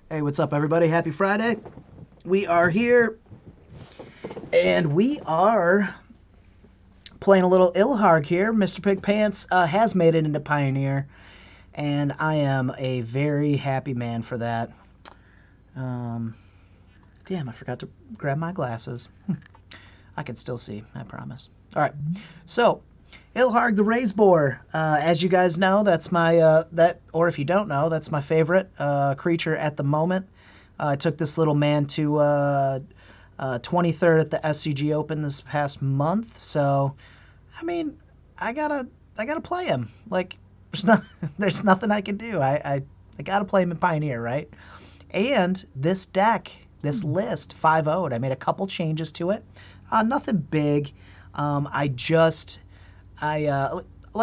Hey, what's up, everybody? Happy Friday. We are here, and we are playing a little Ilharg here. Mr. Pig Pants has made it into Pioneer, and I am a very happy man for that. Damn, I forgot to grab my glasses. I can still see, I promise. All right, so Ilharg the Raised Boar. As you guys know, that's my or if you don't know, that's my favorite creature at the moment. I took this little man to 23rd at the SCG Open this past month. So, I mean, I gotta play him. Like, there's nothing I can do. I gotta play him in Pioneer, right? And this deck, this list, 5-0'd. I made a couple changes to it. Nothing big. Let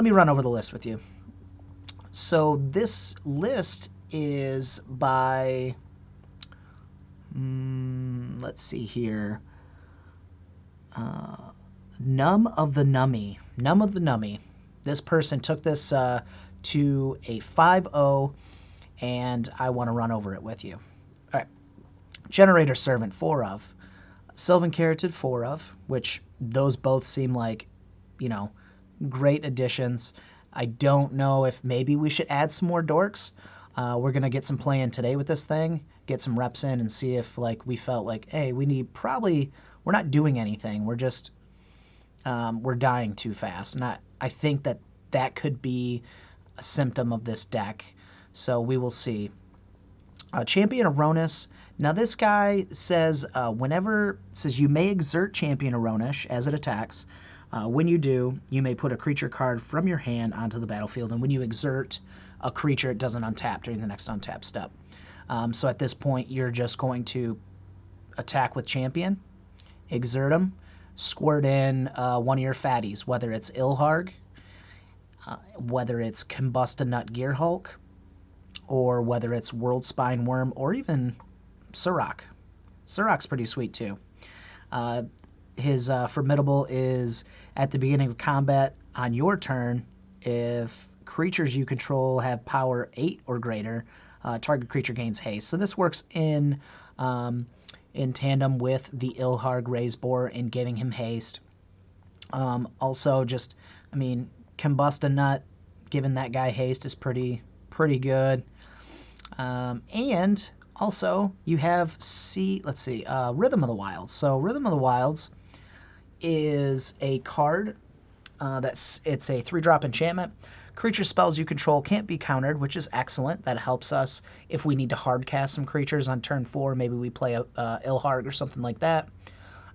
me run over the list with you. So this list is by, let's see here, Numb of the Nummy. This person took this to a 5-0, and I want to run over it with you. All right. Generator Servant, 4 of. Sylvan Carotid, 4 of, which those both seem like, great additions. I don't know if maybe we should add some more dorks. We're going to get some play in today with this thing, get some reps in, and see if we felt like, hey, we're not doing anything. We're just, we're dying too fast. And I think that could be a symptom of this deck. So we will see. Champion of Rhonas. Now this guy says says you may exert Champion of Rhonas as it attacks. When you do, you may put a creature card from your hand onto the battlefield, and when you exert a creature, it doesn't untap during the next untap step. So at this point, you're just going to attack with Champion, exert them, squirt in one of your fatties, whether it's Ilharg, whether it's Combust a Nut Gear Hulk, or whether it's World Spine Worm, or even Surrak. Surrak's pretty sweet too. His Formidable is at the beginning of combat on your turn. If creatures you control have power 8 or greater, target creature gains haste. So this works in tandem with the Ilharg Raised Boar in giving him haste. Also, Combust a Nut, giving that guy haste is pretty good. And also, you have Rhythm of the Wilds. So Rhythm of the Wilds is a card it's a 3-drop enchantment. Creature spells you control can't be countered, which is excellent. That helps us if we need to hard cast some creatures on turn 4. Maybe we play a Ilharg or something like that.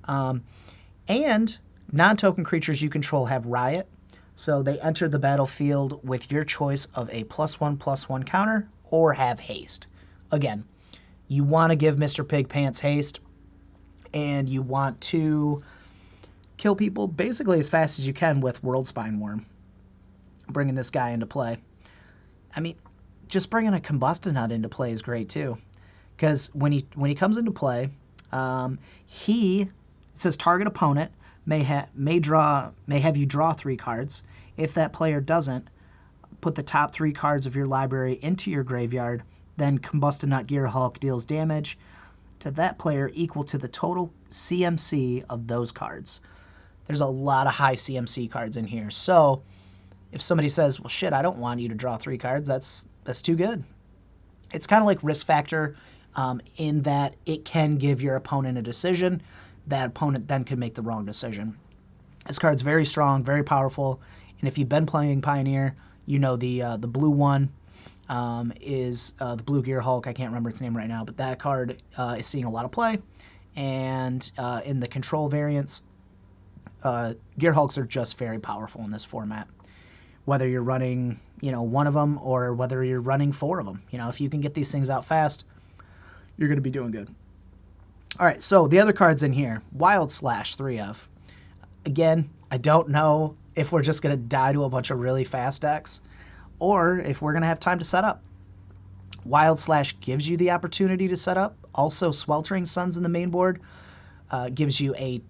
And non-token creatures you control have Riot. So they enter the battlefield with your choice of a +1/+1 counter or have haste. Again, you want to give Mr. Pig Pants haste, and you want to kill people basically as fast as you can with World Spine Worm, bringing this guy into play. I mean, just bringing a Combust a Nut into play is great too, because when he comes into play, it says target opponent may have you draw 3 cards. If that player doesn't, put the top 3 cards of your library into your graveyard. Then Combust a Nut Gear Hulk deals damage to that player equal to the total CMC of those cards. There's a lot of high CMC cards in here. So if somebody says, well, shit, I don't want you to draw 3 cards, that's too good. It's kind of like risk factor in that it can give your opponent a decision. That opponent then could make the wrong decision. This card's very strong, very powerful, and if you've been playing Pioneer, you know the blue one is the Blue Gear Hulk. I can't remember its name right now, but that card is seeing a lot of play. And in the control variants, Gear Hulks are just very powerful in this format. Whether you're running, one of them or whether you're running 4 of them. If you can get these things out fast, you're going to be doing good. All right, so the other cards in here, Wild Slash, 3 of. Again, I don't know if we're just going to die to a bunch of really fast decks or if we're going to have time to set up. Wild Slash gives you the opportunity to set up. Also, Sweltering Suns in the main board gives you a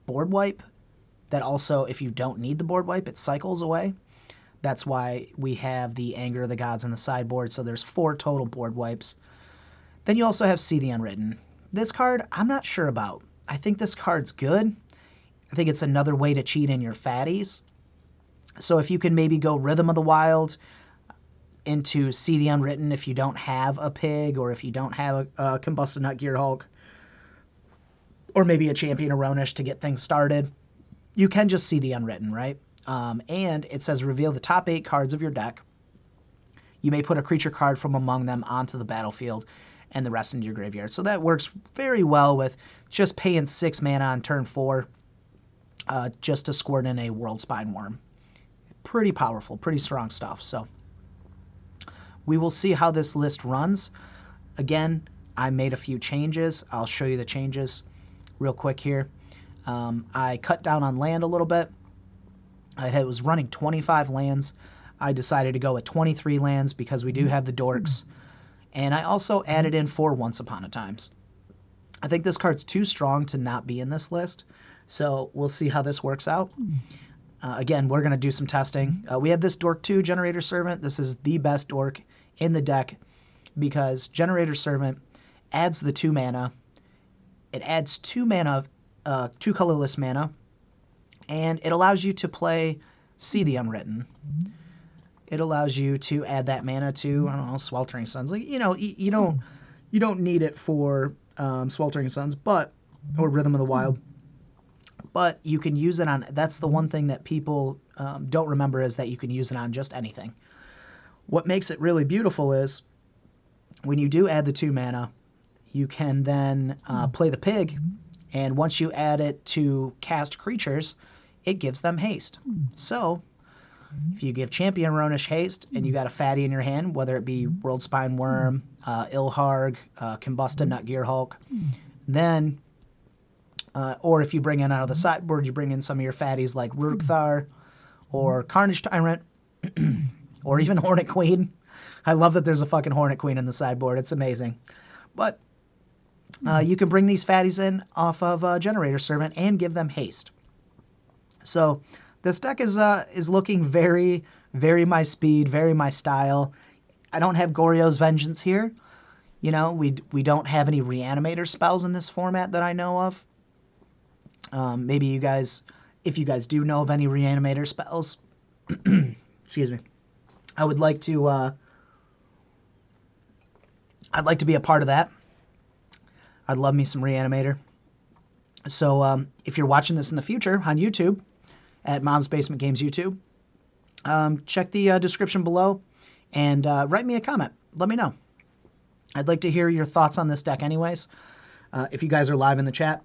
board wipe that also, if you don't need the board wipe, it cycles away. That's why we have the Anger of the Gods in the sideboard, so there's 4 total board wipes. Then you also have See the Unwritten. This card, I'm not sure about. I think this card's good. I think it's another way to cheat in your fatties. So if you can maybe go Rhythm of the Wild into See the Unwritten if you don't have a pig or if you don't have a Combusted Nut Gear Hulk, or maybe a Champion of Rhonas to get things started, you can just See the Unwritten, right? And it says reveal the top 8 cards of your deck. You may put a creature card from among them onto the battlefield and the rest into your graveyard. So that works very well with just paying 6 mana on turn 4 just to squirt in a World Spine Worm. Pretty powerful, pretty strong stuff. So we will see how this list runs. Again, I made a few changes. I'll show you the changes real quick here. I cut down on land a little bit. I was running 25 lands. I decided to go with 23 lands because we do have the Dorks. And I also added in 4 Once Upon a Times. I think this card's too strong to not be in this list. So we'll see how this works out. Again, we're going to do some testing. We have this Dork 2, Generator Servant. This is the best Dork in the deck because Generator Servant adds the 2 mana. It adds 2 mana, 2 colorless mana, and it allows you to play See the Unwritten. It allows you to add that mana to, I don't know, Sweltering Suns. Like, you don't need it for Sweltering Suns, or Rhythm of the Wild. But you can use it on, that's the one thing that people don't remember is that you can use it on just anything. What makes it really beautiful is when you do add the 2 mana, you can then play the pig, and once you add it to cast creatures, it gives them haste. So if you give Champion Rhonas haste and you got a fatty in your hand, whether it be World Spine Worm, Ilharg, Combusted Nut Gear Hulk, then or if you bring in out of the sideboard, you bring in some of your fatties like Rurkthar or Carnage Tyrant or even Hornet Queen. I love that there's a fucking Hornet Queen in the sideboard. It's amazing. But you can bring these fatties in off of Generator Servant and give them haste. So this deck is looking very, very my speed, very my style. I don't have Goryo's Vengeance here. We don't have any Reanimator spells in this format that I know of. Maybe you guys, if you guys do know of any Reanimator spells, excuse me, I would like to, I'd like to be a part of that. I'd love me some Reanimator. So if you're watching this in the future on YouTube, at Mom's Basement Games YouTube, check the description below and write me a comment. Let me know. I'd like to hear your thoughts on this deck anyways. If you guys are live in the chat,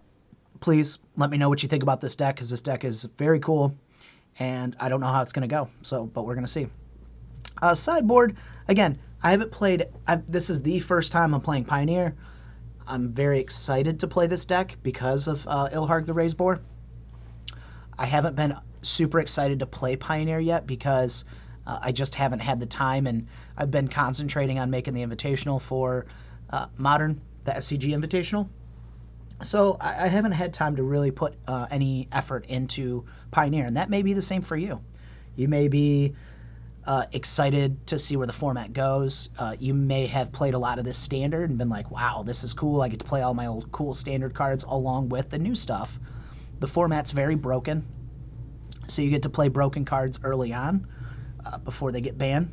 please let me know what you think about this deck because this deck is very cool and I don't know how it's going to go. But we're going to see. Sideboard, again, I haven't played, this is the first time I'm playing Pioneer. I'm very excited to play this deck because of Ilharg the Raised Boar. I haven't been super excited to play Pioneer yet because I just haven't had the time, and I've been concentrating on making the Invitational for Modern, the SCG Invitational. So I haven't had time to really put any effort into Pioneer, and that may be the same for you. You may be excited to see where the format goes. You may have played a lot of this standard and been like, wow, this is cool. I get to play all my old cool standard cards along with the new stuff. The format's very broken, so you get to play broken cards early on before they get banned.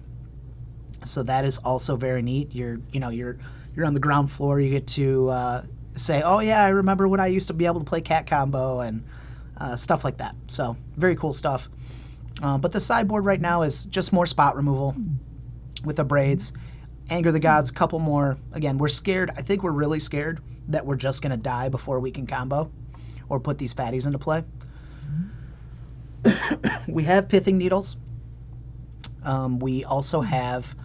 So that is also very neat. You're on the ground floor. You get to say, oh yeah, I remember when I used to be able to play cat combo and stuff like that. So very cool stuff. But the sideboard right now is just more spot removal with the braids. Anger the Gods, a couple more. Again, we're scared. I think we're really scared that we're just going to die before we can combo or put these fatties into play. We have Pithing Needles. We also have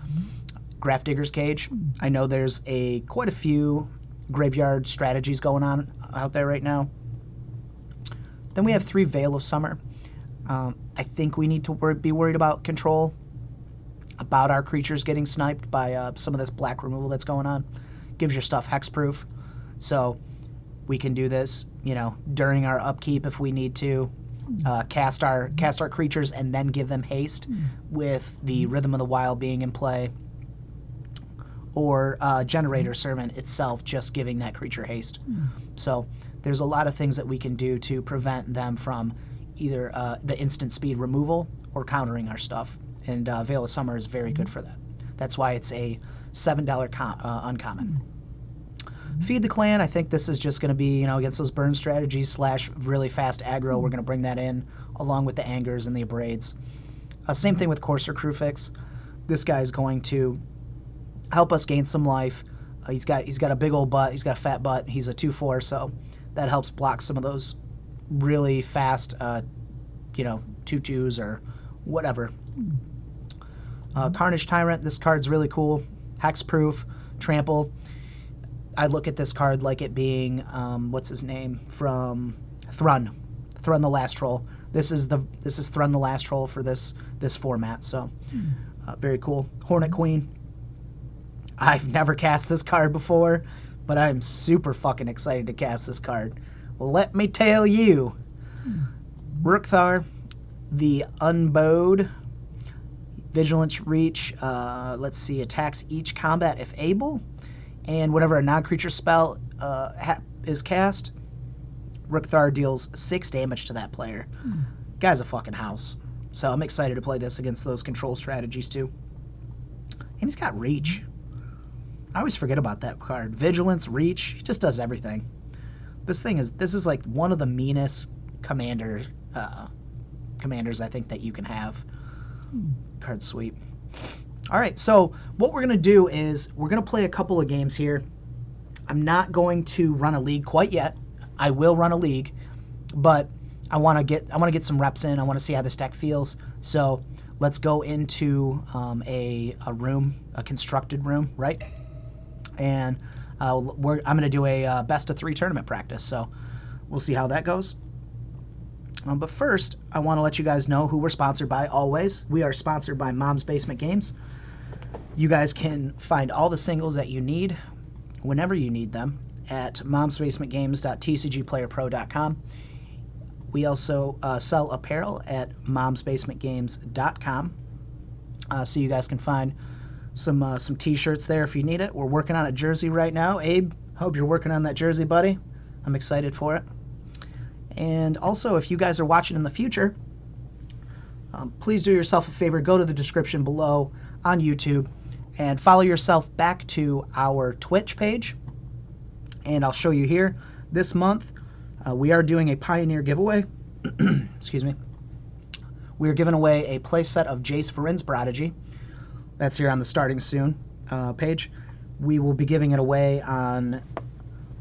Grafdigger's Cage. I know there's quite a few graveyard strategies going on out there right now. Then we have 3 Veil of Summer. I think we need to be worried about control, about our creatures getting sniped by some of this black removal that's going on. Gives your stuff hexproof, so we can do this, during our upkeep if we need to. Cast our creatures and then give them haste with the Rhythm of the Wild being in play, or Generator Servant itself just giving that creature haste. So there's a lot of things that we can do to prevent them from either the instant speed removal or countering our stuff, and Veil of Summer is very good for that. That's why it's a $7 uncommon. Feed the Clan, I think this is just going to be, against those burn strategies / really fast aggro. We're going to bring that in along with the Angers and the Abrades. Same thing with Courser Crewfix. This guy's going to help us gain some life. He's got a big old butt. He's got a fat butt. He's a 2/4, so that helps block some of those really fast, 2/2s or whatever. Carnage Tyrant, this card's really cool. Hexproof, trample. I look at this card like it being, what's his name, from Thrun the Last Troll. This is Thrun the Last Troll for this format, so very cool. Hornet Queen. I've never cast this card before, but I'm super fucking excited to cast this card. Let me tell you. Rookthar, the Unbowed. Vigilance Reach, let's see, attacks each combat if able, and whenever a non-creature spell is cast, Rookthar deals 6 damage to that player. Guy's a fucking house. So I'm excited to play this against those control strategies too. And he's got Reach. I always forget about that card. Vigilance, Reach, he just does everything. This is like one of the meanest commanders I think that you can have. Card sweep. All right, so what we're going to do is we're going to play a couple of games here. I'm not going to run a league quite yet. I will run a league, but I want to get some reps in. I want to see how this deck feels. So let's go into a room, a constructed room, right? And I'm going to do a best of 3 tournament practice. So we'll see how that goes. But first, I want to let you guys know who we're sponsored by always. We are sponsored by Mom's Basement Games. You guys can find all the singles that you need whenever you need them at momsbasementgames.tcgplayerpro.com. We also sell apparel at momsbasementgames.com. So you guys can find some t-shirts there if you need it. We're working on a jersey right now. Abe, hope you're working on that jersey, buddy. I'm excited for it. And also, if you guys are watching in the future, please do yourself a favor. Go to the description below on YouTube and follow yourself back to our Twitch page. And I'll show you here. This month, we are doing a Pioneer giveaway. Excuse me. We are giving away a playset of Jace Varin's Prodigy. That's here on the Starting Soon page. We will be giving it away on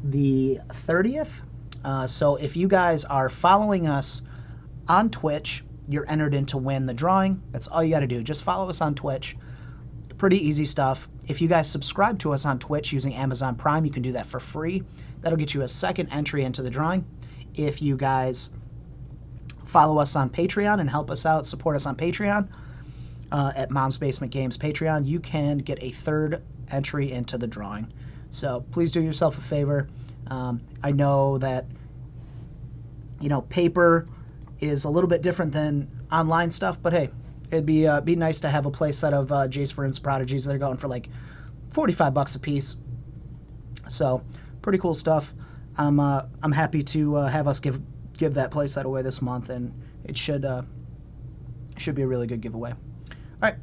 the 30th. So if you guys are following us on Twitch, you're entered in to win the drawing. That's all you got to do. Just follow us on Twitch. Pretty easy stuff. If you guys subscribe to us on Twitch using Amazon Prime, you can do that for free. That'll get you a second entry into the drawing. If you guys follow us on Patreon and help us out, support us on Patreon, at Mom's Basement Games Patreon, you can get a third entry into the drawing. So please do yourself a favor. I know that, paper is a little bit different than online stuff, but hey, it'd be nice to have a play set of Jace Varin's Prodigies. They're going for like $45 a piece. So pretty cool stuff. I'm happy to have us give that play set away this month, and it should be a really good giveaway. All right,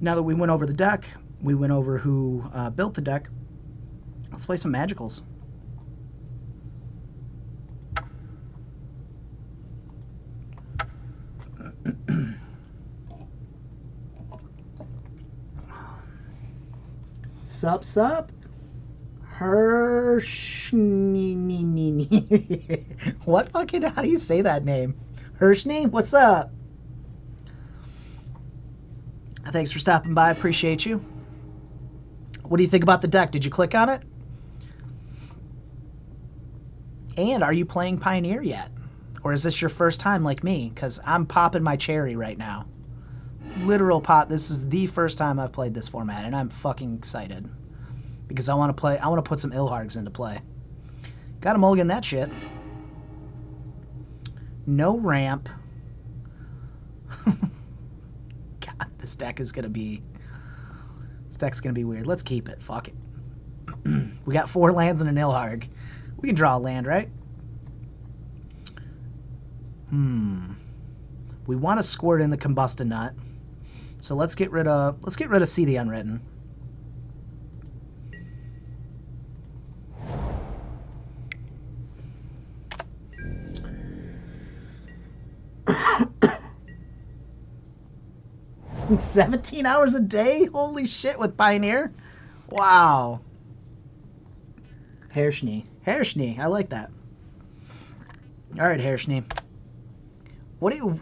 now that we went over the deck, we went over who built the deck, let's play some Magicals. Sup, sup? What fucking, how do you say that name? Hirschney? What's up? Thanks for stopping by. Appreciate you. What do you think about the deck? Did you click on it? And are you playing Pioneer yet? Or is this your first time like me? Because I'm popping my cherry right now. Literal pop. This is the first time I've played this format, and I'm fucking excited. Because I want to put some Ilhargs into play. Gotta mulligan that shit. No ramp. God, this deck's gonna be weird. Let's keep it. Fuck it. We got 4 lands and an Ilharg. We can draw a land, right? We want to squirt in the Combusted Nut. So let's get rid of See the Unwritten. And 17 hours a day? Holy shit, with Pioneer? Wow. Hershny. I like that. All right, Hershny. What do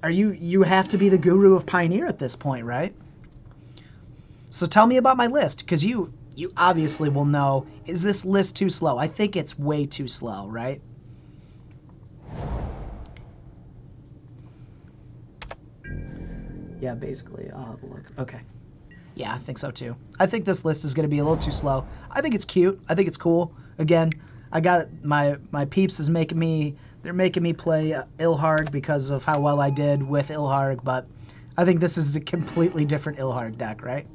you have to be the guru of Pioneer at this point, right? So tell me about my list, because you obviously will know, is this list too slow? I think it's way too slow, right? Yeah, basically. I'll have a look. Okay. Yeah, I think so too. I think this list is going to be a little too slow. I think it's cute. I think it's cool. Again, I got my peeps is making me, they're making me play Ilharg because of how well I did with Ilharg, but I think this is a completely different Ilharg deck, right?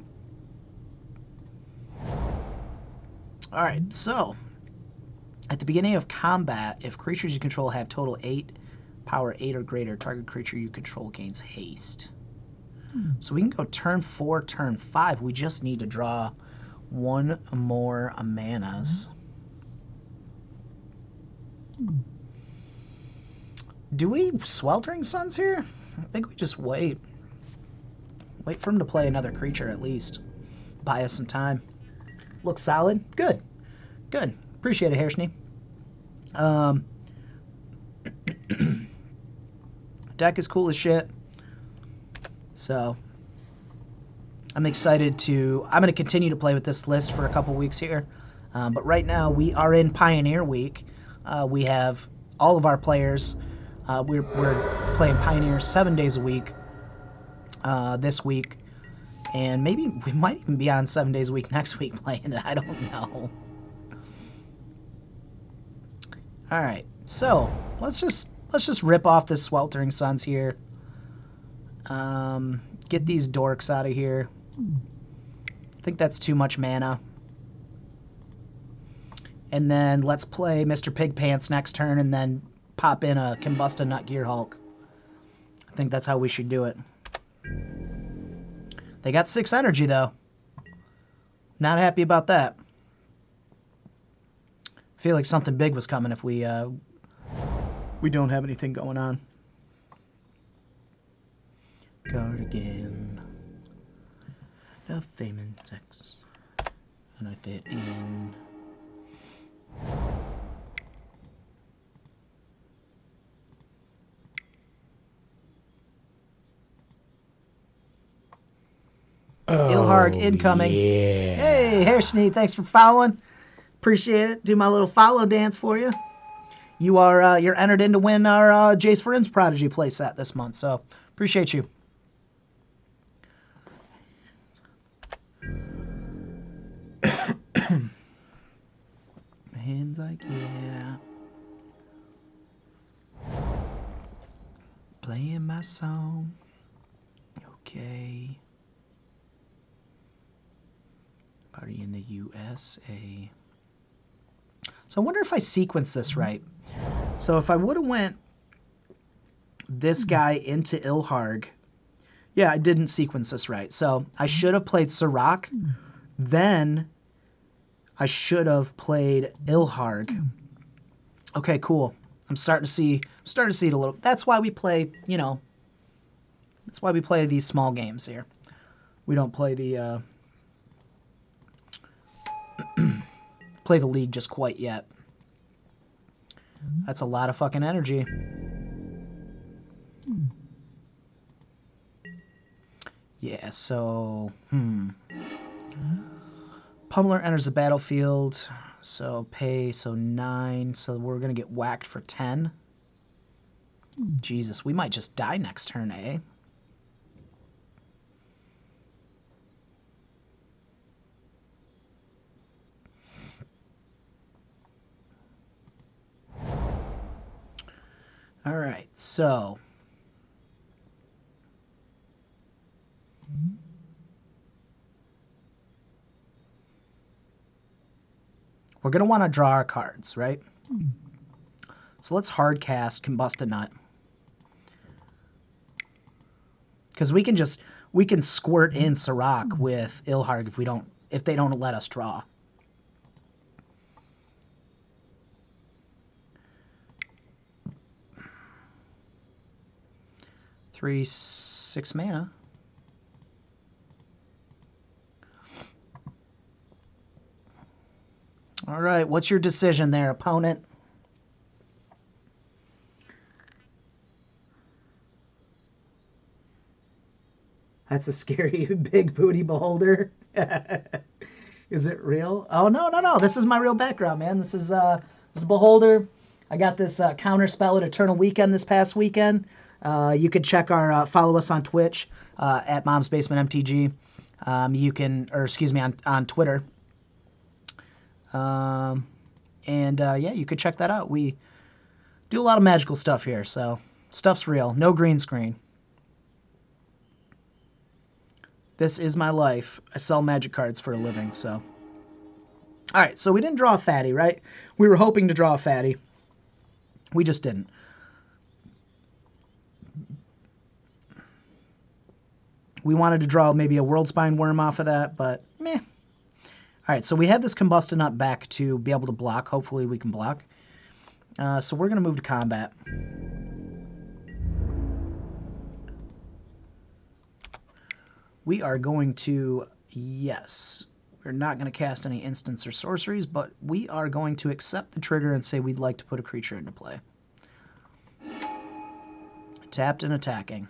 All right, so at the beginning of combat, if creatures you control have total 8, power 8 or greater, target creature you control gains haste. So we can go turn 4, turn 5. We just need to draw 1 more manas. Do we Sweltering Suns here? I think we just wait. Wait for him to play another creature at least. Buy us some time. Looks solid. Good. Good. Appreciate it, Hershny. Deck is cool as shit. So I'm excited to... I'm going to continue to play with this list for a couple weeks here. But right now we are in Pioneer Week. We have all of our players... we're playing Pioneer 7 days a week this week. And maybe we might even be on 7 days a week next week playing it. I don't know. All right. So let's just rip off this Sweltering Suns here. Get these dorks out of here. I think that's too much mana. And then let's play Mr. Pigpants next turn and then pop in a Combusted Nut Gear Hulk. I think that's how we should do it. They got 6 energy, though. Not happy about that. I feel like something big was coming if we don't have anything going on. Cardigan. The famous sex. And I fit in. Oh, Ilharg incoming. Yeah. Hey, Hershny, thanks for following. Appreciate it. Do my little follow dance for you. You are you're entered in to win our Jace Friends Prodigy playset this month, so appreciate you. Hands like, yeah. Playing my song. Okay. Party in the USA. So I wonder if I sequence this right. So if I would have went this guy into Ilharg. Yeah, I didn't sequence this right. So I should have played Sirach. Then I should have played Ilharg. Okay, cool. I'm starting to see it a little. That's why we play, you know. That's why we play these small games here. We don't play the play the league just quite yet. That's a lot of fucking energy. Yeah, so... Pummeler enters the battlefield. So pay, so 9. So we're going to get whacked for 10. Jesus, we might just die next turn, eh? All right, so... We're going to want to draw our cards, right? So let's hard cast Combust a Nut. Because we can squirt in Sirach with Ilharg if they don't let us draw. Three, 6 mana. All right, what's your decision there, opponent? That's a scary big booty beholder. Is it real? Oh, no. This is my real background, man. This is Beholder. I got this counter spell at Eternal Weekend this past weekend. You could check our follow us on Twitch at Mom's Basement MTG. You can, or excuse me, on Twitter. Yeah, you could check that out. We do a lot of magical stuff here, so stuff's real. No green screen. This is my life. I sell magic cards for a living, so. All right, so we didn't draw a fatty, right? We were hoping to draw a fatty. We just didn't. We wanted to draw maybe a Worldspine Worm off of that, but meh. All right, so we have this Combust a Nut back to be able to block. Hopefully we can block. So we're going to move to combat. We are going to, yes, we're not going to cast any instants or sorceries, but we are going to accept the trigger and say we'd like to put a creature into play. Tapped and attacking.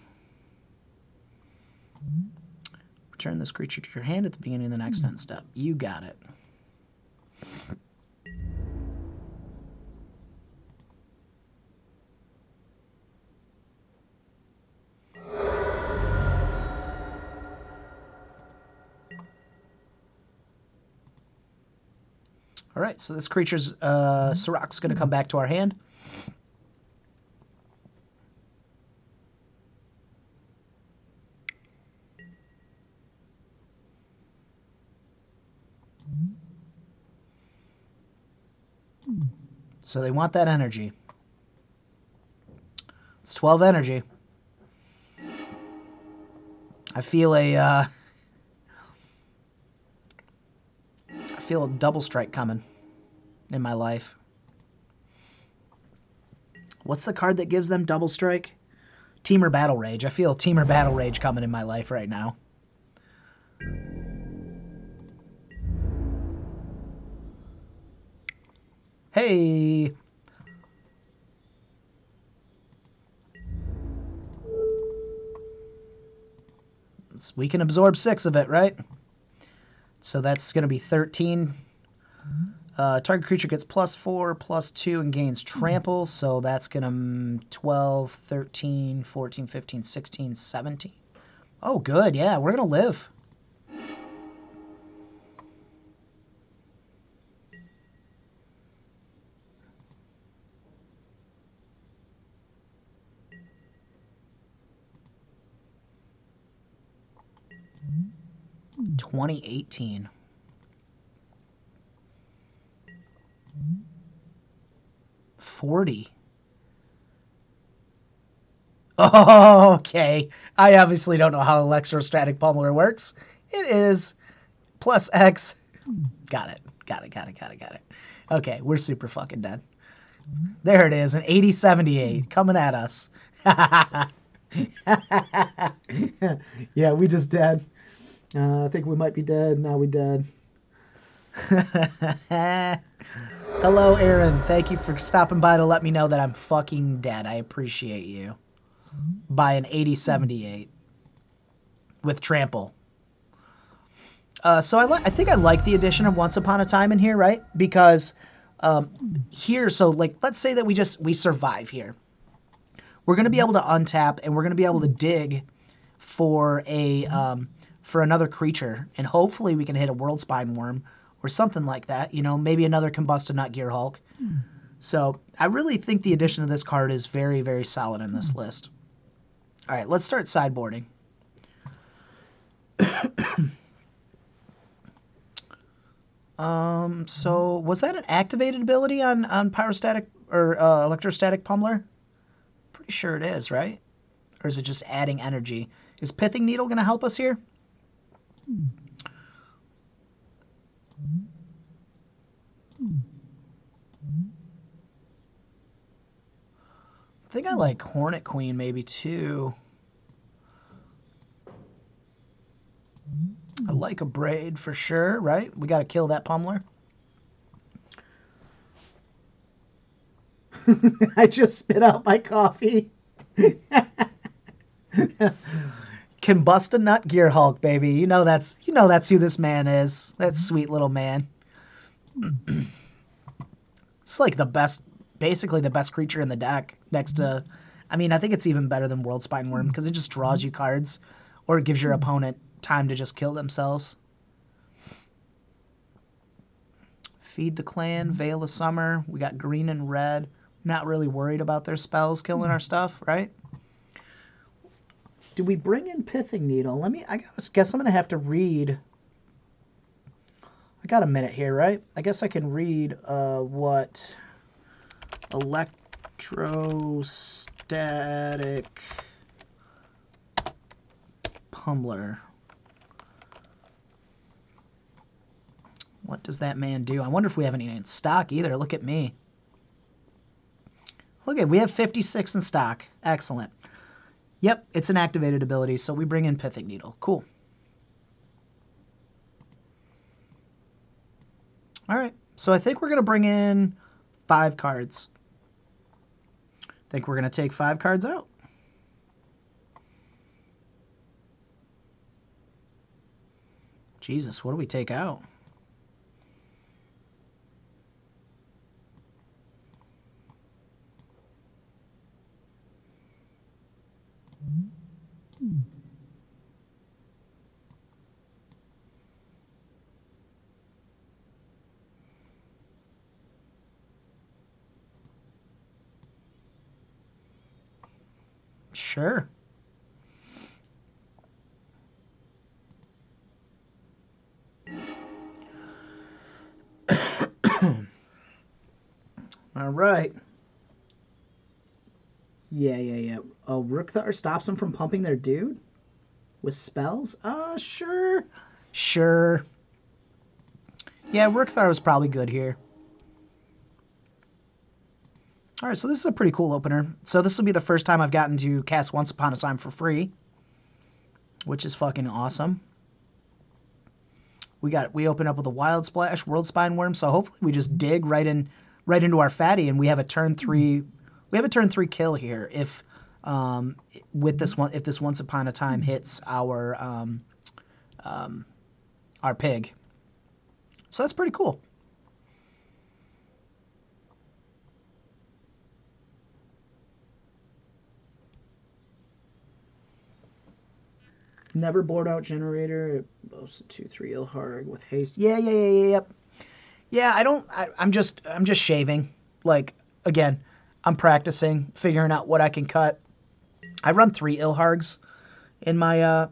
Return this creature to your hand at the beginning of the next end step. You got it. All right, so this creature's Sirach's going to come back to our hand. So they want that energy. It's 12 energy. I feel a double strike coming in my life. What's the card that gives them double strike? Teamer Battle Rage. I feel Teamer Battle Rage coming in my life right now. Hey! We can absorb 6 of it, right? So that's going to be 13. Target creature gets +4, +2, and gains trample. So that's going to 12, 13, 14, 15, 16, 17. Oh, good. Yeah, we're going to live. $2018. $40. Oh, okay. I obviously don't know how Electrostatic Pummeler works. It is plus X. Got it. Okay, we're super fucking dead. There it is, an 8078 coming at us. Yeah, we just dead. I think we might be dead. Now we dead. Hello, Aaron. Thank you for stopping by to let me know that I'm fucking dead. I appreciate you. By an 8078 with trample. So I think I like the addition of Once Upon a Time in here, right? Because here, so like, let's say that we survive here. We're going to be able to untap and we're going to be able to dig for for another creature, and hopefully we can hit a World Spine Worm or something like that. You know, maybe another Combusted Nut Gear Hulk. So I really think the addition of this card is very, very solid in this list. All right, let's start sideboarding. So was that an activated ability on Pyrostatic or Electrostatic Pummeler? Pretty sure it is, right? Or is it just adding energy? Is Pithing Needle going to help us here? I think I like Hornet Queen maybe too. I like a Braid for sure, right? We got to kill that Pummeler. I just spit out my coffee. Combust a Nut Gear Hulk, baby. You know that's who this man is. That sweet little man. It's like the best, basically the best creature in the deck. Next to, I mean, I think it's even better than World Spine Worm because it just draws you cards, or it gives your opponent time to just kill themselves. Feed the Clan, Veil of Summer. We got green and red. Not really worried about their spells killing our stuff, right? Do we bring in Pithing Needle? I guess I'm going to have to read. I got a minute here, right? I guess I can read what Electrostatic Pummeler. What does that man do? I wonder if we have any in stock either. Look at me. Look at, we have 56 in stock. Excellent. Yep, it's an activated ability, so we bring in Pithing Needle. Cool. All right, so I think we're going to bring in 5 cards. I think we're going to take 5 cards out. Jesus, what do we take out? Sure. All right. Yeah. Oh, Rookthar stops them from pumping their dude? With spells? Sure. Sure. Yeah, Rookthar was probably good here. All right, so this is a pretty cool opener. So this will be the first time I've gotten to cast Once Upon a Time for free, which is fucking awesome. We open up with a Wild Splash, World Spine Worm, so hopefully we just dig right into our fatty, and we have a turn 3. We have a turn 3 kill here if with this one, if this Once Upon a Time hits our pig. So that's pretty cool. Never board out generator. Boasts 2/3 Ilharg with haste. Yep. Yeah, I'm just shaving. Like, again, I'm practicing, figuring out what I can cut. I run 3 Ilhargs in my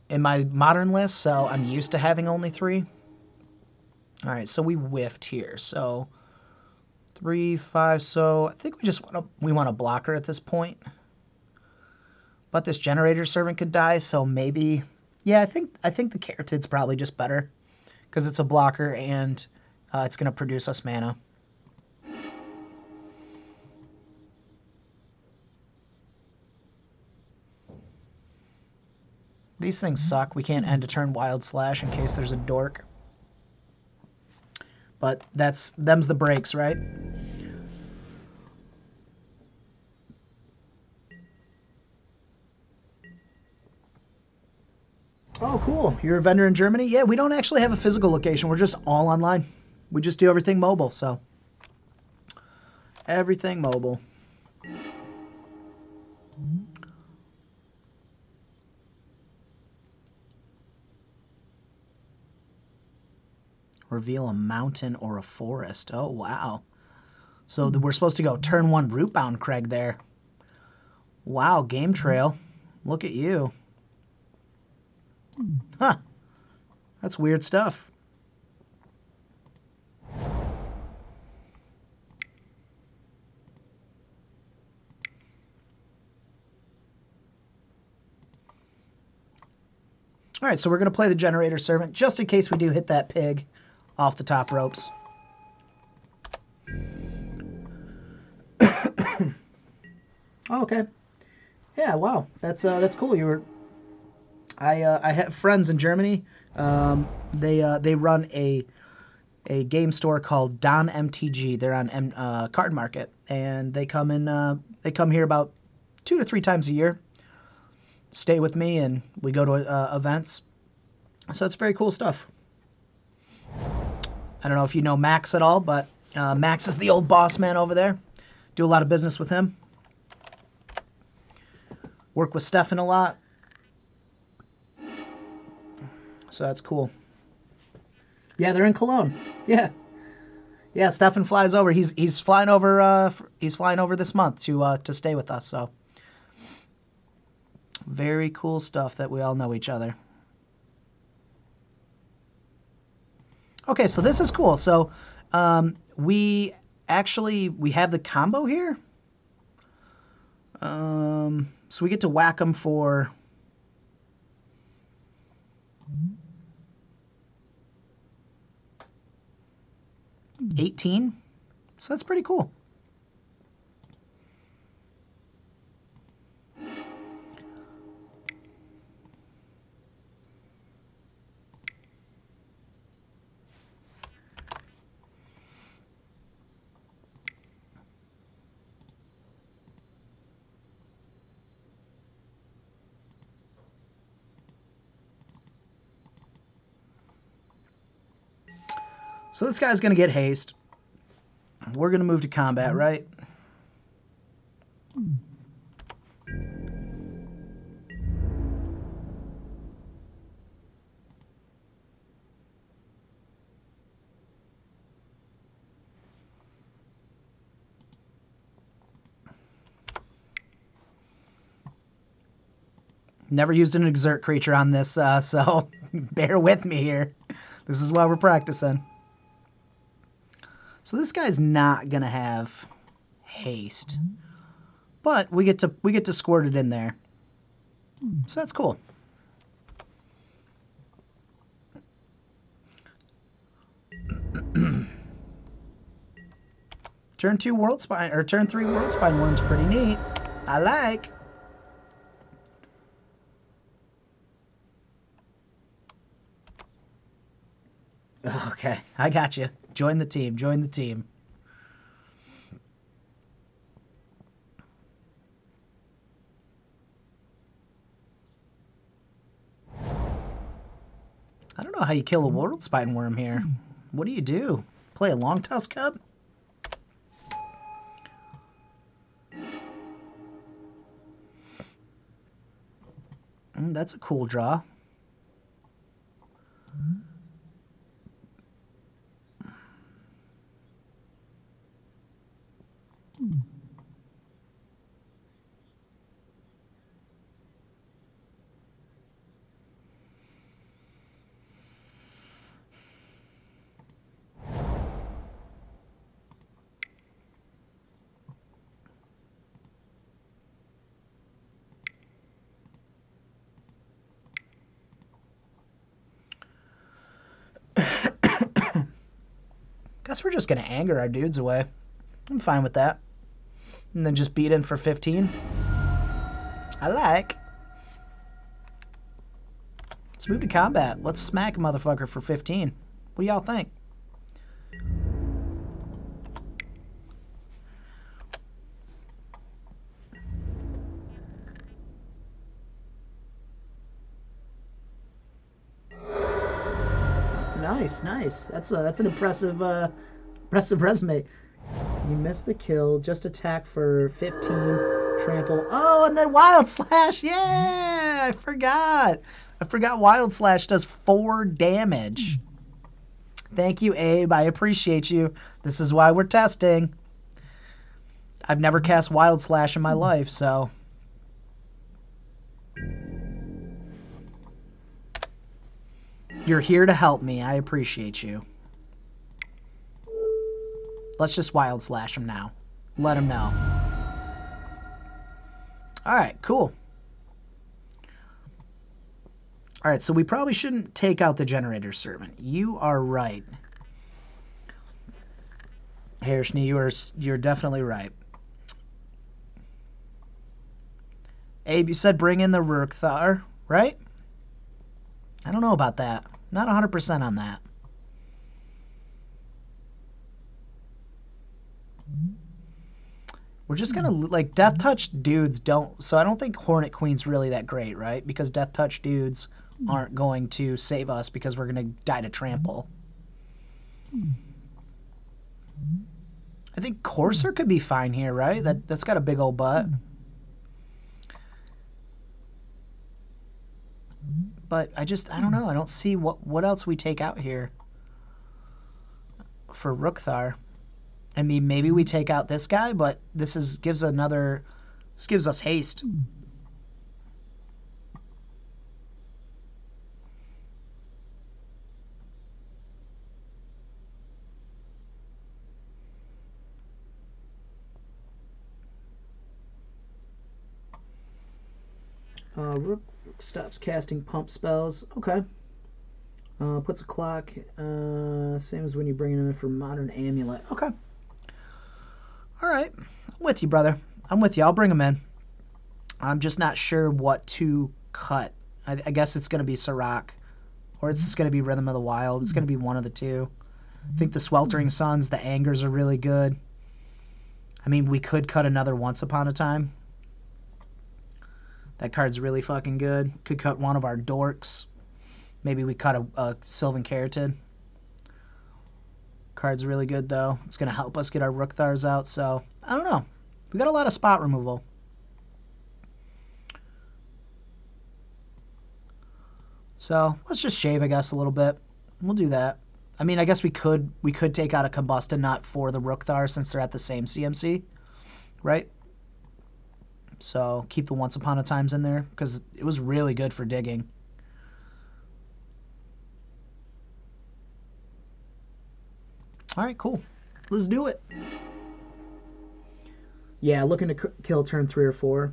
modern list, so I'm used to having only 3. All right, so we whiffed here. So 3, 5. So I think we want a blocker at this point. But this generator servant could die, so maybe, yeah, I think the Caryatid's probably just better because it's a blocker and it's going to produce us mana. These things suck. We can't end a turn wild slash in case there's a dork. But them's the breaks, right? Oh, cool. You're a vendor in Germany? Yeah, we don't actually have a physical location. We're just all online. We just do everything mobile, so. Everything mobile. Reveal a mountain or a forest. Oh, wow. So we're supposed to go turn 1 rootbound Craig there. Wow, game trail. Look at you. Huh. That's weird stuff. All right, so we're going to play the Generator Servant just in case we do hit that pig off the top ropes. Oh, okay. Yeah, wow. That's cool. I have friends in Germany. They run a game store called Don MTG. They're on Card Market, and they come here about 2 to 3 times a year. Stay with me, and we go to events. So it's very cool stuff. I don't know if you know Max at all, but Max is the old boss man over there. Do a lot of business with him. Work with Stefan a lot. So that's cool. Yeah, they're in Cologne. Yeah. Yeah, Stefan flies over. He's flying over this month to stay with us, so very cool stuff that we all know each other. Okay, so this is cool. So we have the combo here. So we get to whack them for 18. So that's pretty cool. So this guy's going to get haste. We're going to move to combat, right? Never used an exert creature on this, so bear with me here. This is why we're practicing. So this guy's not gonna have haste, but we get to squirt it in there. So that's cool. Turn 2 World Spine, or turn 3 World Spine Worm's pretty neat. I like. Okay, I got you. Join the team. Join the team. I don't know how you kill a World Spine Worm here. What do you do? Play a Long Tusk Cub? That's a cool draw. Guess we're just going to anger our dudes away. I'm fine with that. And then just beat in for 15. I like. Let's move to combat. Let's smack a motherfucker for 15. What do y'all think? Nice, nice. That's an impressive resume. You missed the kill. Just attack for 15. Trample. Oh, and then Wild Slash. Yeah, I forgot. Wild Slash does 4 damage. Thank you, Abe. I appreciate you. This is why we're testing. I've never cast Wild Slash in my life, so. You're here to help me. I appreciate you. Let's just Wild Slash him now. Let him know. Alright, cool. Alright, so we probably shouldn't take out the Generator Servant. You are right. Hershni, you're definitely right. Abe, you said bring in the Rukthar, right? I don't know about that. Not 100% on that. We're just gonna, like, Death Touch dudes don't, so I don't think Hornet Queen's really that great, right? Because Death Touch dudes aren't going to save us because we're gonna die to trample. I think Courser could be fine here, right? That's got a big old butt. But I don't know. I don't see what else we take out here for Rukthar. I mean, maybe we take out this guy, but this gives us haste. Rook stops casting pump spells. Okay. Puts a clock. Same as when you bring it in for Modern Amulet. Okay. All right. I'm with you, brother. I'm with you. I'll bring him in. I'm just not sure what to cut. I guess it's going to be Sirach. Or it's just going to be Rhythm of the Wild. It's going to be one of the two. I think the Sweltering Suns, the Angers are really good. I mean, we could cut another Once Upon a Time. That card's really fucking good. Could cut one of our Dorks. Maybe we cut a Sylvan Carotid. Card's really good, though. It's going to help us get our Rukthars out, so I don't know. We got a lot of spot removal. So let's just shave, I guess, a little bit. We'll do that. I mean, I guess we could take out a Combustion Nut for the Rukthar since they're at the same CMC, right? So keep the Once Upon a Times in there because it was really good for digging. All right, cool. Let's do it. Yeah, looking to kill turn 3 or 4.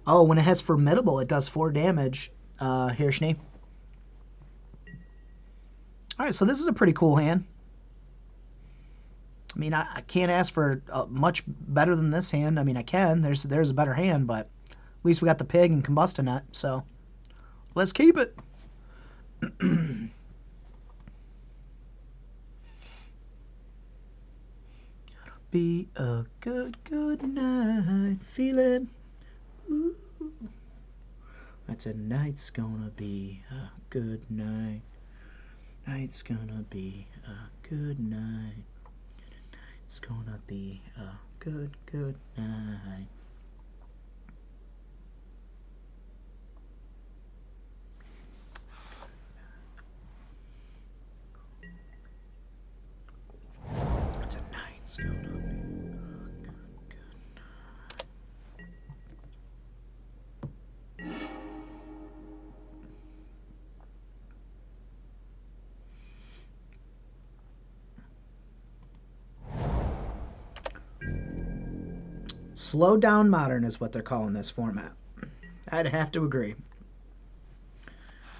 Oh, when it has Formidable, it does 4 damage. Hirschney. All right, so this is a pretty cool hand. I mean, I can't ask for much better than this hand. I mean, I can. There's a better hand, but at least we got the Pig and Combustion Nut, so let's keep it. Be a good night feeling. Ooh. Tonight's gonna be a good night. Night's gonna be a good night. It's gonna be a good night. Tonight's gonna be a good night. Slow down modern is what they're calling this format. I'd have to agree.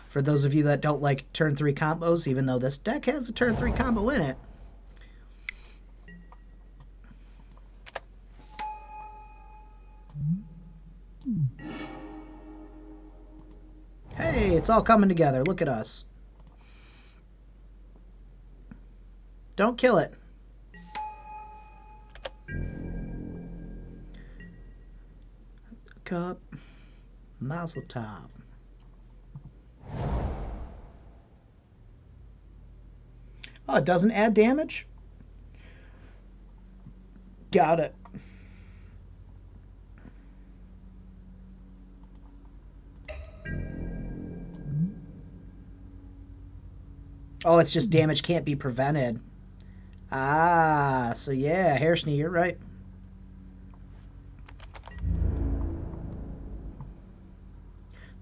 For those of you that don't like turn 3 combos, even though this deck has a turn 3 combo in it, it's all coming together. Look at us. Don't kill it. Cup. Mazel tov. Oh, it doesn't add damage? Got it. Oh, it's just damage can't be prevented. Ah, so yeah, Hairschnee, you're right.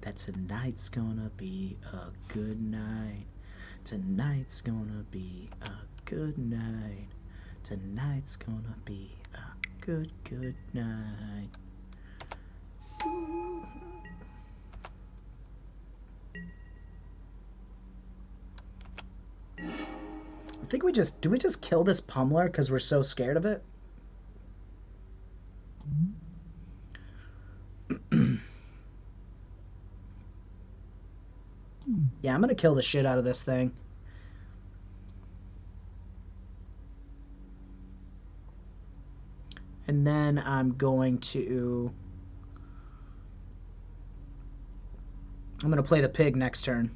That tonight's gonna be a good night. Tonight's gonna be a good night. Tonight's gonna be a good, good night. I think do we just kill this pummeler because we're so scared of it? Yeah, I'm gonna kill the shit out of this thing. And then I'm going to play the pig next turn.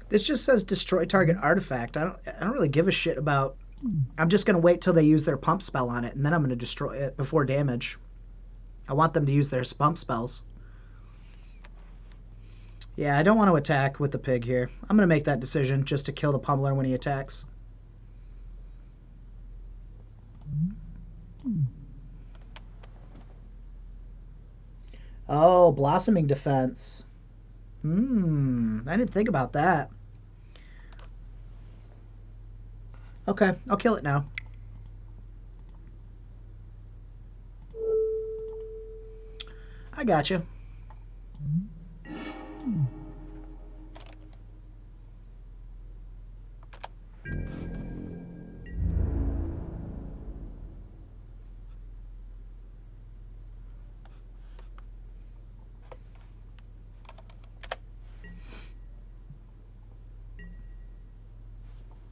This just says destroy target artifact. I don't really give a shit about. I'm just gonna wait till they use their pump spell on it, and then I'm gonna destroy it before damage. I want them to use their pump spells. Yeah, I don't want to attack with the pig here. I'm gonna make that decision just to kill the pummeler when he attacks. Oh, blossoming defense. I didn't think about that. Okay, I'll kill it now. I got you.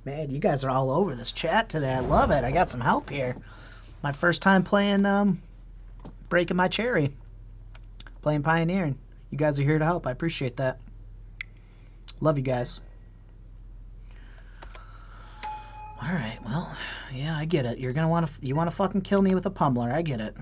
Man, you guys are all over this chat today. I love it. I got some help here. My first time playing Breaking My Cherry. Playing Pioneer. You guys are here to help. I appreciate that. Love you guys. Alright, well, yeah, I get it. You're gonna you wanna fucking kill me with a pummeler. I get it.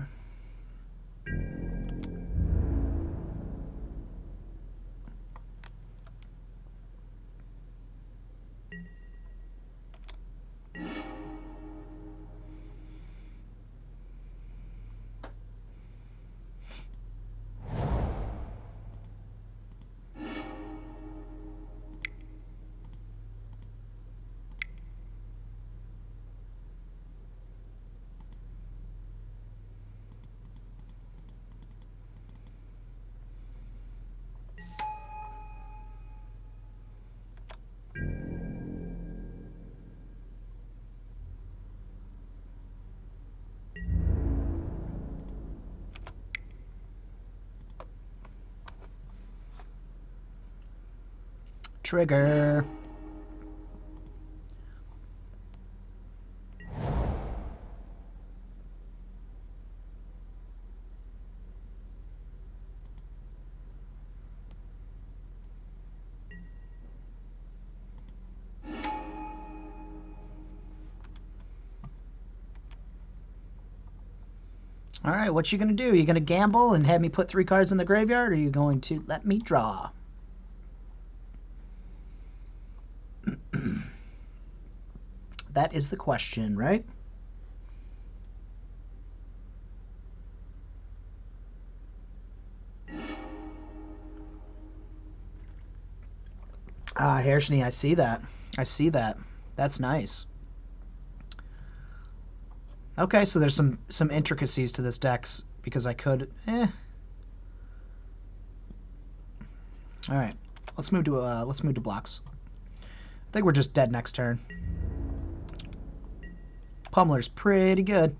Trigger. All right, what you gonna do? Are you gonna gamble and have me put 3 cards in the graveyard, or are you going to let me draw? That is the question, right? Ah, Hershey, I see that. I see that. That's nice. Okay, so there's some intricacies to this deck because I could. All right, let's move to blocks. I think we're just dead next turn. Pummeler's pretty good.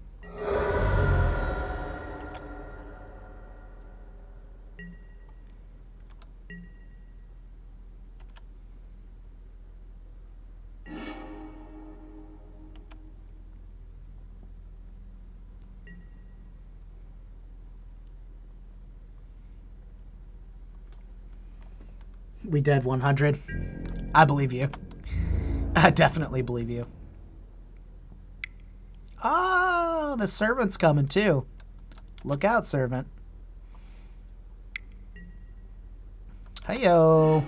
We dead 100. I believe you. I definitely believe you. Oh, the servant's coming too. Look out, servant. Heyo.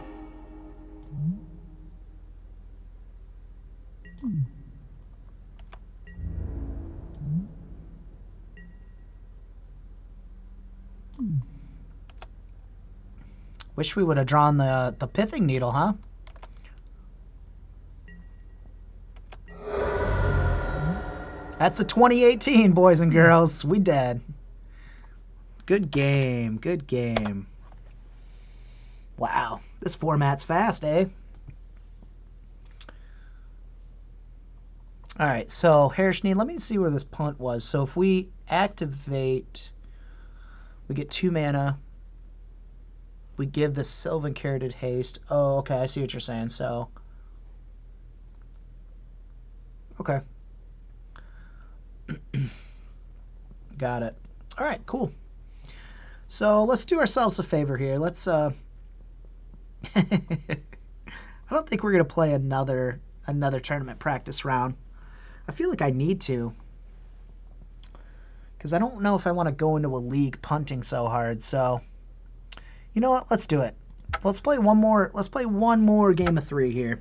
Wish we would have drawn the pithing needle, huh? That's a 2018, boys and girls. We dead. Good game. Good game. Wow. This format's fast, eh? All right, so Hershey, let me see where this punt was. So if we activate, we get 2 mana. We give the Sylvan Carroted haste. Oh, okay, I see what you're saying. So, okay. Got it. All right, cool. So let's do ourselves a favor here. Let's I don't think we're gonna play another tournament practice round. I feel like I need to, because I don't know if I want to go into a league punting so hard. So, you know what? Let's do it. Let's play one more. Let's play one more game of 3 here.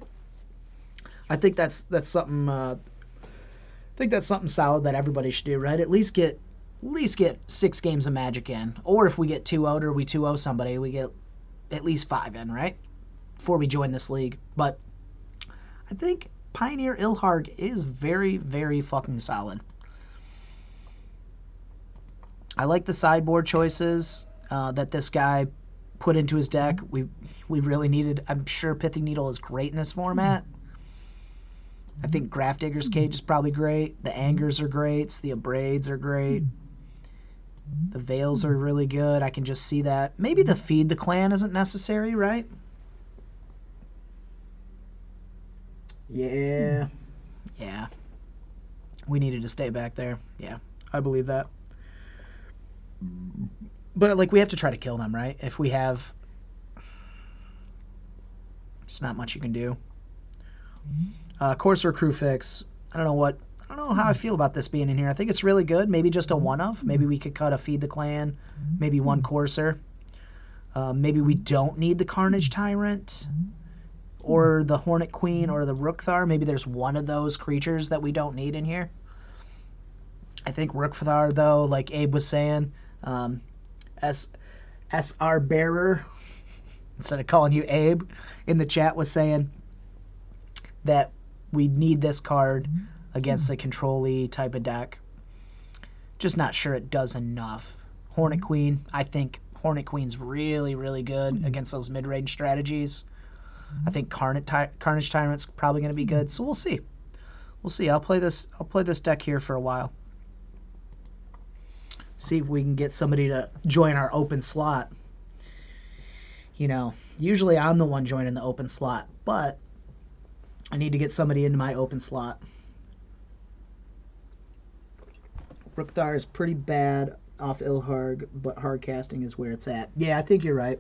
I think that's something. I think that's something solid that everybody should do, right? At least get 6 games of Magic in, or if we get 2-0'd or we 2-0 somebody, we get at least 5 in, right? Before we join this league. But I think Pioneer Ilharg is very, very fucking solid. I like the sideboard choices that this guy put into his deck. We really needed. I'm sure Pithing Needle is great in this format. I think Grafdigger's Cage is probably great. The Angers are great. The Abrades are great. The Veils are really good. I can just see that. Maybe the Feed the Clan isn't necessary, right? Yeah. Yeah. We needed to stay back there. Yeah, I believe that. But, like, we have to try to kill them, right? If we have... There's not much you can do. Courser Crew Fix. I don't know how I feel about this being in here. I think it's really good. Maybe just a one-of. Maybe we could cut a Feed the Clan. Maybe one Courser. Maybe we don't need the Carnage Tyrant or the Hornet Queen or the Rookthar. Maybe there's one of those creatures that we don't need in here. I think Rookthar, though, like Abe was saying, SR Bearer, instead of calling you Abe, in the chat was saying that we need this card against a control-y type of deck. Just not sure it does enough. Hornet Queen, I think Hornet Queen's really, really good against those mid-range strategies. I think Carnage Tyrant's probably going to be good, so we'll see. We'll see. I'll play this deck here for a while. See if we can get somebody to join our open slot. You know, usually I'm the one joining the open slot, but I need to get somebody into my open slot. Rookthar is pretty bad off Ilharg, but hard casting is where it's at. Yeah, I think you're right.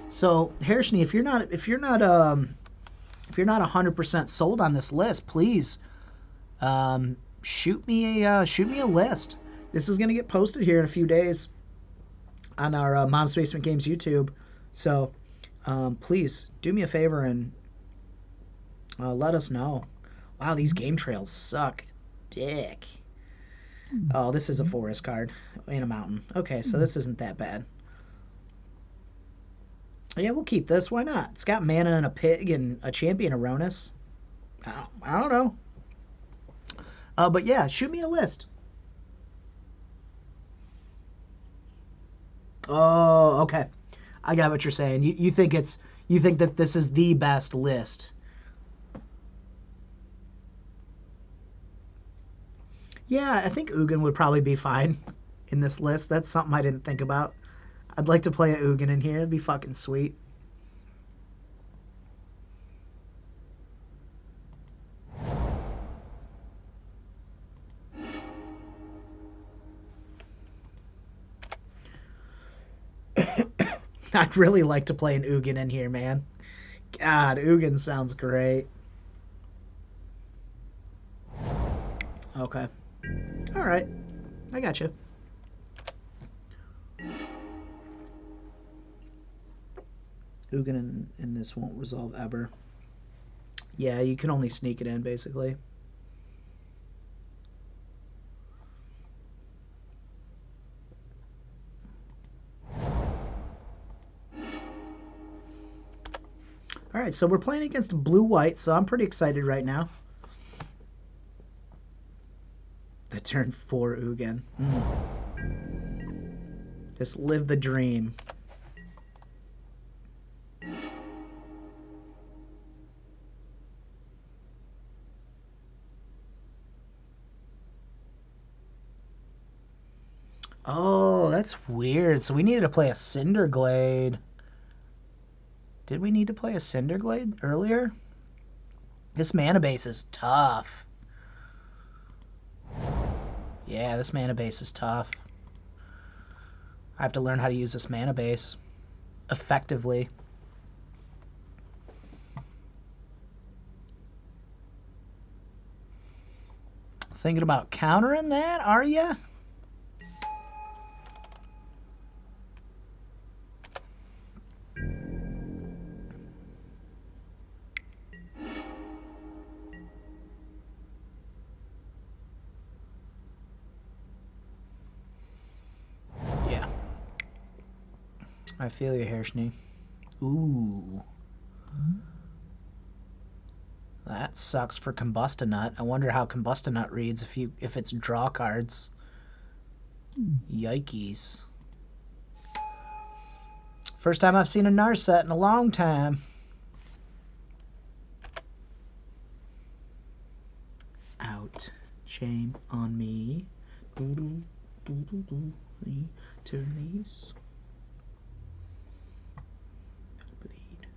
So, Hershey, if you're not 100% sold on this list, please shoot me a list. This is gonna get posted here in a few days on our Mom's Basement Games YouTube. So please do me a favor and let us know. Wow, these game trails suck dick. Oh, this is a forest card and a mountain. Okay, so this isn't that bad. Yeah, we'll keep this. Why not? It's got mana and a pig and a champion of Rhonas. I don't know. But yeah, shoot me a list. Oh, okay. I got what you're saying. You think that this is the best list. Yeah, I think Ugin would probably be fine in this list. That's something I didn't think about. I'd like to play a Ugin in here. It'd be fucking sweet. I'd really like to play an Ugin in here, man. God, Ugin sounds great. Okay. All right. I got you. Ugin in this won't resolve ever. Yeah, you can only sneak it in, basically. All right, so we're playing against blue-white, so I'm pretty excited right now. The turn 4 Ugin. Just live the dream. Oh, that's weird. So we needed to play a Cinderglade. Did we need to play a Cinderglade earlier? This mana base is tough. Yeah, this mana base is tough. I have to learn how to use this mana base effectively. Thinking about countering that, are ya? Yeah. I feel you, Hershny. Ooh. That sucks for Combustinut. I wonder how Combustinut reads if it's draw cards. Yikes. First time I've seen a Narset in a long time. Out. Shame on me. Turn these. Bleed.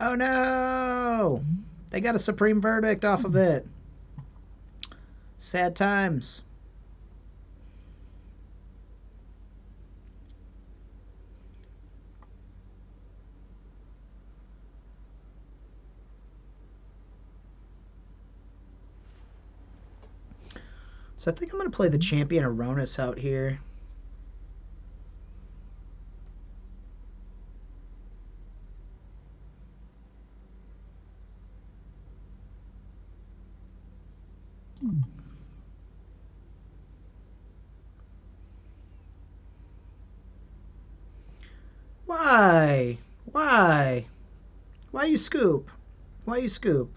Oh no! They got a supreme verdict off of it. Sad times. So I think I'm going to play the champion of Rhonas out here. Why? Why? Why you scoop? Why you scoop?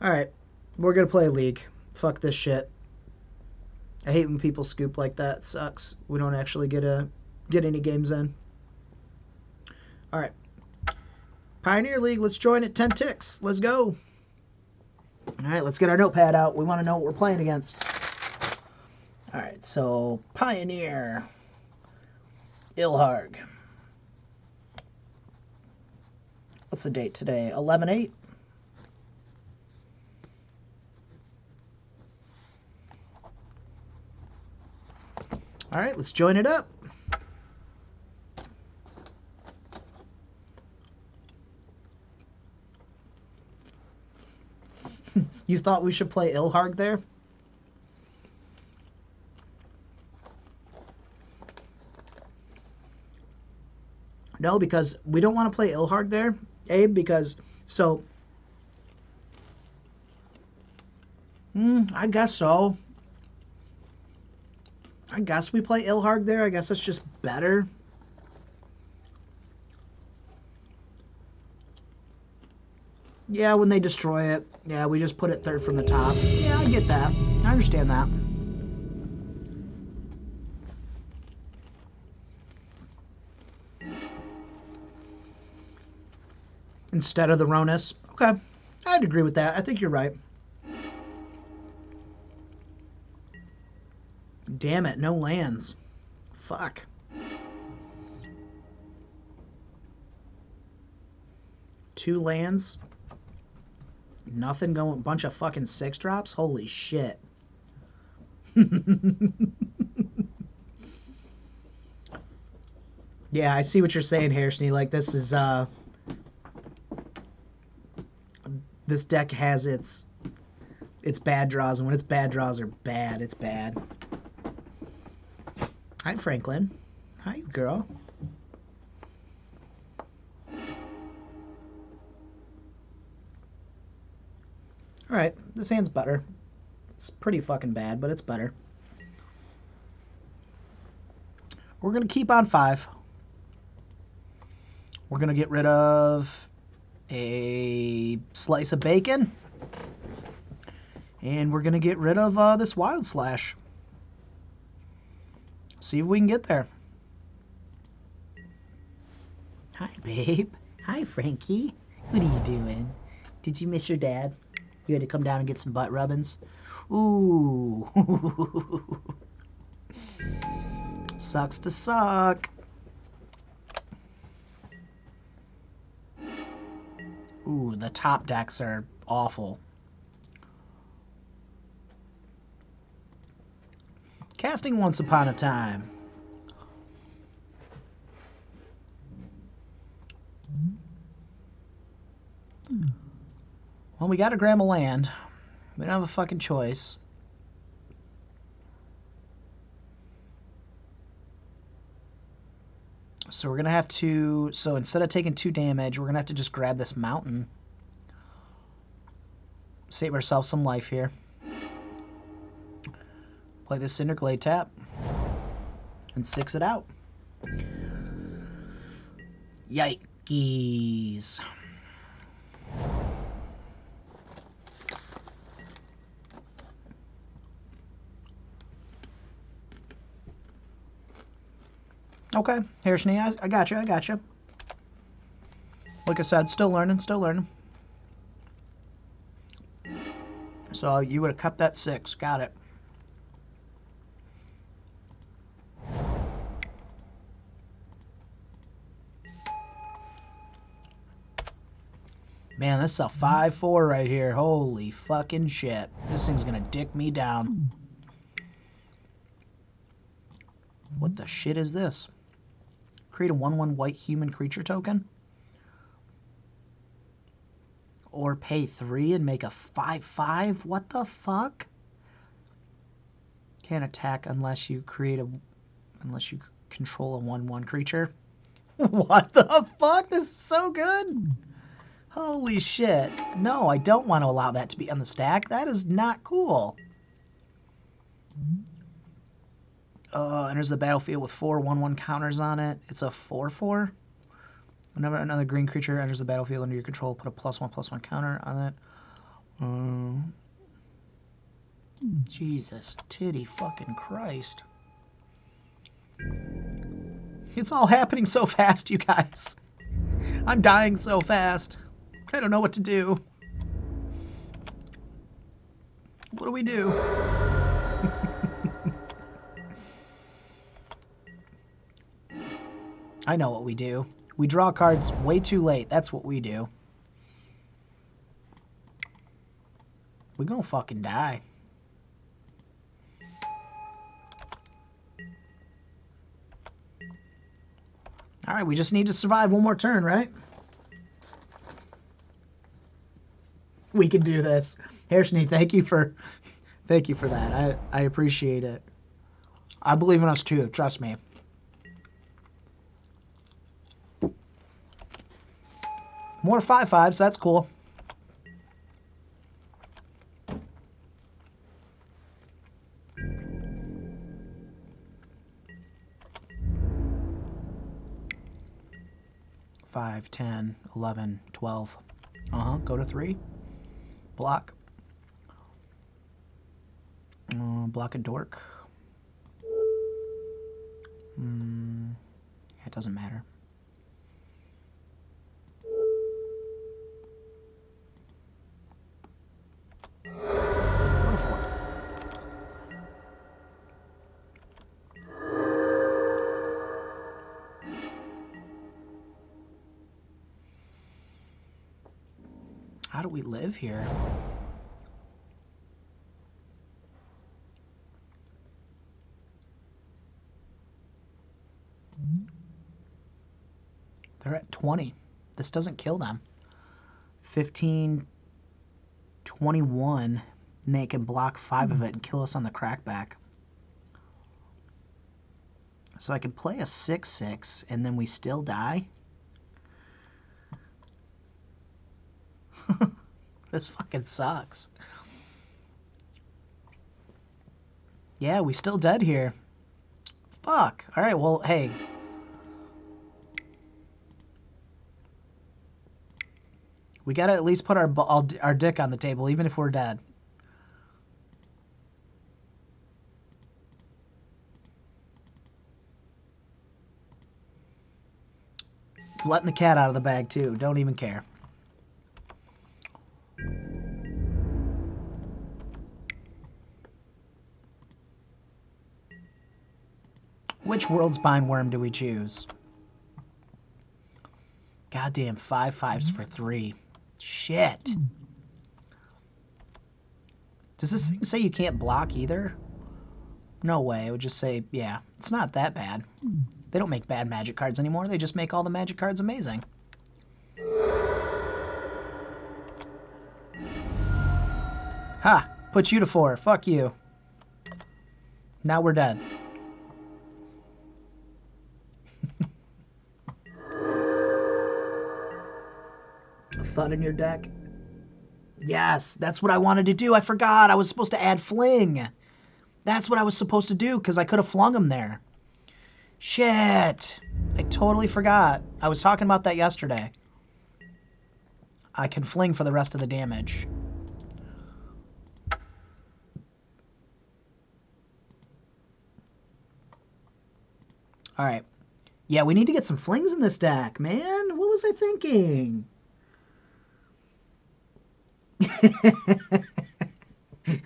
Alright. We're going to play a league. Fuck this shit. I hate when people scoop like that. It sucks. We don't actually get any games in. Alright. Pioneer League, let's join at 10 ticks. Let's go. Alright, let's get our notepad out. We want to know what we're playing against. Alright, so Pioneer Ilharg. What's the date today? 11/8. All right, let's join it up. You thought we should play Ilharg there? No, because we don't want to play Ilharg there, Abe, because, so, I guess so. I guess we play Ilharg there. I guess it's just better. Yeah, when they destroy it. Yeah, we just put it third from the top. Yeah, I get that. I understand that. Instead of the Rhonas. Okay. I'd agree with that. I think you're right. Damn it, no lands. Fuck. Two lands. Nothing going. Bunch of fucking 6-drops. Holy shit. Yeah, I see what you're saying, Hairsney. Like, this is, this deck has its bad draws, and when its bad draws are bad, it's bad. Hi, Franklin. Hi, girl. Alright, this hand's better. It's pretty fucking bad, but it's better. We're going to keep on 5. We're going to get rid of a slice of bacon. And we're going to get rid of this Wild Slash. See if we can get there. Hi, babe. Hi, Frankie. What are you doing? Did you miss your dad? You had to come down and get some butt rubbings? Ooh. Sucks to suck. Ooh, the top decks are awful. Casting Once Upon a Time. Well, we got to grab a land. We don't have a fucking choice. So we're going to have to... So instead of taking 2 damage, we're going to have to just grab this mountain. Save ourselves some life here. Play this Cinderglade tap. And 6 it out. Yikes. Okay, Hairsney, I got you, I got you. Like I said, still learning, still learning. So you would have kept that 6, got it. Man, this is a 5-4 right here. Holy fucking shit. This thing's gonna dick me down. What the shit is this? Create a 1/1 white human creature token? Or pay 3 and make a 5/5? What the fuck? Can't attack unless you unless you control a 1/1 creature. What the fuck? This is so good. Holy shit. No, I don't want to allow that to be on the stack. That is not cool. Enters the battlefield with 4 1/1 counters on it. It's a 4/4. Whenever another green creature enters the battlefield under your control, put a +1/+1 counter on it. Jesus, titty fucking Christ. It's all happening so fast, you guys. I'm dying so fast. I don't know what to do. What do we do? I know what we do. We draw cards way too late. That's what we do. We're gonna fucking die. Alright, we just need to survive one more turn, right? We can do this. Hershni, thank you for that. I appreciate it. I believe in us too, trust me. More 5/5s, that's cool. Five, 10, 11, 12. Go to 3. Block. Block a dork. It doesn't matter. Go to 4. How do we live here? They're at 20. This doesn't kill them. 15, 21, and they can block 5 of it and kill us on the crackback. So I can play a 6/6 and then we still die? This fucking sucks. Yeah, we still dead here. Fuck. Alright, well, hey. We gotta at least put our dick on the table, even if we're dead. Letting the cat out of the bag, too. Don't even care. Which world's bindworm do we choose? Goddamn 5/5s for 3. Shit. Does this thing say you can't block either? No way. It would just say, yeah, it's not that bad. They don't make bad magic cards anymore. They just make all the magic cards amazing. Ha! Put you to 4. Fuck you. Now we're dead. A thud in your deck? Yes, that's what I wanted to do. I forgot. I was supposed to add fling. That's what I was supposed to do because I could have flung him there. Shit. I totally forgot. I was talking about that yesterday. I can fling for the rest of the damage. Alright. Yeah, we need to get some flings in this deck, man. What was I thinking?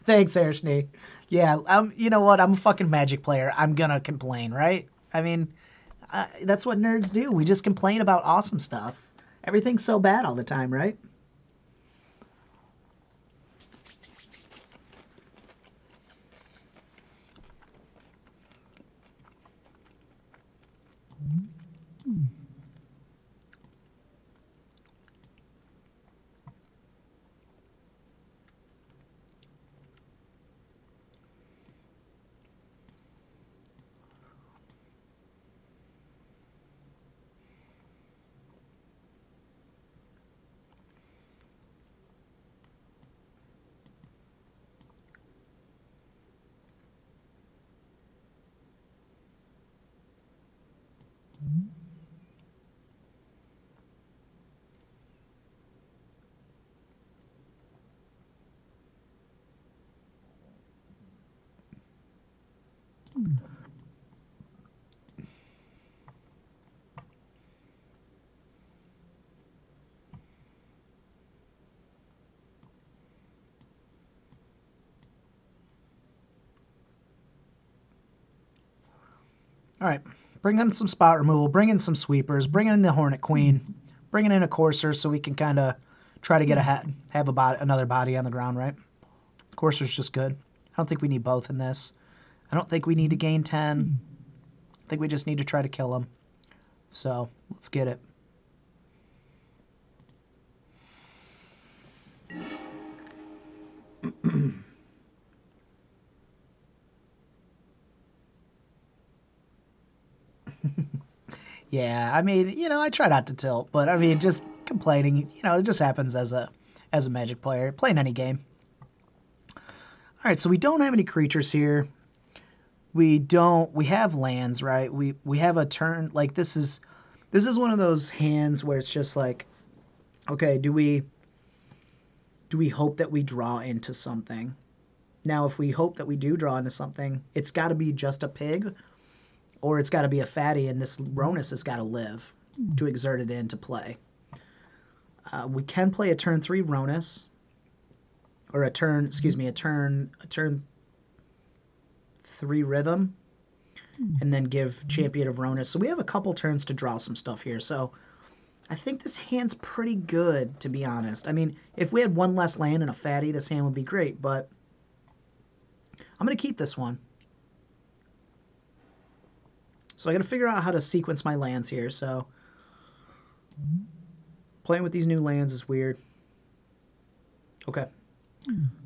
Thanks, Airschnee. Yeah, you know what? I'm a fucking Magic player. I'm gonna complain, right? I mean, that's what nerds do. We just complain about awesome stuff. Everything's so bad all the time, right? All right, bring in some spot removal, bring in some sweepers, bring in the Hornet Queen, bring in a Courser so we can kind of try to get have another body on the ground, right? Courser's just good. I don't think we need both in this. I don't think we need to gain 10. I think we just need to try to kill him. So, let's get it. Yeah, I mean, I try not to tilt, but I mean, just complaining, it just happens as a Magic player playing any game. All right, so we don't have any creatures here. We have lands, right? We have a turn, like this is one of those hands where it's just like, okay, do we hope that we draw into something? Now, if we hope that we do draw into something, it's got to be just a pig, or it's got to be a fatty, and this Rhonas has got to live to exert it into play. We can play a turn 3 Rhonas, or a turn 3 Rhythm, and then give Champion of Rhonas. So we have a couple turns to draw some stuff here. So I think this hand's pretty good, to be honest. I mean, if we had one less land and a fatty, this hand would be great, but I'm going to keep this one. So I got to figure out how to sequence my lands here. So playing with these new lands is weird. Okay.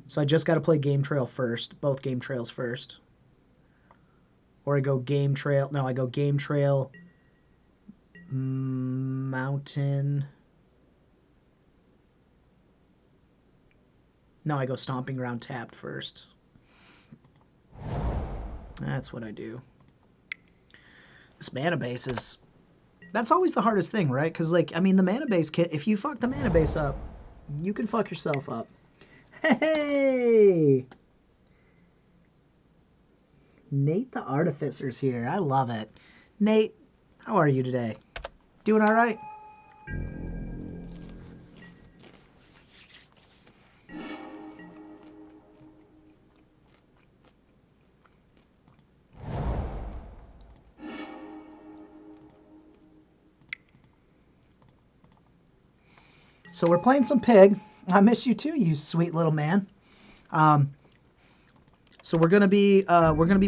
So I just got to play Game Trail first, both Game Trails first. Or I go Game Trail. No, I go Game Trail, Mountain. No, I go Stomping Ground tapped first. That's what I do. This mana base is... That's always the hardest thing, right? Because, like, I mean, the mana base... If you fuck the mana base up, you can fuck yourself up. Hey! Nate the Artificer's here. I love it. Nate, how are you today? Doing all right? So we're playing some Pig. I miss you too, you sweet little man. So we're gonna be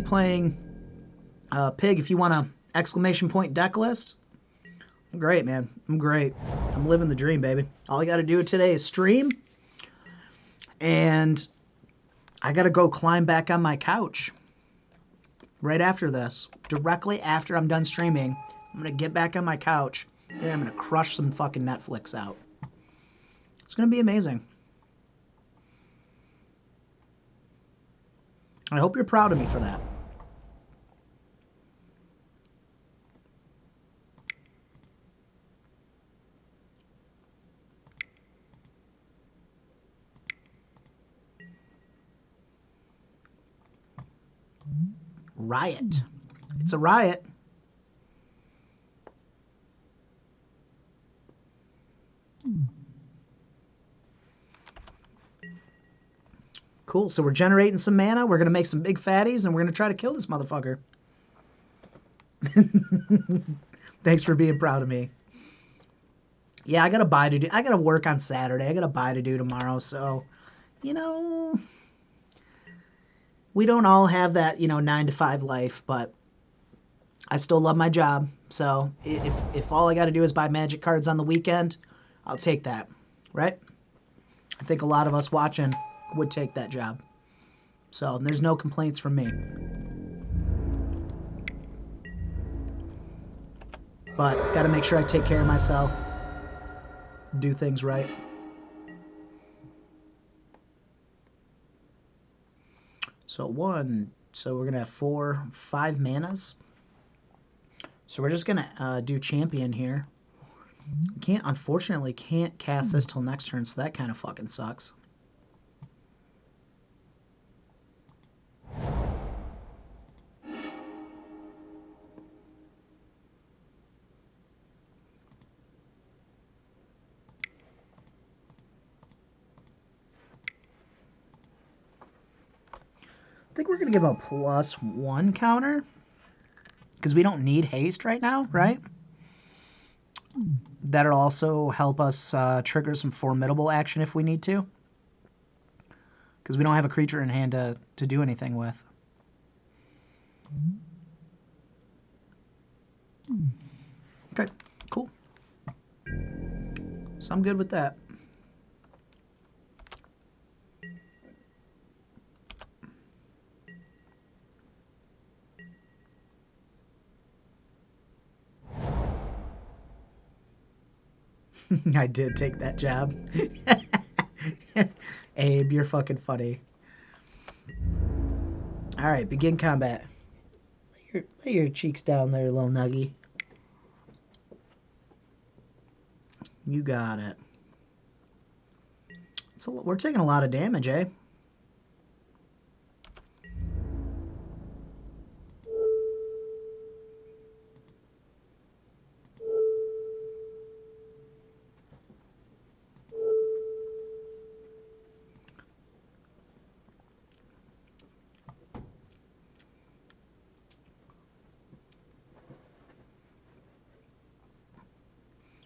playing Pig. If you want a exclamation point deck list, I'm great, man. I'm great. I'm living the dream, baby. All I got to do today is stream, and I got to go climb back on my couch right after this. Directly after I'm done streaming, I'm gonna get back on my couch and I'm gonna crush some fucking Netflix out. It's gonna be amazing. I hope you're proud of me for that. Riot. It's a riot. Cool. So we're generating some mana. We're going to make some big fatties, and we're going to try to kill this motherfucker. Thanks for being proud of me. Yeah, I got to buy to do. I got to work on Saturday. I got to buy to do tomorrow. So, we don't all have that, 9 to 5 life, but I still love my job. So if all I got to do is buy Magic cards on the weekend, I'll take that, right? I think a lot of us watching would take that job. So there's no complaints from me. But got to make sure I take care of myself, do things right. So we're going to have 5 manas. So we're just going to do Champion here. Unfortunately can't cast this till next turn, so that kind of fucking sucks. I think we're going to give a +1 counter because we don't need haste right now, right? That'll also help us trigger some formidable action if we need to, because we don't have a creature in hand to do anything with. Okay, cool. So I'm good with that. I did take that job. Abe, you're fucking funny. Alright, begin combat. Lay your cheeks down there, little nuggy. You got it. So we're taking a lot of damage, eh?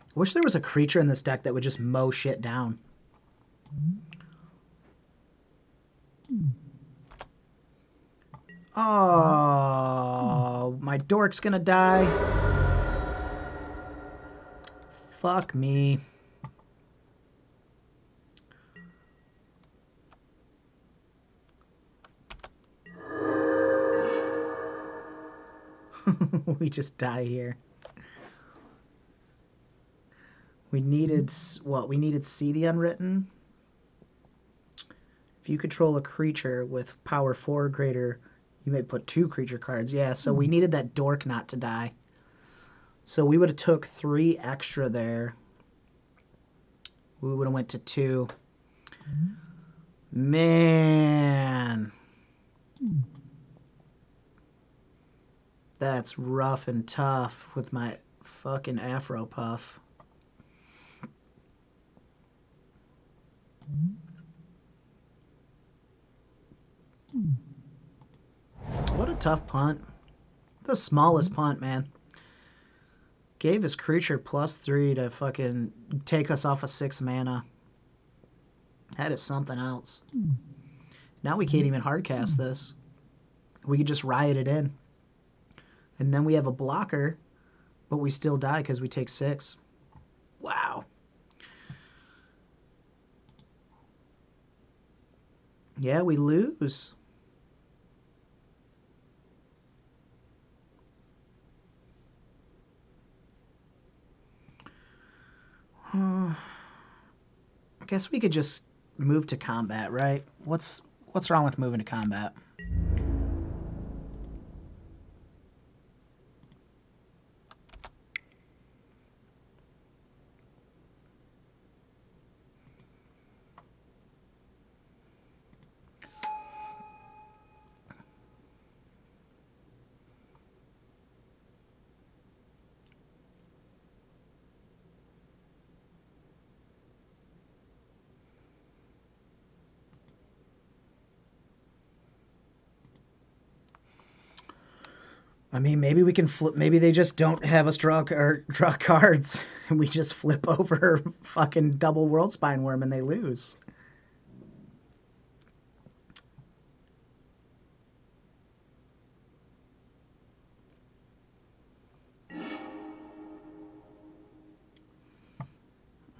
I wish there was a creature in this deck that would just mow shit down. Oh, my dork's gonna die. Fuck me. We just die here. We needed, what? We needed See the Unwritten. If you control a creature with power 4 or greater, you may put 2 creature cards. Yeah, so we needed that dork not to die. So we would have took 3 extra there. We would have went to 2. Man. That's rough and tough with my fucking Afro Puff. What a tough punt. The smallest punt, man. Gave his creature +3 to fucking take us off of 6 mana. That is something else. Now we can't even hardcast this. We could just riot it in. And then we have a blocker, but we still die because we take 6. Wow. Yeah, we lose. I guess we could just move to combat, right? What's wrong with moving to combat? I mean, maybe we can flip. Maybe they just don't have us draw cards, and we just flip over fucking double World Spine Worm and they lose.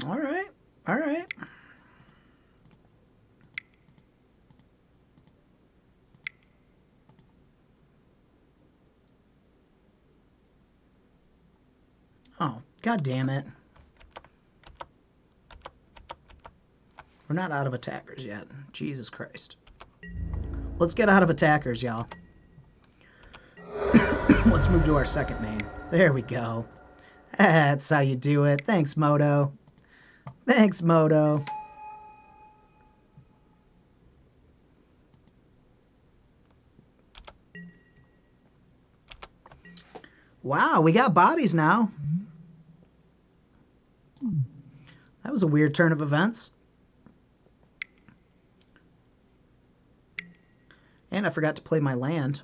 All right, all right. Oh, god damn it. We're not out of attackers yet. Jesus Christ. Let's get out of attackers, y'all. Let's move to our second main. There we go. That's how you do it. Thanks, Moto. Thanks, Moto. Wow, we got bodies now. That was a weird turn of events. And I forgot to play my land.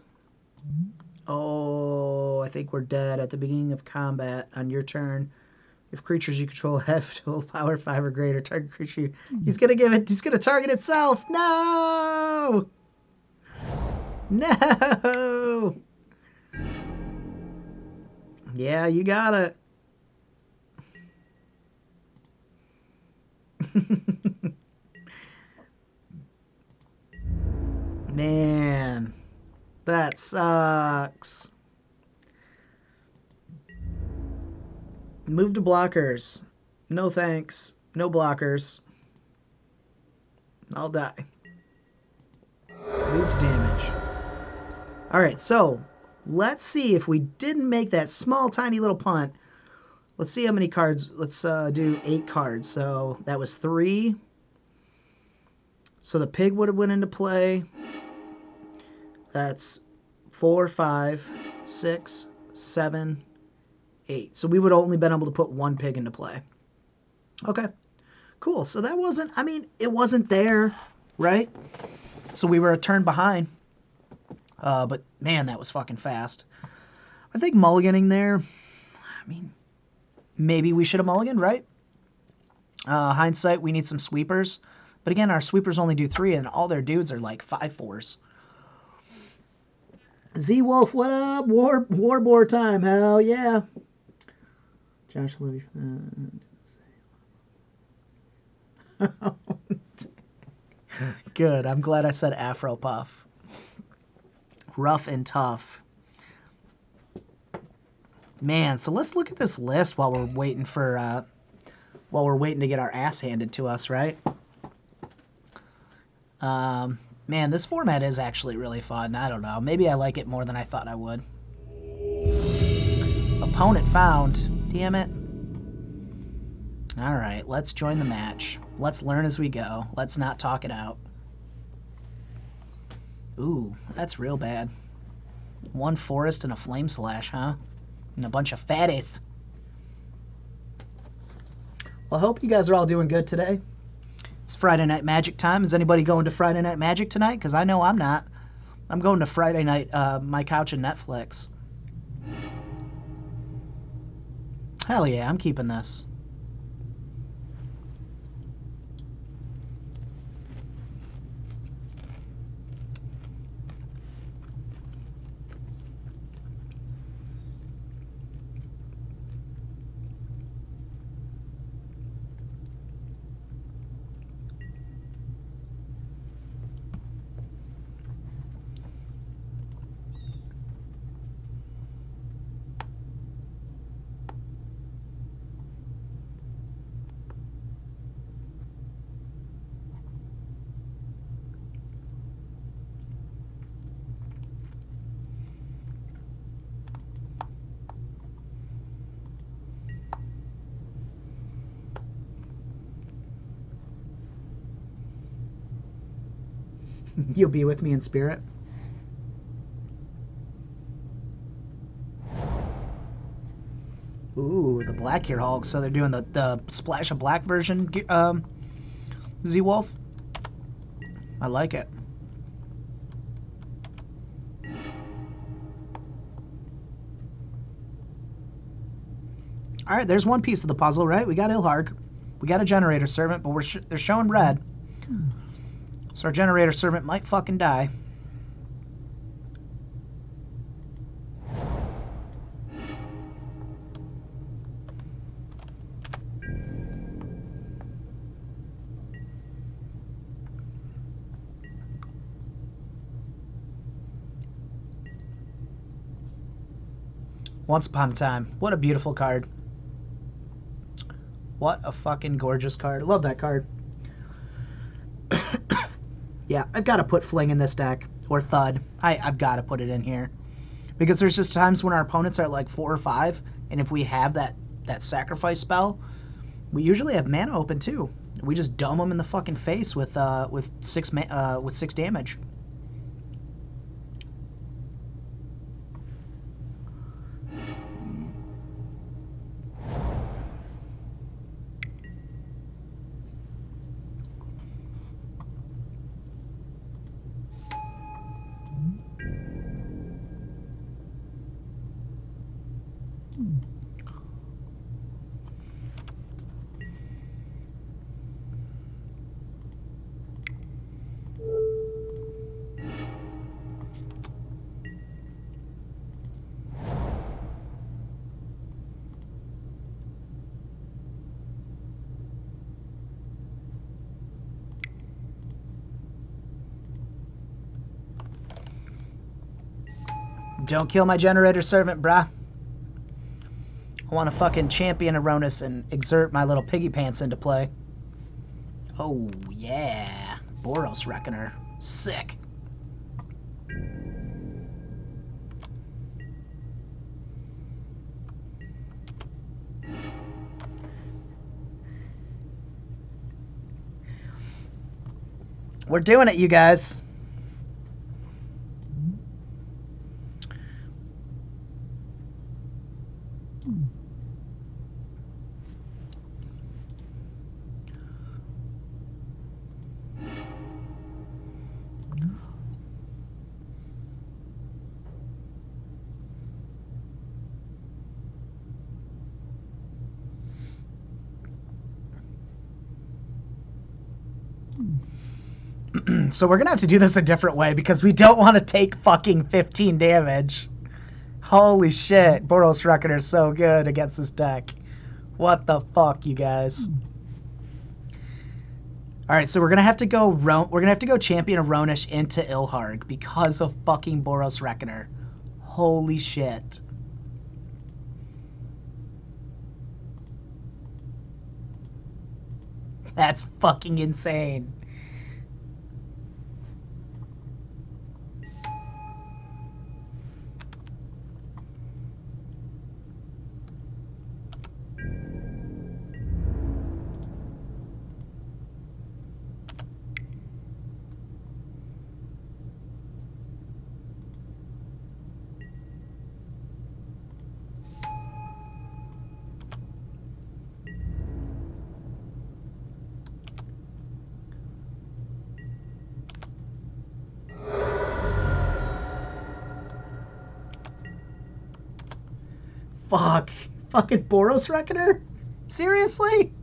Oh, I think we're dead at the beginning of combat on your turn. If creatures you control have total power 5 or greater, target creature, he's gonna target itself. No! No! Yeah, you got it. Man, that sucks. Move to blockers. No thanks. No blockers. I'll die. Move to damage. Alright, so let's see if we didn't make that small, tiny little punt. Let's see how many cards. Let's do 8 cards. So that was 3. So the pig would have went into play. That's 4, 5, 6, 7, 8. So we would have only been able to put 1 pig into play. Okay, cool. So that wasn't, I mean, it wasn't there, right? So we were a turn behind. But man, that was fucking fast. I think mulliganing there, I mean, maybe we should have mulliganed, right? Hindsight, we need some sweepers. But again, our sweepers only do 3, and all their dudes are like 5/4s. Z-Wolf, what up? War time, hell yeah. Josh Levy. Good, I'm glad I said Afro Puff. Rough and tough. Man, so let's look at this list while we're waiting for, while we're waiting to get our ass handed to us, right? Man, this format is actually really fun. I don't know. Maybe I like it more than I thought I would. Opponent found. Damn it. Alright, let's join the match. Let's learn as we go. Let's not talk it out. Ooh, that's real bad. 1 forest and a flame slash, huh? And a bunch of fatties. Well, I hope you guys are all doing good today. It's Friday Night Magic time. Is anybody going to Friday Night Magic tonight? Because I know I'm not. I'm going to Friday night, my couch and Netflix. Hell yeah, I'm keeping this. You'll be with me in spirit. Ooh, the black here Hulk. So they're doing the splash of black version, Z-Wolf. I like it. All right, there's one piece of the puzzle, right? We got Ilharg. We got a generator servant, but they're showing red. So our generator servant might fucking die. Once Upon a Time. What a beautiful card. What a fucking gorgeous card. Love that card. Yeah, I've got to put Fling in this deck. Or Thud. I've got to put it in here. Because there's just times when our opponents are like 4 or 5, and if we have that sacrifice spell, we usually have mana open too. We just dome them in the fucking face with 6 damage. Don't kill my generator servant, brah. I want to fucking champion a Rhonas and exert my little piggy pants into play. Oh, yeah. Boros Reckoner. Sick. We're doing it, you guys. So we're going to have to do this a different way because we don't want to take fucking 15 damage. Holy shit. Boros Reckoner is so good against this deck. What the fuck, you guys? All right, so we're gonna have to go. Champion of Rhonas into Ilharg because of fucking Boros Reckoner. Holy shit! That's fucking insane. Fuck. Fucking Boros Reckoner? Seriously?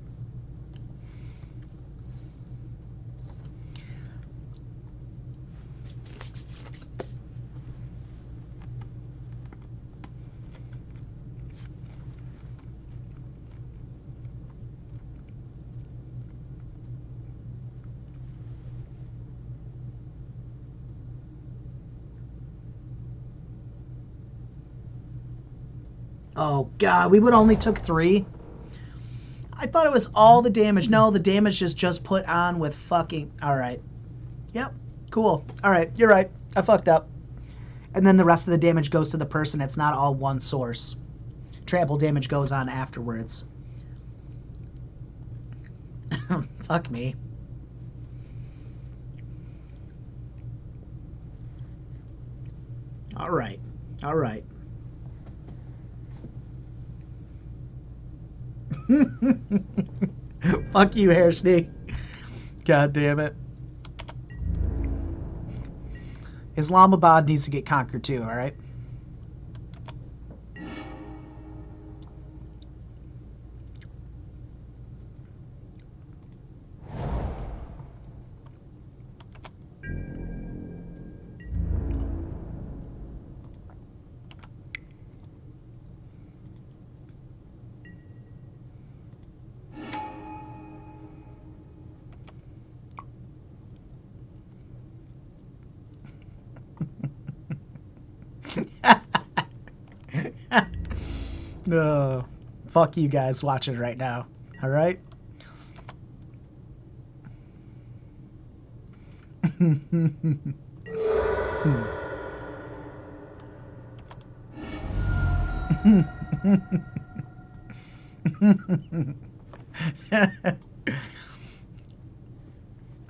Oh, God. We would only took 3? I thought it was all the damage. No, the damage is just put on with fucking... Alright. Yep. Cool. Alright, you're right. I fucked up. And then the rest of the damage goes to the person. It's not all one source. Trample damage goes on afterwards. Fuck me. Alright. Alright. Fuck you, Hair Snake. God damn it. Islamabad needs to get conquered too, alright? No. Fuck you guys watching right now. All right?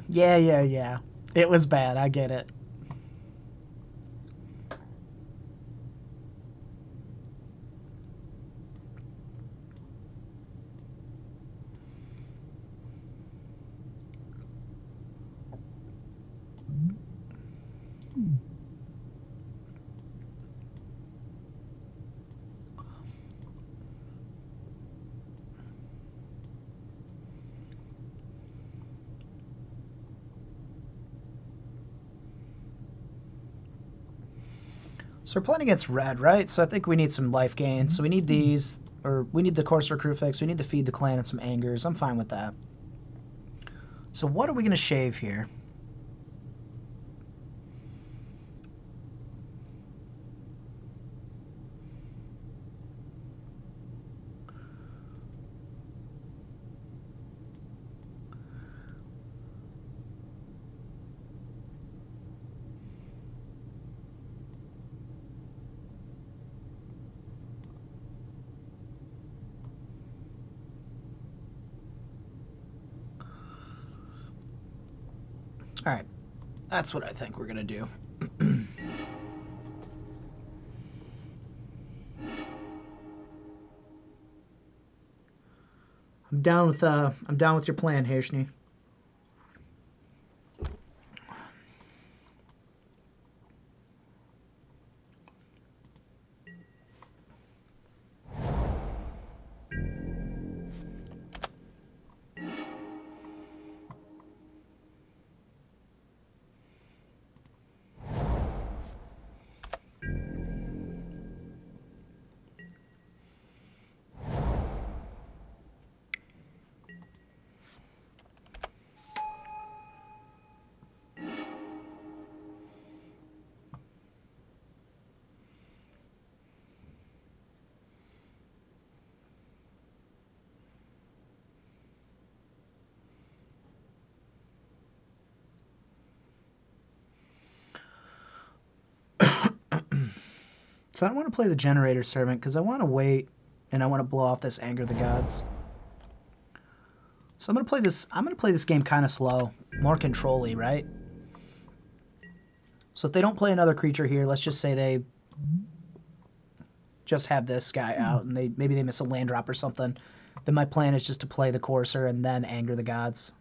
Yeah. It was bad. I get it. So we're playing against red, right? So I think we need some life gain. So we need these, or we need the Course Recruit fix. We need to feed the clan and some angers. I'm fine with that. So what are we going to shave here? Alright, that's what I think we're gonna do. I'm down with your plan, Hashni. So I don't want to play the Generator Servant because I want to wait and I want to blow off this Anger the Gods. So I'm gonna play this game kind of slow, more control-y, right? So if they don't play another creature here, let's just say they just have this guy out and maybe they miss a land drop or something, then my plan is just to play the Courser and then Anger the Gods.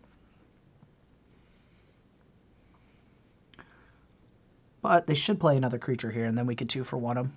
But they should play another creature here and then we could 2-for-1 them.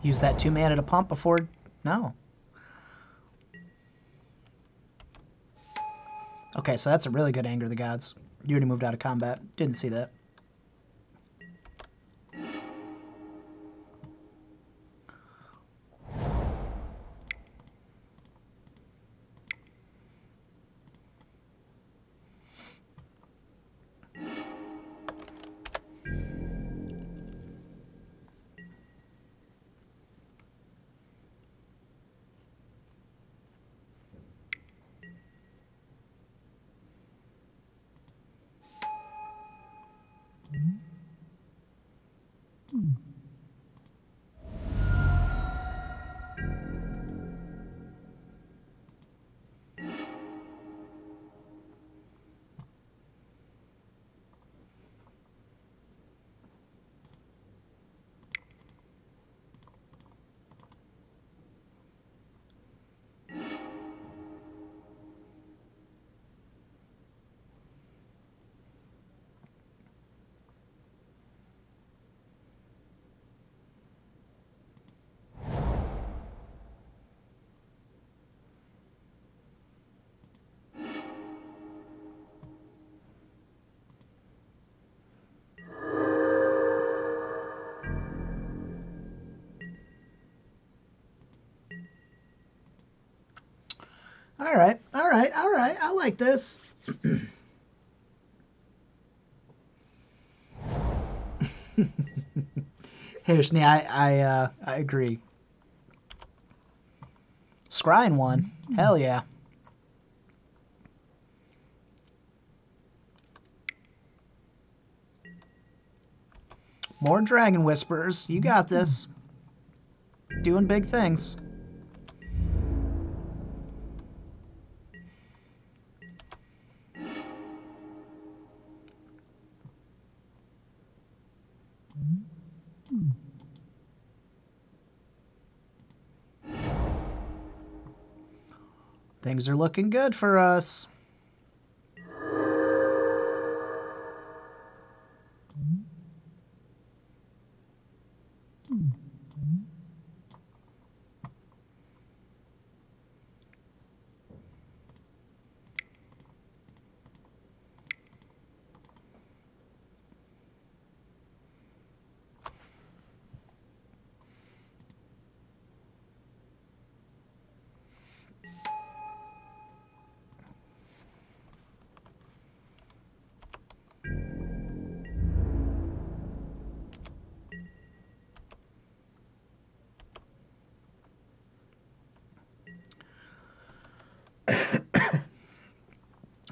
Use that 2 mana to pump before... No. Okay, so that's a really good Anger the Gods. You already moved out of combat. Didn't see that. All right. I like this. Hashni, I agree. Scrying one. Hell yeah. More Dragon Whisperers. You got this. Doing big things. Things are looking good for us.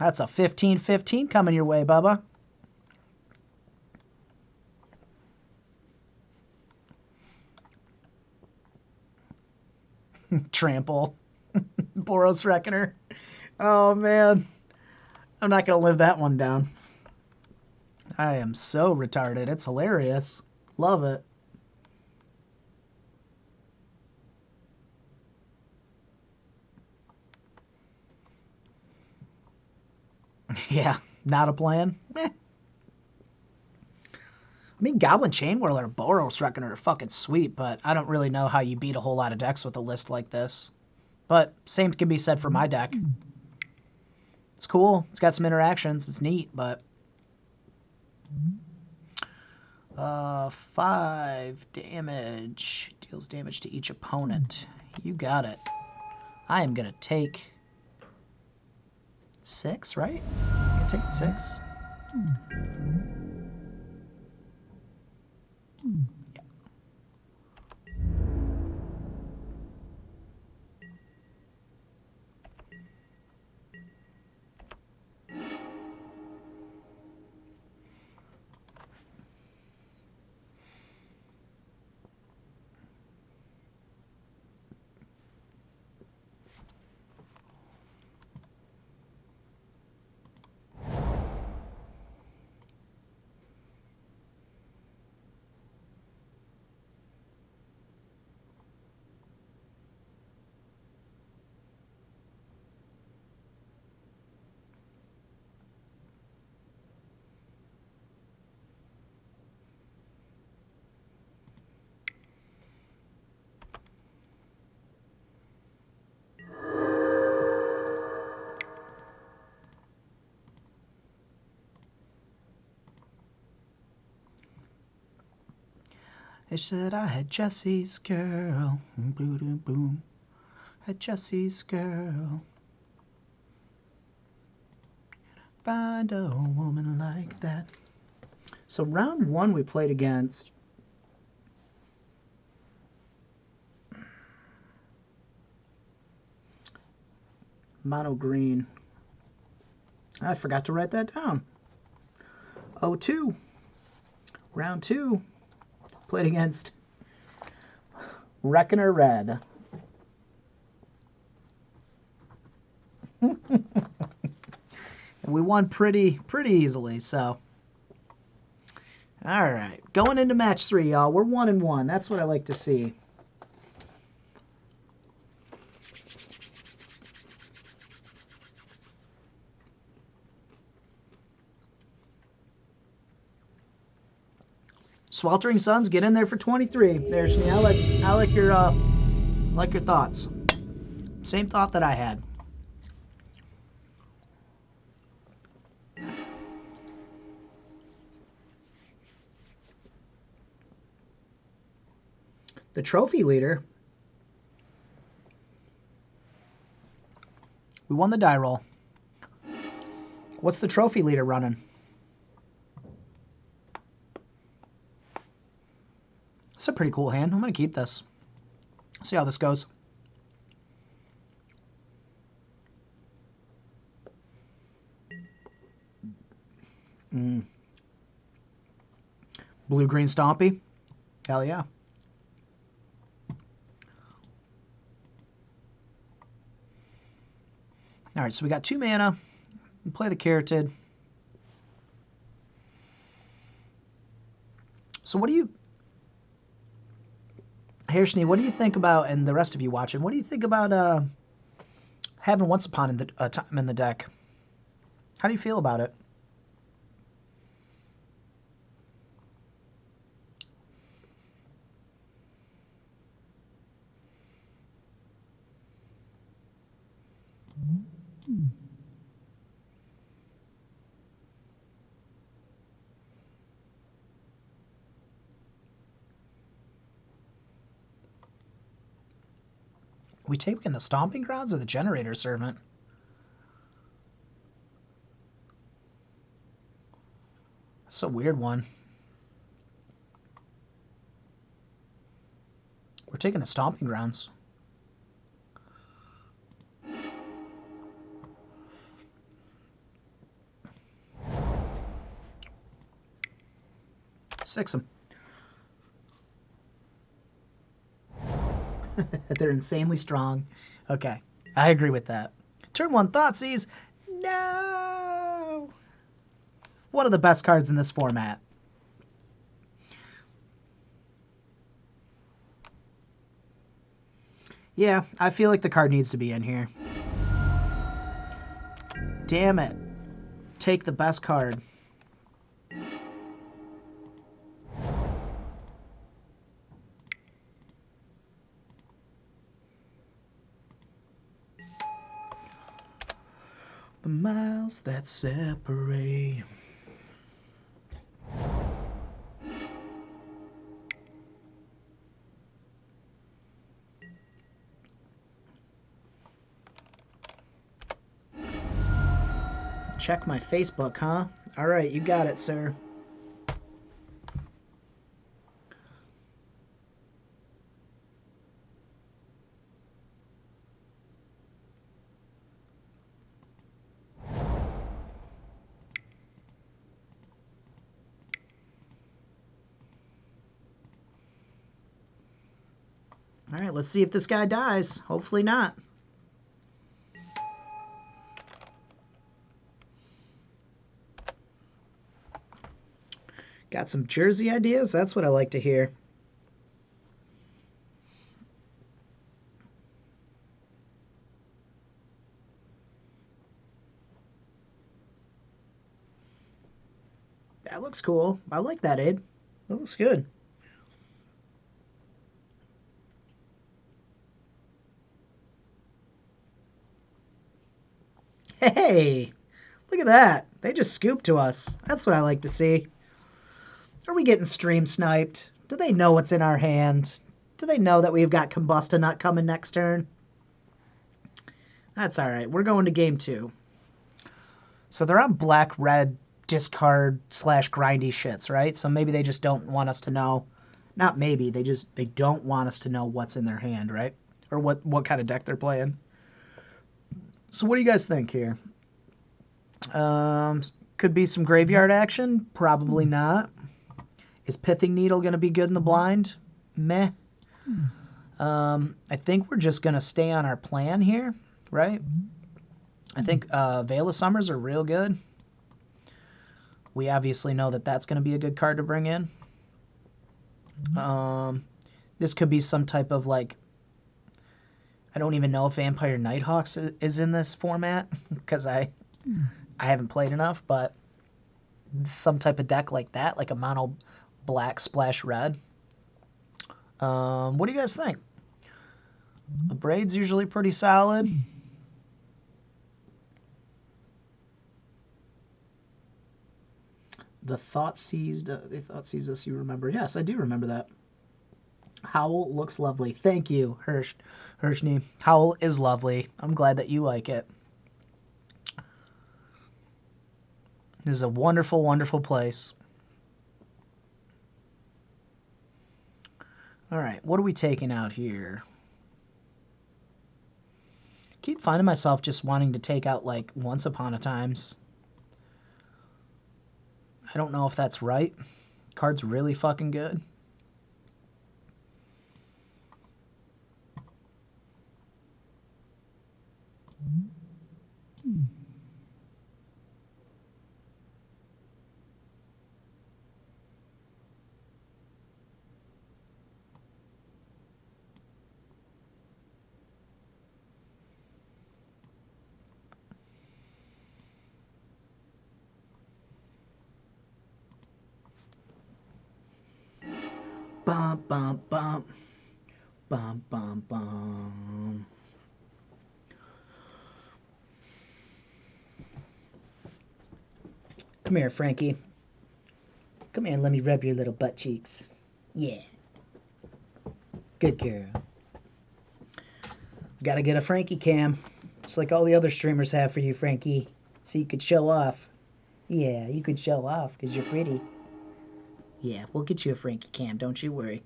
That's a 15-15 coming your way, Bubba. Trample. Boros Reckoner. Oh, man. I'm not going to live that one down. I am so retarded. It's hilarious. Love it. Yeah, not a plan. I mean, Goblin Chain Whirler and Boros Reckoner are fucking sweet, but I don't really know how you beat a whole lot of decks with a list like this. But same can be said for my deck. It's cool. It's got some interactions. It's neat, but... 5 damage. Deals damage to each opponent. You got it. I am going to take 6, right? I'm going to take 6. Yeah. They said I had Jesse's girl. Boom, boom, boom. Had Jesse's girl. Find a woman like that. So round 1 we played against Mono Green. I forgot to write that down. 0-2. Round 2 played against Reckoner Red. We won pretty easily, so. All right, going into match 3, y'all. We're 1-1. That's what I like to see. Sweltering Suns, get in there for 23. There, Shani. I like your thoughts. Same thought that I had. The trophy leader. We won the die roll. What's the trophy leader running? It's a pretty cool hand. I'm going to keep this. See how this goes. Blue-green Stompy. Hell yeah. All right, so we got 2 mana. We play the Carotid. So what do you... Hairshni, what do you think about, and the rest of you watching, what do you think about having Once Upon a Time in the deck? How do you feel about it? We taking the Stomping Grounds or the Generator Servant? It's a weird one. We're taking the Stomping Grounds. 6 them. They're insanely strong. Okay, I agree with that. Turn 1 Thoughtseize. No! One of the best cards in this format. Yeah, I feel like the card needs to be in here. Damn it. Take the best card. The miles that separate. Check my Facebook, huh? All right, you got it, sir. All right, let's see if this guy dies. Hopefully not. Got some jersey ideas? That's what I like to hear. That looks cool. I like that, Abe. That looks good. Hey, look at that. They just scooped to us. That's what I like to see. Are we getting stream sniped? Do they know what's in our hand? Do they know that we've got Combustonut coming next turn? That's all right. We're going to game 2. So they're on black-red discard / grindy shits, right? So maybe they just don't want us to know. Not maybe. They don't want us to know what's in their hand, right? Or what kind of deck they're playing. So what do you guys think here? Could be some graveyard action. Probably not. Is Pithing Needle going to be good in the blind? Meh. I think we're just going to stay on our plan here, right? I think Veil of Summers are real good. We obviously know that that's going to be a good card to bring in. This could be some type of like... I don't even know if Vampire Nighthawks is in this format because I haven't played enough, but some type of deck like that, like a mono black splash red. What do you guys think? The Braid's usually pretty solid. The thought seized us, you remember. Yes, I do remember that. Howl looks lovely. Thank you, Hirschney. Howl is lovely. I'm glad that you like it. This is a wonderful, wonderful place. All right, what are we taking out here? Keep finding myself just wanting to take out like Once Upon a Times. I don't know if that's right. Card's really fucking good. Bum, bum, bum. Bum, bum, bum. Come here, Frankie. Come here and let me rub your little butt cheeks. Yeah. Good girl. Gotta get a Frankie cam. Just like all the other streamers have for you, Frankie. So you could show off. Yeah, you could show off because you're pretty. Yeah, we'll get you a Frankie cam, don't you worry.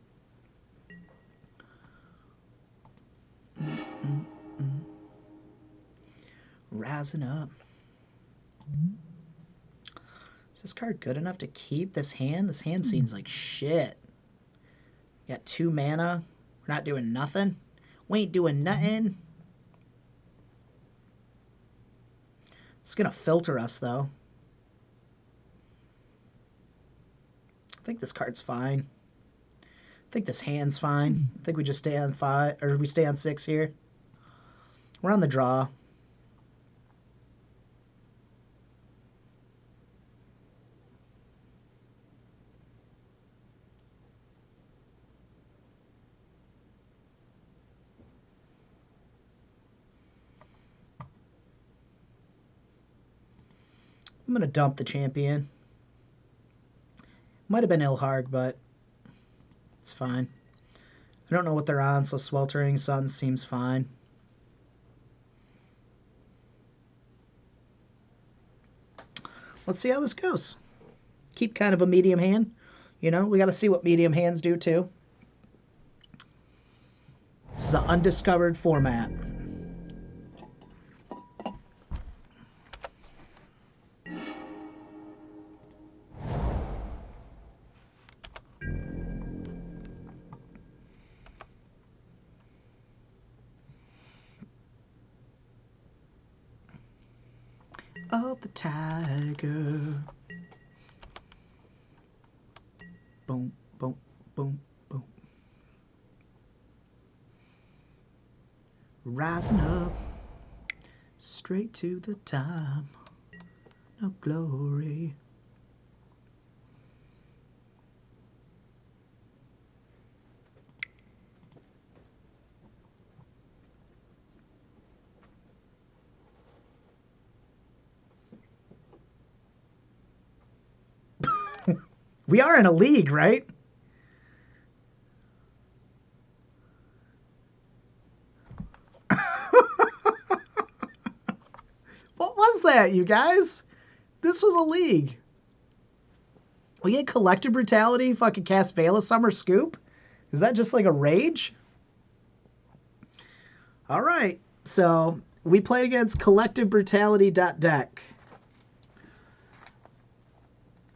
Rising up. Is this card good enough to keep this hand? This hand seems like shit. Got 2 mana. We're not doing nothing. We ain't doing nothing. It's going to filter us, though. I think this card's fine. I think this hand's fine. I think we just stay on 5, or we stay on 6 here. We're on the draw. I'm going to dump the champion. Might have been Ilharg, but it's fine. I don't know what they're on, so Sweltering Sun seems fine. Let's see how this goes. Keep kind of a medium hand. You know, we got to see what medium hands do, too. This is an undiscovered format. Of the tiger. Boom, boom, boom, boom. Rising up, straight to the top of glory. We are in a league, right? What was that, you guys? This was a league. We get Collective Brutality, fucking cast Veil of Summer Scoop? Is that just like a rage? All right. So we play against Collective Brutality.deck.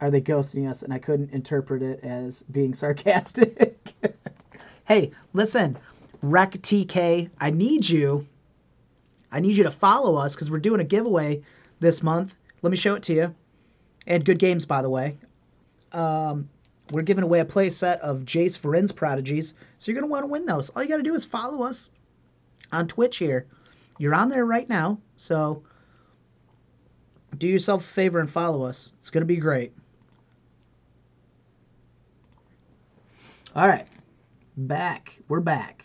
Are they ghosting us? And I couldn't interpret it as being sarcastic. Hey, listen, Rec TK, I need you to follow us because we're doing a giveaway this month. Let me show it to you. And good games, by the way. We're giving away a play set of Jace Varin's Prodigies, so you're going to want to win those. All you got to do is follow us on Twitch here. You're on there right now, so do yourself a favor and follow us. It's going to be great. All right. Back. We're back.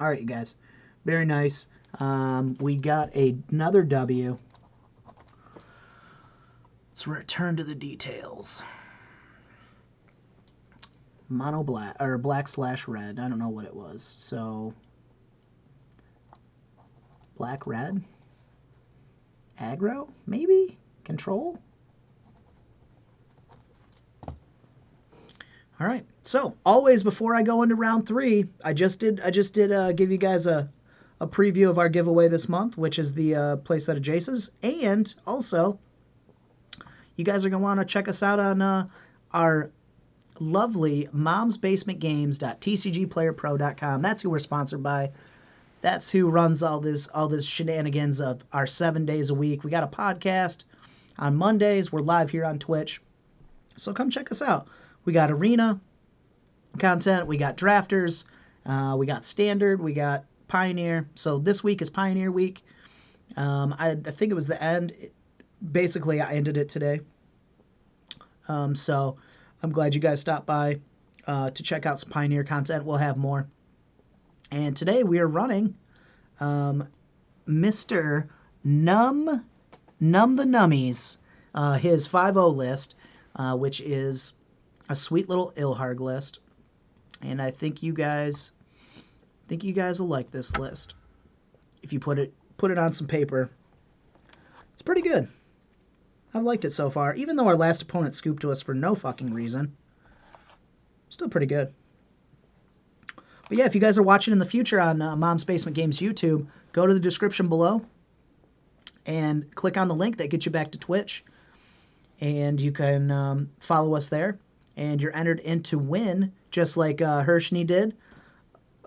All right, you guys. Very nice. We got another W. Let's return to the details. Mono black, or black/red. I don't know what it was. So, black, red? Aggro? Maybe? Control? All right. So, always before I go into round 3, I just did give you guys a preview of our giveaway this month, which is the playset of Jace's. And also, you guys are going to want to check us out on our lovely momsbasementgames.tcgplayerpro.com. That's who we're sponsored by. That's who runs all this shenanigans of our 7 days a week. We got a podcast on Mondays. We're live here on Twitch. So come check us out. We got arena content. We got drafters. We got standard. We got Pioneer. So this week is Pioneer week. I think it was the end. Basically, I ended it today. So I'm glad you guys stopped by to check out some Pioneer content. We'll have more. And today we are running Mr. Numb the Nummies, his 5-0 list, which is a sweet little Ilharg list. And I think you guys will like this list. If you put it on some paper, it's pretty good. I've liked it so far. Even though our last opponent scooped to us for no fucking reason, still pretty good. But yeah, if you guys are watching in the future on Mom's Basement Games YouTube, go to the description below and click on the link that gets you back to Twitch. and you can follow us there. And you're entered in to win, just like Hirschney did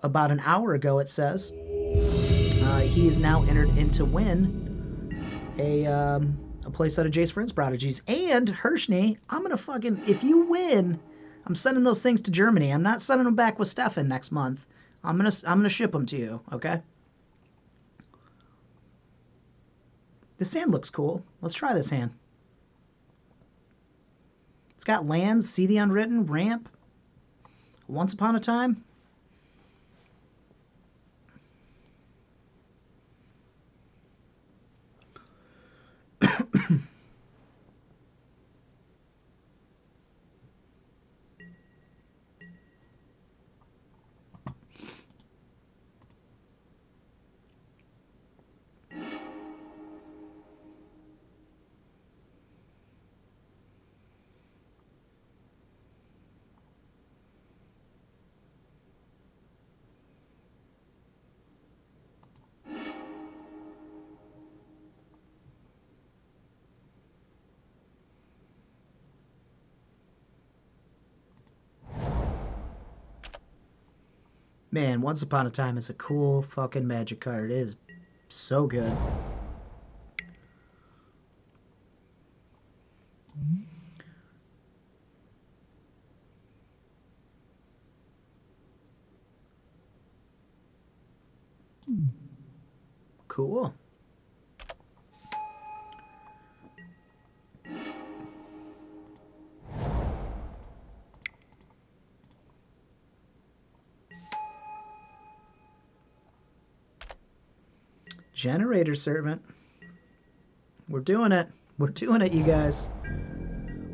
about an hour ago, it says. He is now entered in to win a playset of Jace Prince Prodigies. And Hirschney, I'm going to fucking, if you win, I'm sending those things to Germany. I'm not sending them back with Stefan next month. I'm gonna ship them to you, okay? This hand looks cool. Let's try this hand. It's got lands, See the Unwritten, Ramp, Once Upon a Time. Man, Once Upon a Time is a cool fucking Magic card. It is so good. Cool. Generator Servant. We're doing it. We're doing it, you guys.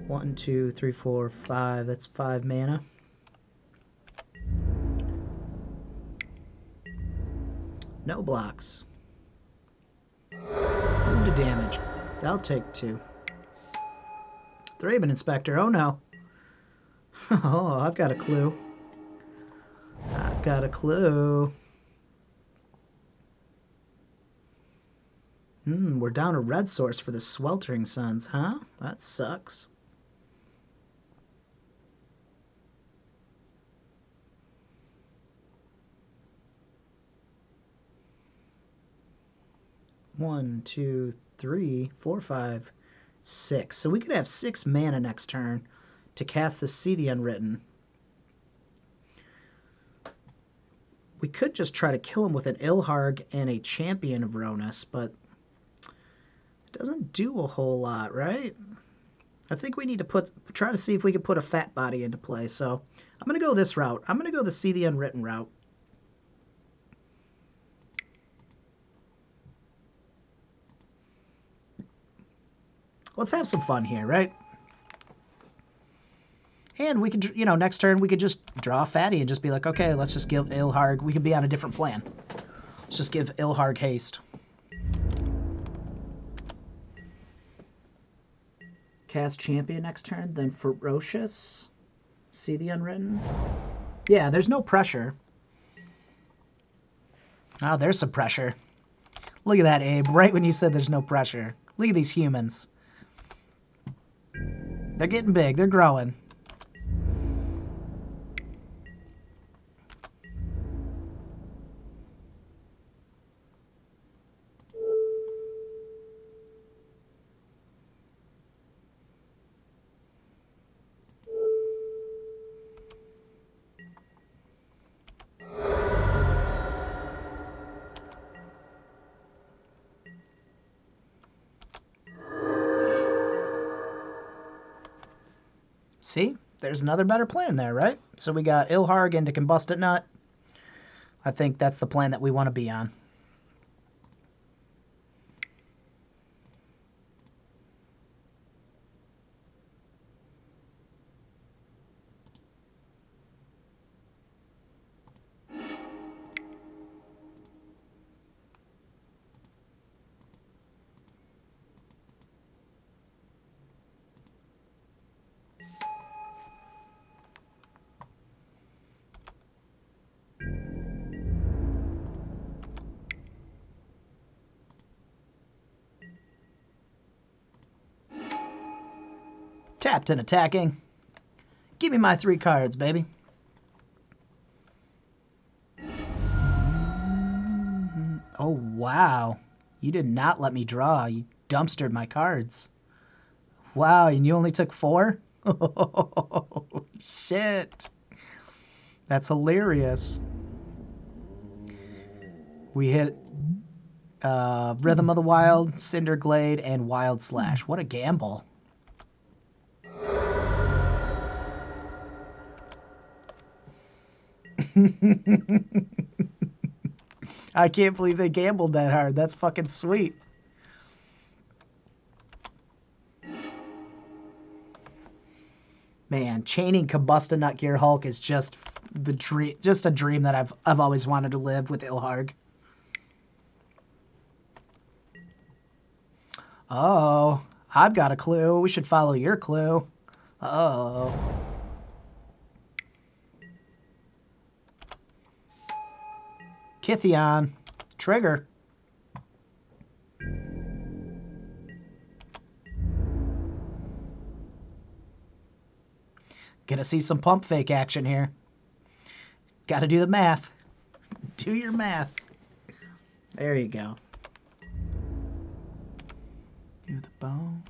1, 2, 3, 4, 5. That's 5 mana. No blocks. Wounded damage. That'll take 2. Thraben Inspector. Oh no. Oh, I've got a clue. I've got a clue. We're down a red source for the Sweltering Suns, huh? That sucks. One, two, 3, 4, 5, 6. So we could have 6 mana next turn to cast the See the Unwritten. We could just try to kill him with an Ilharg and a Champion of Rhonas, but it doesn't do a whole lot, right? I think we need to try to see if we can put a Fat Body into play. So I'm going to go this route. I'm going to go the See the Unwritten route. Let's have some fun here, right? And we could, you know, next turn we could just draw a Fatty and just be like, okay, let's just give Ilharg. We could be on a different plan. Let's just give Ilharg haste. Cast Champion next turn, then Ferocious. See the Unwritten. Yeah, there's no pressure. Oh, there's some pressure. Look at that, Abe. Right when you said there's no pressure. Look at these humans. They're getting big. They're growing. See? There's another better plan there, right? So we got Ilharg into Combusted Nut. I think that's the plan that we want to be on. Captain attacking. Give me my 3 cards, baby. Oh, wow. You did not let me draw. You dumpstered my cards. Wow, and you only took 4? Oh, shit. That's hilarious. We hit Rhythm of the Wild, Cinderglade, and Wild Slash. What a gamble. I can't believe they gambled that hard. That's fucking sweet. Man, chaining Combustion Gear Hulk is just the dream, just a dream that I've always wanted to live with Ilharg. Oh, I've got a clue. We should follow your clue. Oh. Kithion. Trigger. Gonna see some pump fake action here. Gotta do the math. Do your math. There you go. Do the bone.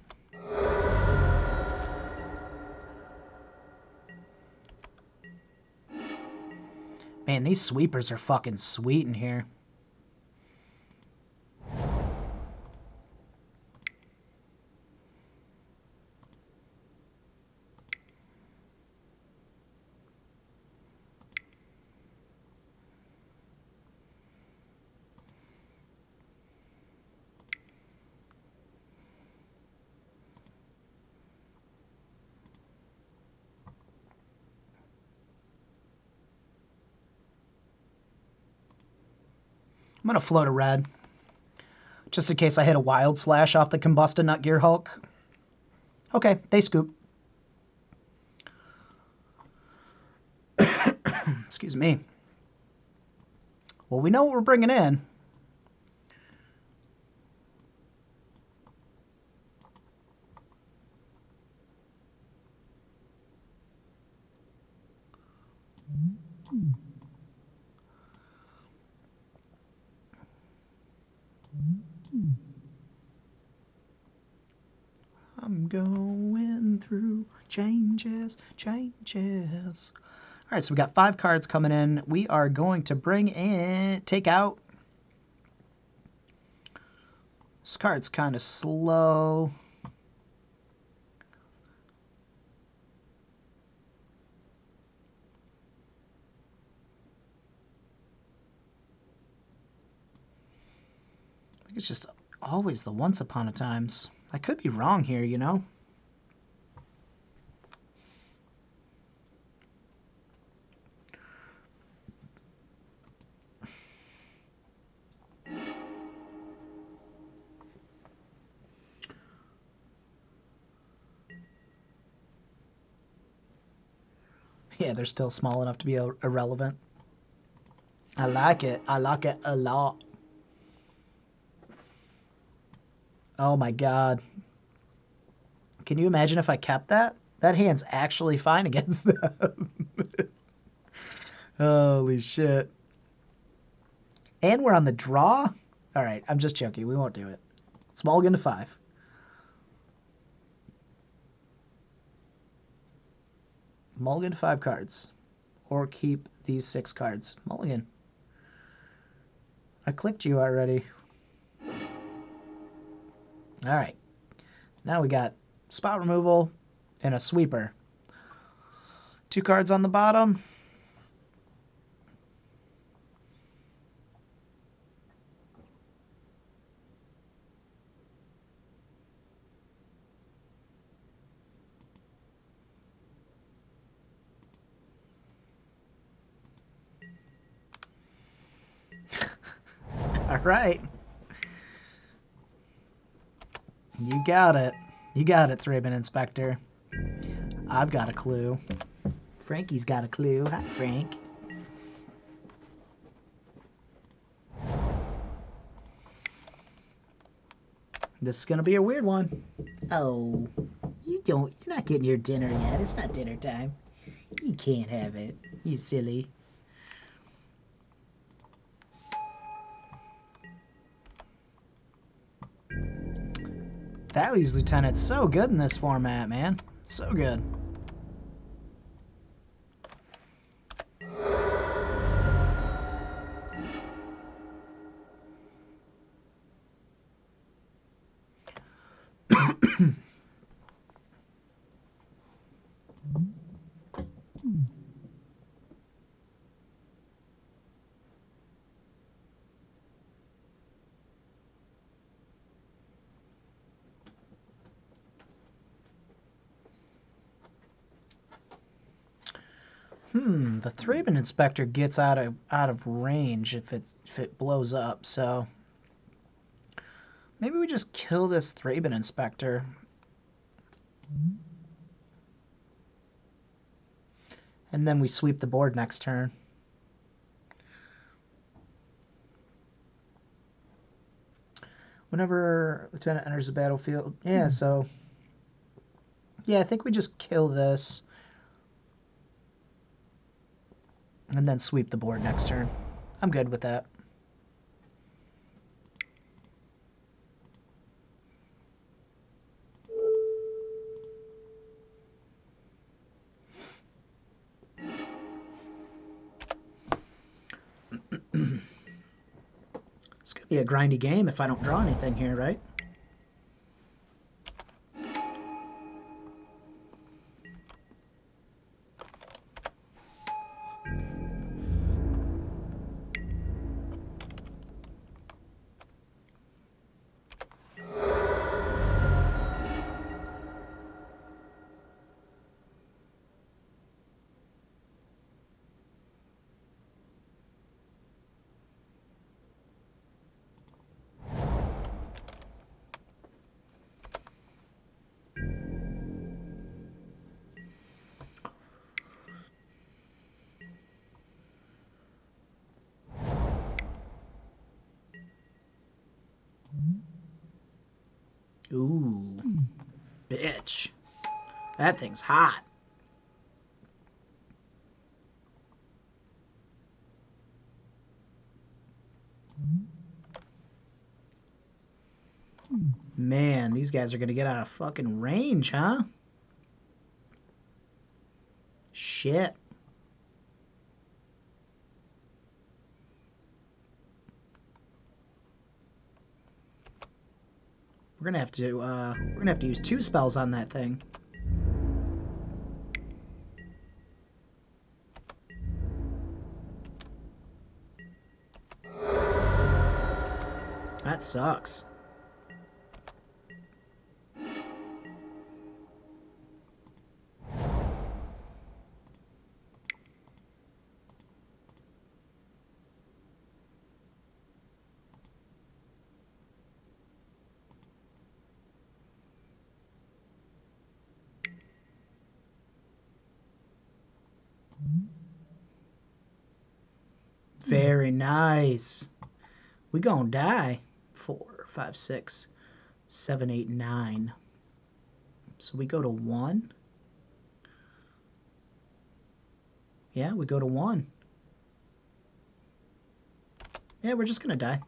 Man, these sweepers are fucking sweet in here. I'm going to float a red, just in case I hit a Wild Slash off the Combustion Gear Hulk. Okay, they scoop. Excuse me. Well, we know what we're bringing in. I'm going through changes. All right, so we got 5 cards coming in. We are going to bring in, take out. This card's kind of slow. I think it's just always the Once Upon a Times. I could be wrong here, you know? Yeah, they're still small enough to be irrelevant. I like it. I like it a lot. Oh my god. Can you imagine if I kept that? That hand's actually fine against them. Holy shit. And we're on the draw? Alright, I'm just joking. We won't do it. It's mulligan to 5. Mulligan to 5 cards. Or keep these 6 cards. Mulligan. I clicked you already. Alright. Now we got spot removal and a sweeper. 2 cards on the bottom. All right. You got it. You got it, Thraben Inspector. I've got a clue. Frankie's got a clue. Hi, Frank. This is going to be a weird one. Oh, you You're not getting your dinner yet. It's not dinner time. You can't have it. You silly. Values Lieutenant's so good in this format, man. So good. The Thraben Inspector gets out of range if it blows up, so maybe we just kill this Thraben Inspector. And then we sweep the board next turn. Whenever Lieutenant enters the battlefield. Yeah, so yeah, I think we just kill this. And then sweep the board next turn. I'm good with that. It's going to be a grindy game if I don't draw anything here, right? Ooh, bitch. That thing's hot. Man, these guys are going to get out of fucking range, huh? Shit. We're gonna have to use 2 spells on that thing. That sucks. Very nice. We gonna die. 4, 5, 6, 7, 8, 9. So we go to 1. Yeah, we go to 1. Yeah, we're just gonna die.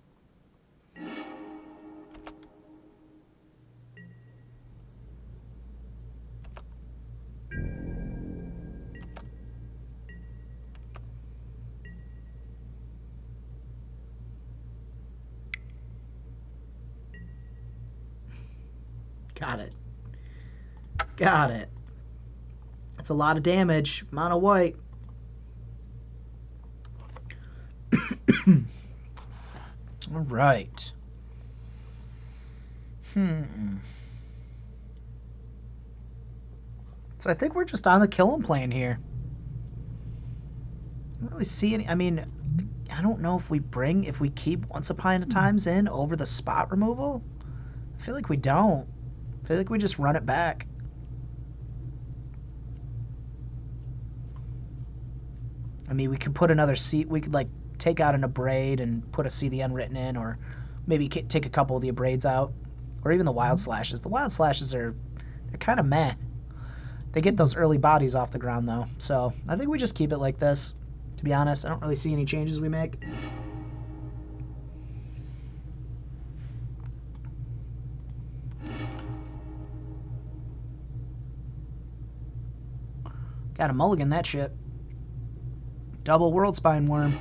Got it. Got it. That's a lot of damage. Mono white. All right. So I think we're just on the kill 'em plane here. I don't really see any. I mean, I don't know if we keep Once Upon a Times in over the spot removal. I feel like we don't. I feel like we just run it back. I mean, we could put another seat. We could like take out an abrade and put a See the Unwritten in, or maybe take a couple of the abrades out, or even the wild slashes. The wild slashes they're They're kind of meh. They get those early bodies off the ground, though. So I think we just keep it like this. To be honest, I don't really see any changes we make. Got to mulligan that shit. Double world spine worm.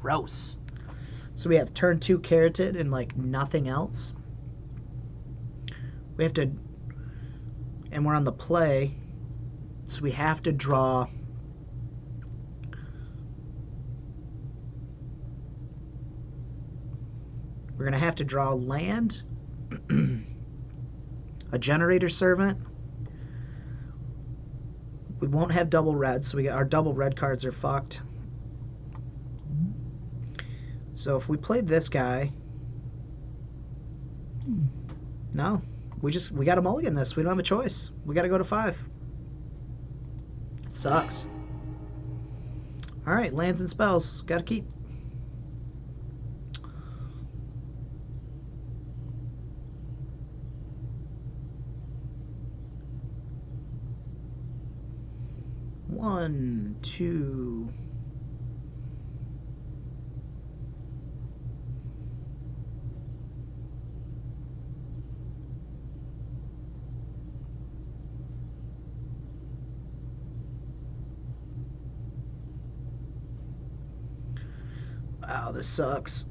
Gross. So we have turn 2 carroted and like nothing else. We have to, and we're on the play, so we have to draw. We're gonna have to draw land, a generator servant. We won't have double red, so we got our double red cards are fucked. So if we played this guy, no, we got to mulligan this. We don't have a choice. We got to go to 5. Sucks. All right, lands and spells. Got to keep. One, two. Wow, this sucks.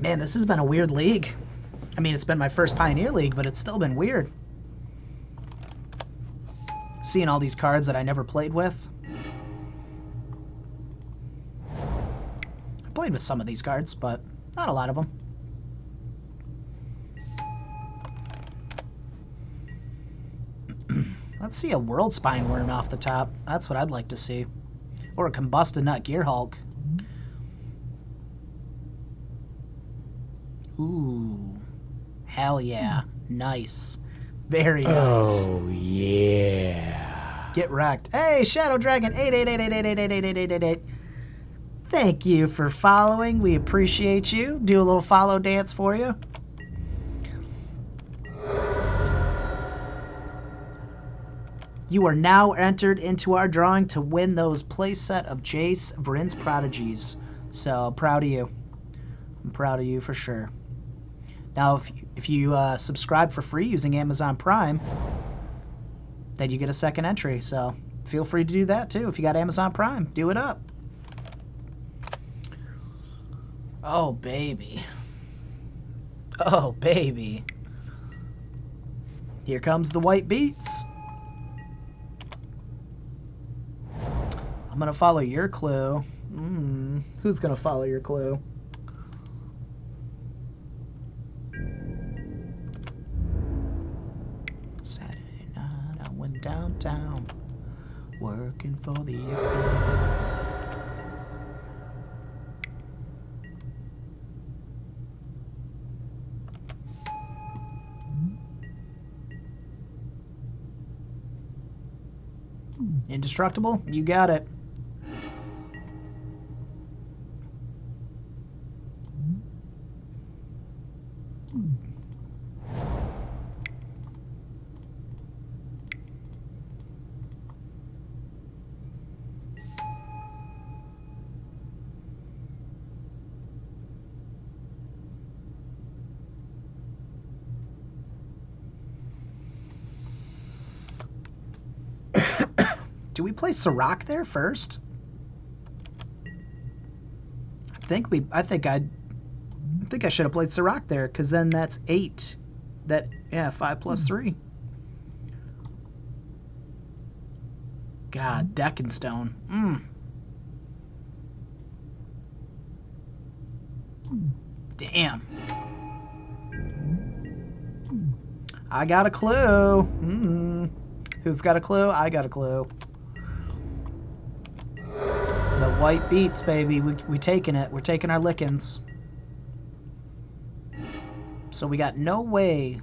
Man, this has been a weird league. I mean, it's been my first Pioneer League, but it's still been weird. Seeing all these cards that I never played with. I played with some of these cards, but not a lot of them. Let's see a World Spine Worm off the top. That's what I'd like to see. Or a Combusted Nut Gear Hulk. Ooh. Hell yeah. Nice. Very nice. Oh, yeah. Get wrecked. Hey, Shadow Dragon 88888888888. Thank you for following. We appreciate you. Do a little follow dance for you. You are now entered into our drawing to win those playset of Jace Vryn's Prodigies. So, proud of you. I'm proud of you for sure. Now, if you subscribe for free using Amazon Prime, then you get a second entry. So, feel free to do that too. If you got Amazon Prime, do it up. Oh, baby. Oh, baby. Here comes the white beats. I'm going to follow your clue. Who's going to follow your clue? Saturday night I went downtown working for the FBI. Indestructible? You got it. Do we play Sirach there first? I think I should have played Sirach there, because then that's 8. 5 plus 3. God, Deckenstone. Damn. I got a clue. Who's got a clue? I got a clue. The white beats, baby. We taking it. We're taking our lickings. So we got no way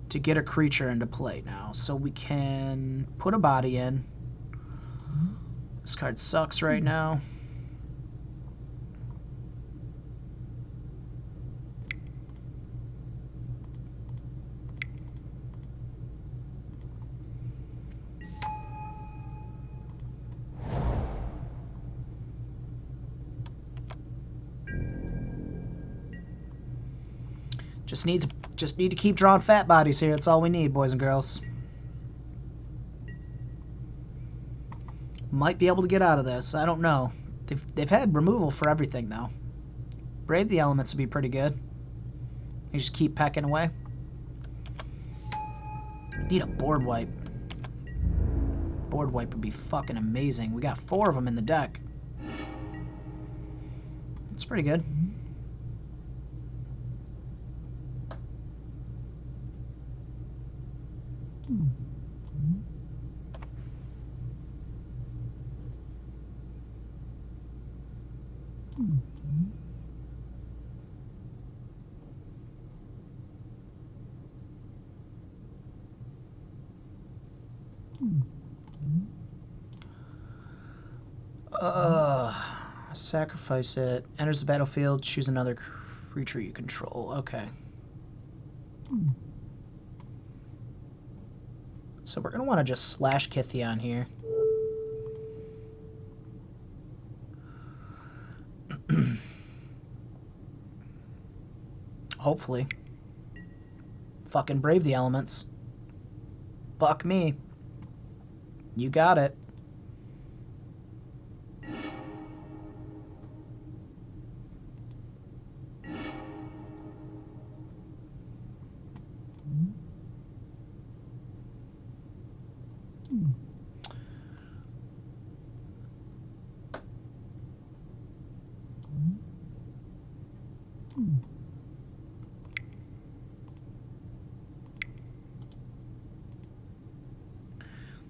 to get a creature into play now. So we can put a body in. This card sucks right now. Just need to keep drawing fat bodies here. That's all we need, boys and girls. Might be able to get out of this. I don't know. They've had removal for everything though. Brave the Elements would be pretty good. You just keep pecking away. Need a board wipe. Board wipe would be fucking amazing. We got 4 of them in the deck. It's pretty good. Sacrifice it. Enters the battlefield. Choose another creature you control. Okay. So we're going to want to just slash Kithion here. Hopefully. Fucking brave the elements. Fuck me. You got it.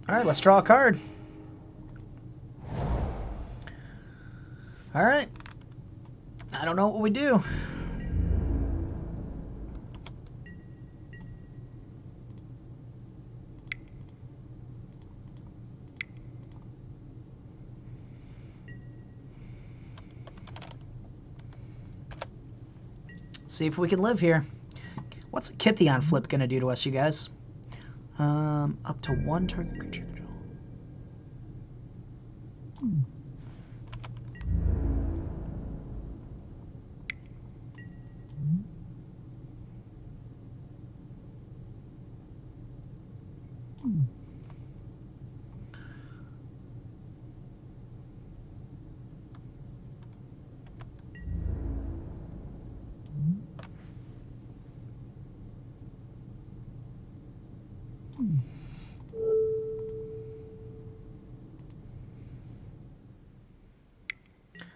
All right, let's draw a card. All right. I don't know what we do. See if we can live here. What's a Kithion flip going to do to us, you guys? Up to 1 target creature control.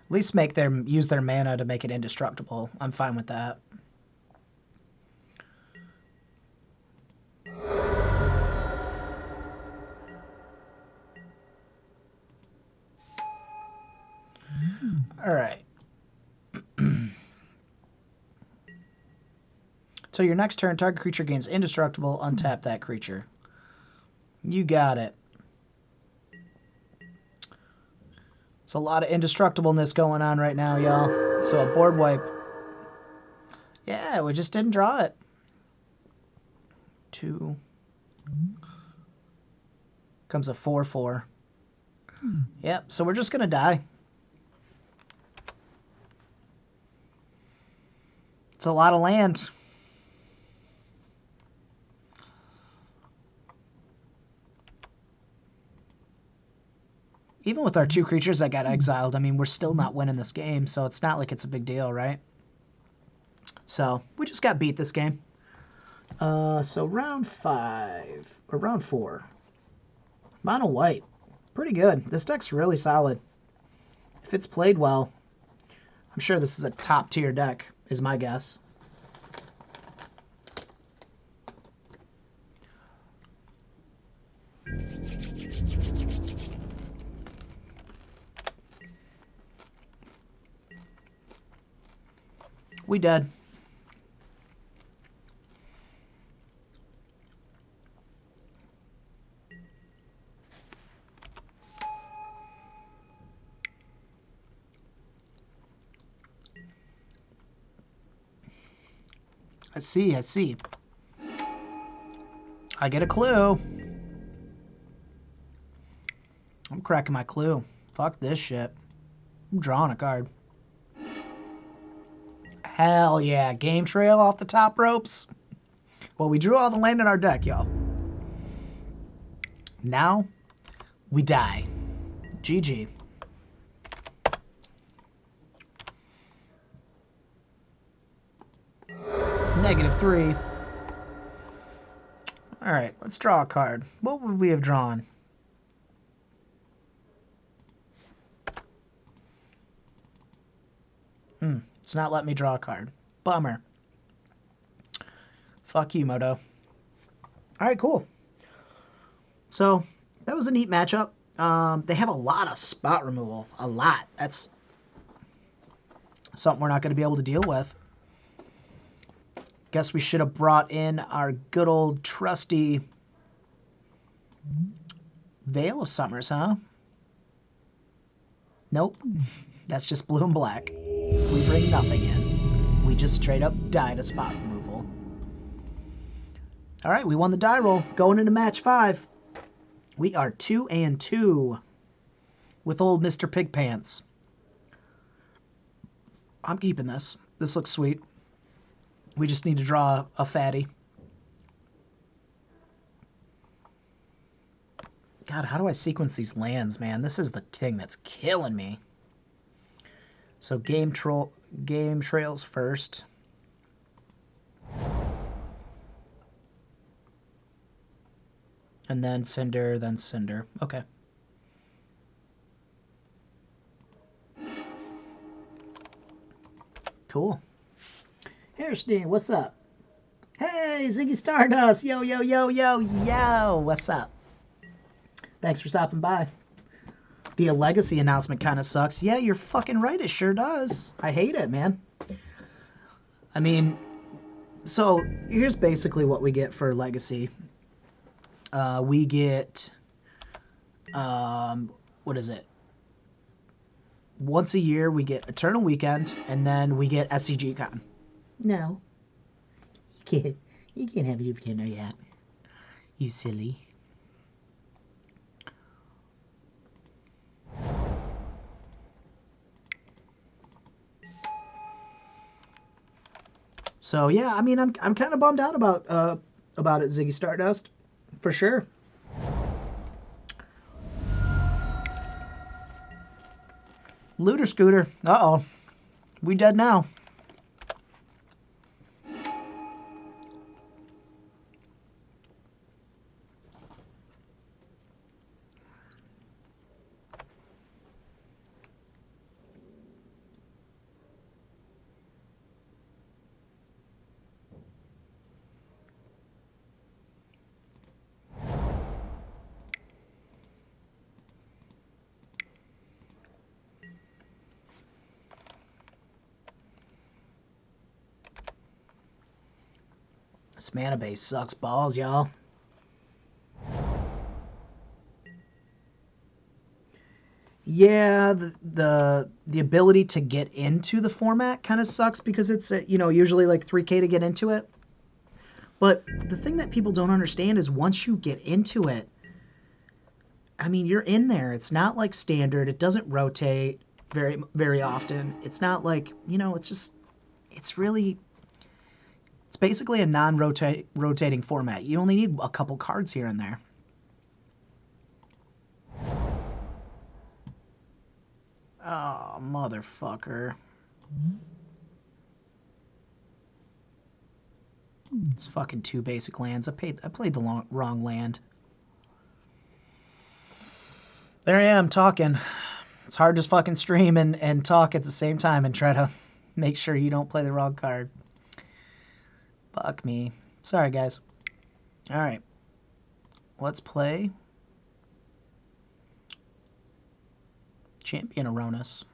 At least make them use their mana to make it indestructible. I'm fine with that. All right. Till your next turn, target creature gains indestructible. Untap that creature. You got it. It's a lot of indestructibleness going on right now, y'all. So a board wipe. Yeah, we just didn't draw it. 2. Comes a 4/4. Yep, so we're just going to die. It's a lot of land. Even with our 2 creatures that got exiled, I mean, we're still not winning this game, so it's not like it's a big deal, right? So, we just got beat this game. So round 5, or round 4. Mono white. Pretty good. This deck's really solid. If it's played well, I'm sure this is a top tier deck, is my guess. We dead. I see, I see. I get a clue. I'm cracking my clue. Fuck this shit. I'm drawing a card. Hell yeah. Game trail off the top ropes. Well, we drew all the land in our deck, y'all. Now, we die. GG. -3. Alright, let's draw a card. What would we have drawn? It's not letting me draw a card. Bummer. Fuck you, Moto. Alright, cool. So, that was a neat matchup. They have a lot of spot removal. A lot. That's something we're not going to be able to deal with. Guess we should have brought in our good old trusty Veil of Summers, huh? Nope. That's just blue and black. We bring nothing in. We just straight up die to spot removal. Alright, we won the die roll. Going into match 5. We are 2-2 with old Mr. Pigpants. I'm keeping this. This looks sweet. We just need to draw a fatty. God, how do I sequence these lands, man? This is the thing that's killing me. So game trails first. And then Cinder, then Cinder. Okay. Cool. Hairsteen, what's up? Hey, Ziggy Stardust! Yo, yo, yo, yo, yo! What's up? Thanks for stopping by. The Legacy announcement kind of sucks. Yeah, you're fucking right. It sure does. I hate it, man. I mean, so here's basically what we get for Legacy. We get, what is it? Once a year, we get Eternal Weekend, and then we get SCG Con. No. You can't have it over dinner yet. You silly. So yeah, I mean, I'm kind of bummed out about it, Ziggy Stardust, for sure. Looter Scooter. Uh-oh. We dead now. This mana base sucks balls, y'all. Yeah, the ability to get into the format kind of sucks because it's usually like 3K to get into it. But the thing that people don't understand is once you get into it, I mean, you're in there. It's not like standard. It doesn't rotate very, very often. It's not like, it's basically a non-rotating format. You only need a couple cards here and there. Oh, motherfucker. It's fucking 2 basic lands. I played the wrong land. There I am talking. It's hard to fucking stream and talk at the same time and try to make sure you don't play the wrong card. Fuck me. Sorry, guys. All right. Let's play Champion of Rhonas.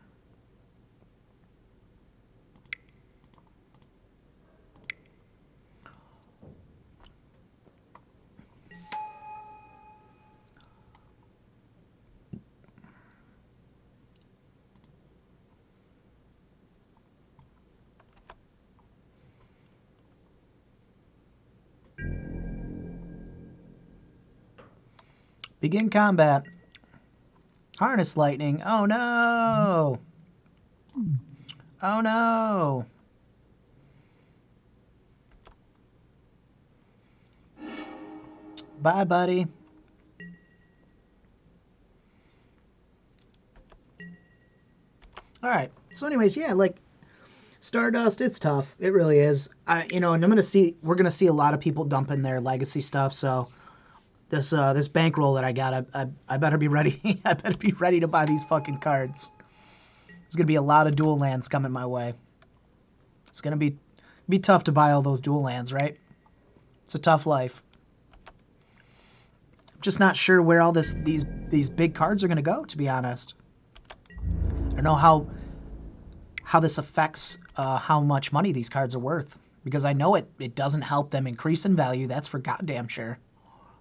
Begin combat. Harness lightning. Oh no! Oh no! Bye, buddy. All right. So, anyways, yeah, like Stardust, it's tough. It really is. And we're gonna see a lot of people dumping their legacy stuff. So this bankroll that I got, I better be ready. I better be ready to buy these fucking cards. There's gonna be a lot of dual lands coming my way. It's gonna be tough to buy all those dual lands, right? It's a tough life. I'm just not sure where all these big cards are gonna go, to be honest. I don't know how this affects how much money these cards are worth, because I know it doesn't help them increase in value. That's for goddamn sure.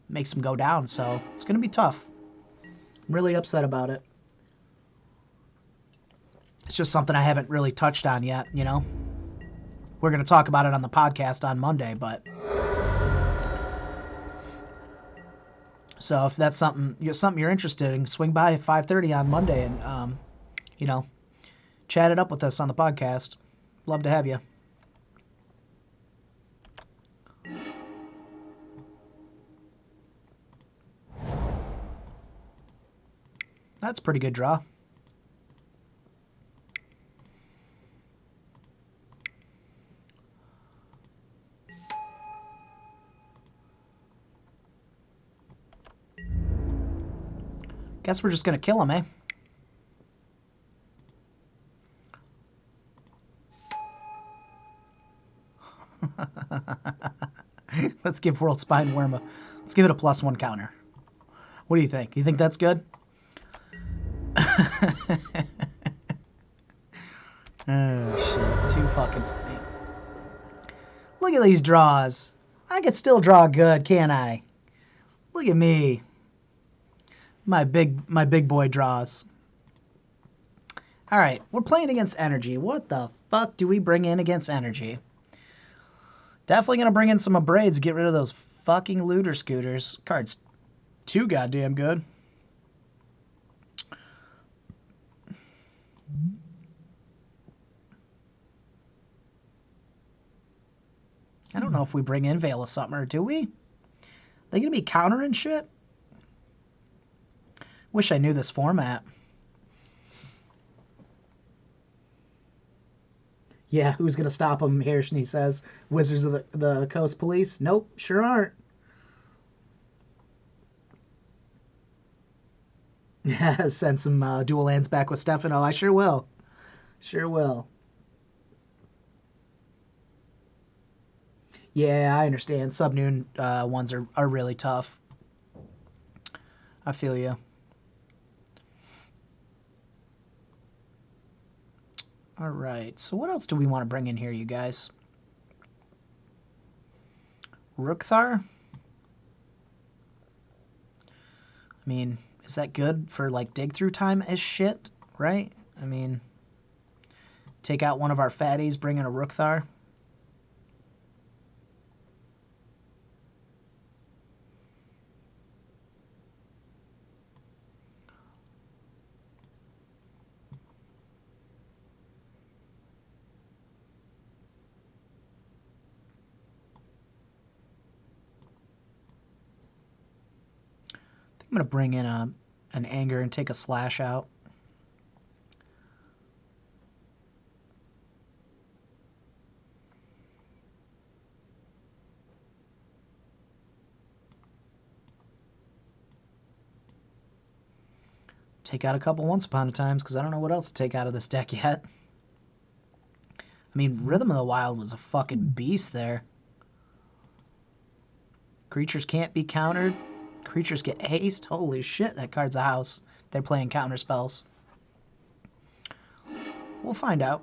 It makes them go down, so it's gonna be tough. I'm really upset about it. It's just something I haven't really touched on yet, you know? We're going to talk about it on the podcast on Monday, but... So if that's something you're interested in, swing by at 5:30 on Monday and, chat it up with us on the podcast. Love to have you. That's a pretty good draw. Guess we're just going to kill him, eh? Let's give World Spine Worm let's give it a +1 counter. What do you think? You think that's good? Oh, shit. Too fucking funny. Look at these draws. I could still draw good, can't I? Look at me. My big boy draws. All right, we're playing against Energy. What the fuck do we bring in against Energy? Definitely going to bring in some Abrades, get rid of those fucking looter scooters. Card's too goddamn good. I don't know if we bring in Veil of Summer, do we? They going to be countering shit? Wish I knew this format. Yeah, who's going to stop them? Hirschney says. Wizards of the Coast Police? Nope, sure aren't. Yeah, send some dual lands back with Stefano. I sure will. Sure will. Yeah, I understand. Subnoon ones are really tough. I feel you. All right, so what else do we want to bring in here, you guys? Rookthar? I mean, is that good for, like, dig-through time as shit, right? I mean, take out one of our fatties, bring in a Rookthar. I'm going to bring in an Anger and take a Slash out. Take out a couple Once Upon a Times, because I don't know what else to take out of this deck yet. I mean, Rhythm of the Wild was a fucking beast there. Creatures can't be countered. Creatures get haste. Holy shit, that card's a house. They're playing counter spells. We'll find out.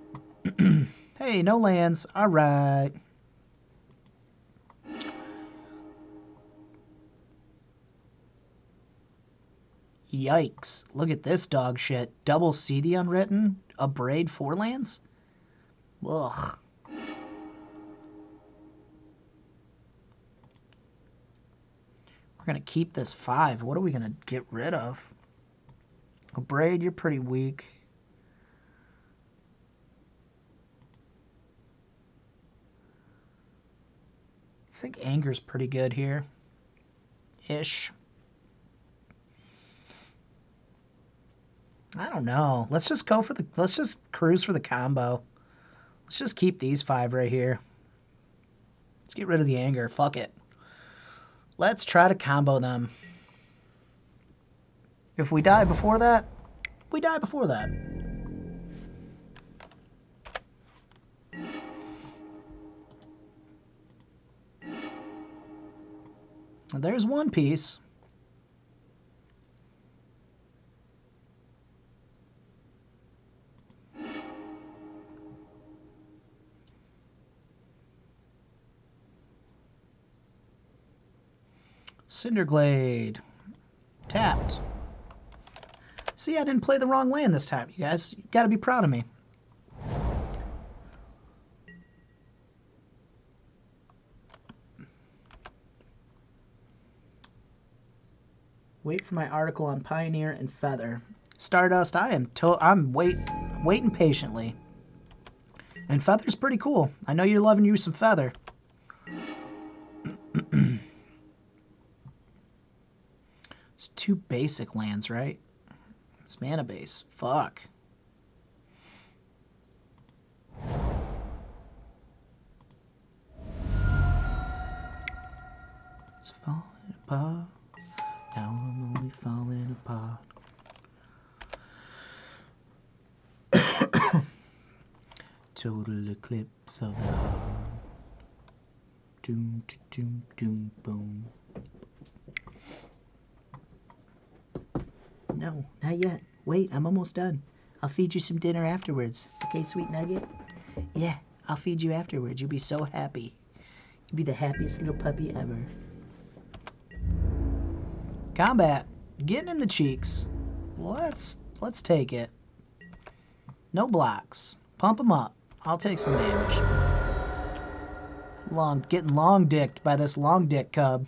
Hey, no lands. All right. Yikes. Look at this dog shit. Double See the Unwritten? A Braid 4 lands? Ugh. We're going to keep this 5. What are we going to get rid of? A Braid, you're pretty weak. I think Anger's pretty good here. Ish. I don't know. Let's just go for the... Let's just cruise for the combo. Let's just keep these 5 right here. Let's get rid of the Anger. Fuck it. Let's try to combo them. If we die before that, we die before that. There's one piece. Cinderglade. Tapped. See, I didn't play the wrong land this time, you guys. You gotta be proud of me. Wait for my article on Pioneer and Feather. Stardust, I'm waiting patiently. And Feather's pretty cool. I know you're loving you some Feather. It's 2 basic lands, right? It's mana base. Fuck. It's falling apart. Now I'm only falling apart. Total eclipse of the heart. Doom, doom, doom, boom. No, not yet. Wait, I'm almost done. I'll feed you some dinner afterwards. Okay, sweet nugget? Yeah, I'll feed you afterwards. You'll be so happy. You'll be the happiest little puppy ever. Combat. Getting in the cheeks. Let's take it. No blocks. Pump them up. I'll take some damage. Getting long dicked by this long dick cub.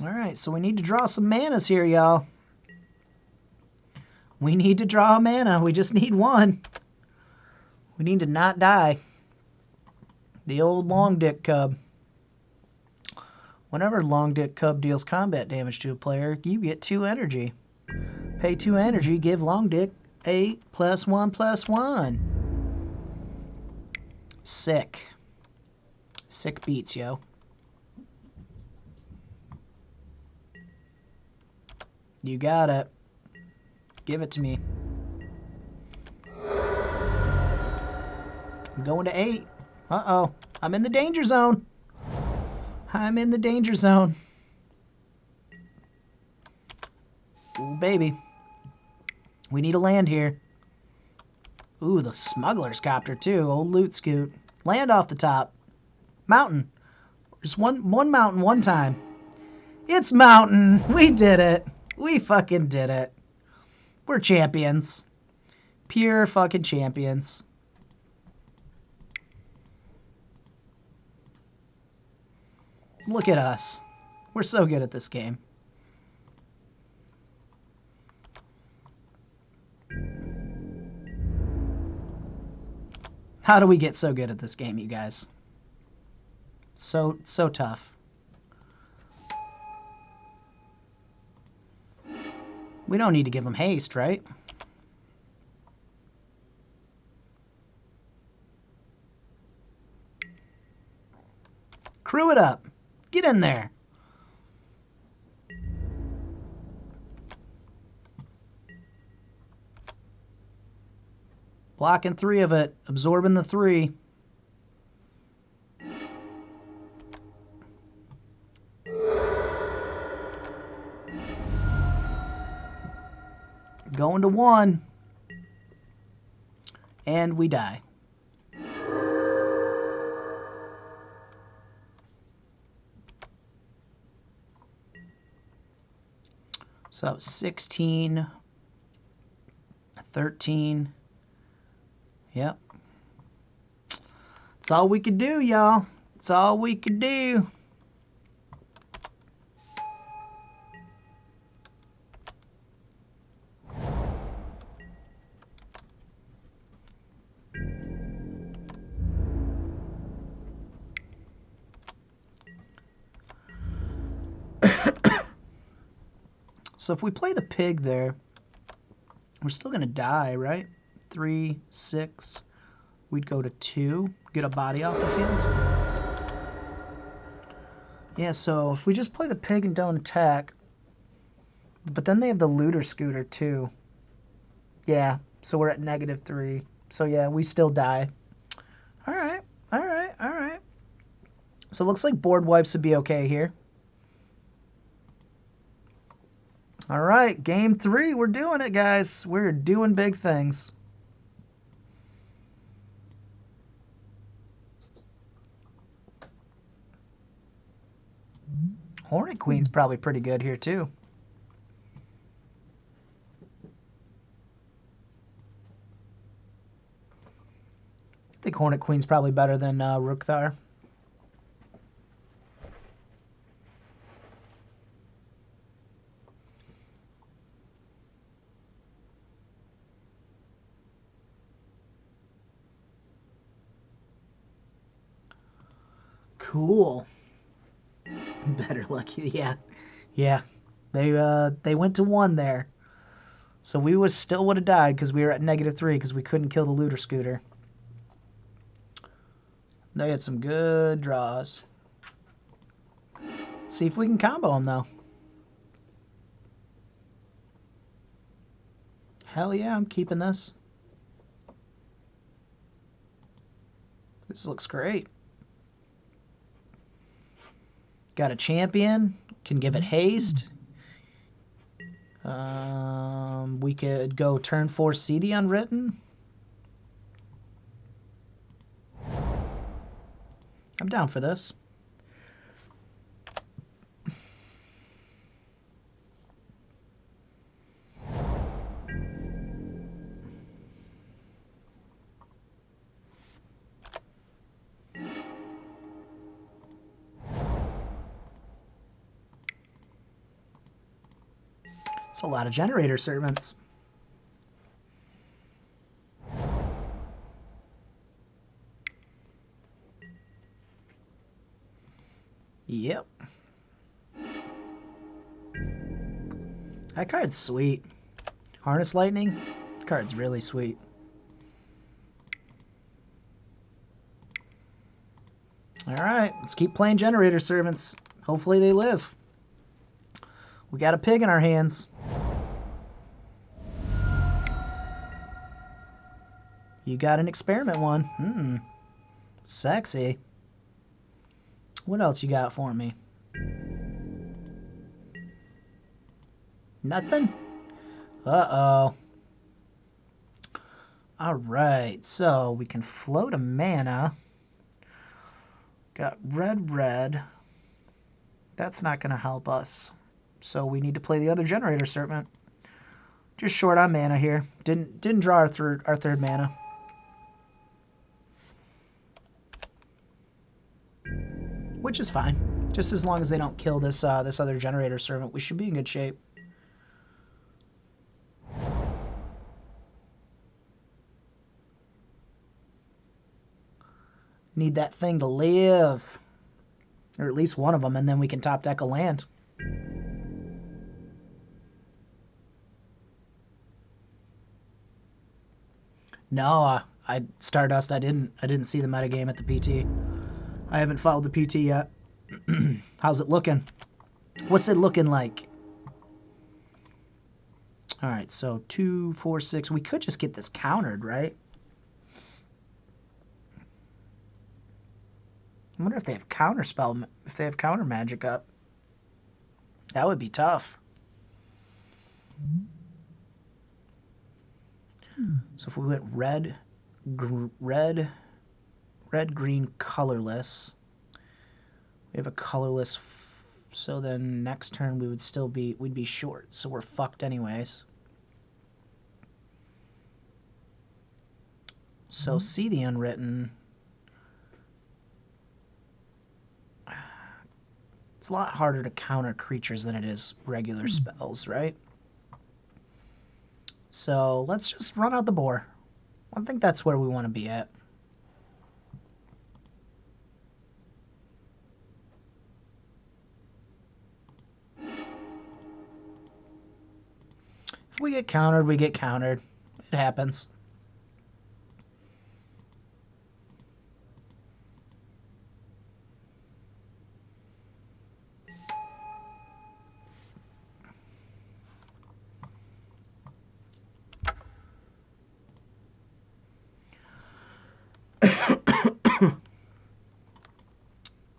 Alright, so we need to draw some manas here, y'all. We need to draw a mana. We just need one. We need to not die. The old long dick cub. Whenever long dick cub deals combat damage to a player, you get 2 energy. Pay 2 energy, give long dick 8 +1/+1. Sick. Sick beats, yo. You got it. Give it to me. I'm going to 8. Uh-oh. I'm in the danger zone. I'm in the danger zone. Ooh, baby. We need a land here. Ooh, the smuggler's copter, too. Old loot scoot. Land off the top. Mountain. Just one mountain one time. It's mountain. We did it. We fucking did it. We're champions. Pure fucking champions. Look at us. We're so good at this game. How do we get so good at this game, you guys? So tough. We don't need to give them haste, right? Crew it up. Get in there. Blocking 3 of it. Absorbing the 3. Going to 1. And we die. So 16, 13. Yep. That's all we could do, y'all. That's all we could do. So if we play the pig there, we're still going to die, right? 3, 6. We'd go to 2, get a body off the field. Yeah, so if we just play the pig and don't attack, but then they have the looter scooter too. Yeah, so we're at -3. So yeah, we still die. All right, all right, all right. So it looks like board wipes would be okay here. All right, game 3, we're doing it, guys. We're doing big things. Hornet Queen's probably pretty good here, too. I think Hornet Queen's probably better than Rookthar. Cool. Better lucky, yeah. Yeah. They went to 1 there. So we still would have died because we were at -3 because we couldn't kill the looter scooter. They had some good draws. See if we can combo them, though. Hell yeah, I'm keeping this. This looks great. Got a champion. Can give it haste. We could go turn 4 see the Unwritten. I'm down for this. It's a lot of generator servants. Yep. That card's sweet. Harness Lightning? That card's really sweet. Alright, let's keep playing generator servants. Hopefully they live. We got a pig in our hands. You got an experiment one. Sexy. What else you got for me? Nothing? Uh-oh. Alright, so we can float a mana. Got red. That's not going to help us. So we need to play the other generator serpent. Just short on mana here. Didn't draw our third mana. Which is fine. Just as long as they don't kill this this other generator servant, we should be in good shape. Need that thing to live. Or at least one of them, and then we can top deck a land. No, Stardust, I didn't see the metagame at the PT. I haven't followed the PT yet. How's it looking? What's it looking like? All right, so 2, 4, 6. We could just get this countered, right? I wonder if they have counterspell, if they have counter magic up. That would be tough. So if we went red, green, colorless. We have a colorless, so then next turn we would still be, we'd be short, so we're fucked anyways. So see the unwritten. It's a lot harder to counter creatures than it is regular spells, right? So let's just run out the boar. I think that's where we want to be at. If we get countered, we get countered. It happens.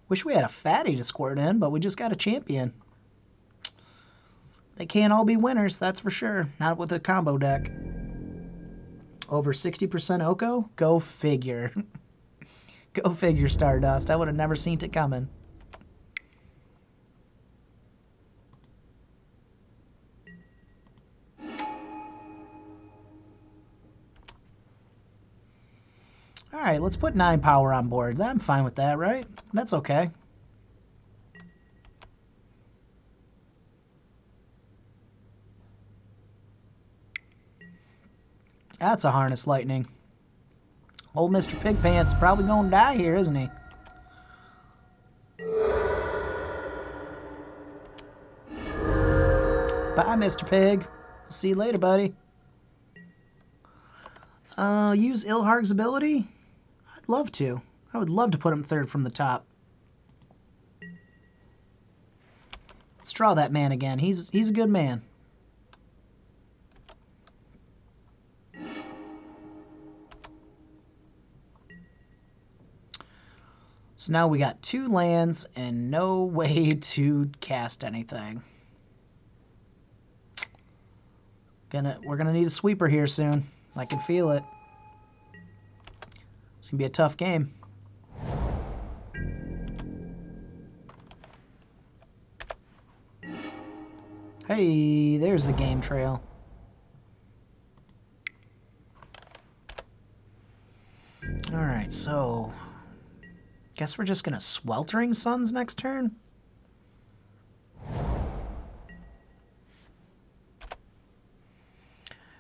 Wish we had a fatty to squirt in, but we just got a champion. They can't all be winners, that's for sure. Not with a combo deck. Over 60% Oko? Go figure. Go figure, Stardust. I would have never seen it coming. All right, let's put 9 power on board. I'm fine with that, right? That's okay. That's a harness lightning. Old Mr. Pigpants probably gonna die here, isn't he? Bye, Mr. Pig. See you later, buddy. Use Ilharg's ability? I'd love to. I would love to put him third from the top. Let's draw that man again. He's a good man. So now we got 2 lands and no way to cast anything. We're gonna need a sweeper here soon. I can feel it. It's gonna be a tough game. Hey, there's the game trail. All right, so guess we're just gonna Sweltering Suns next turn.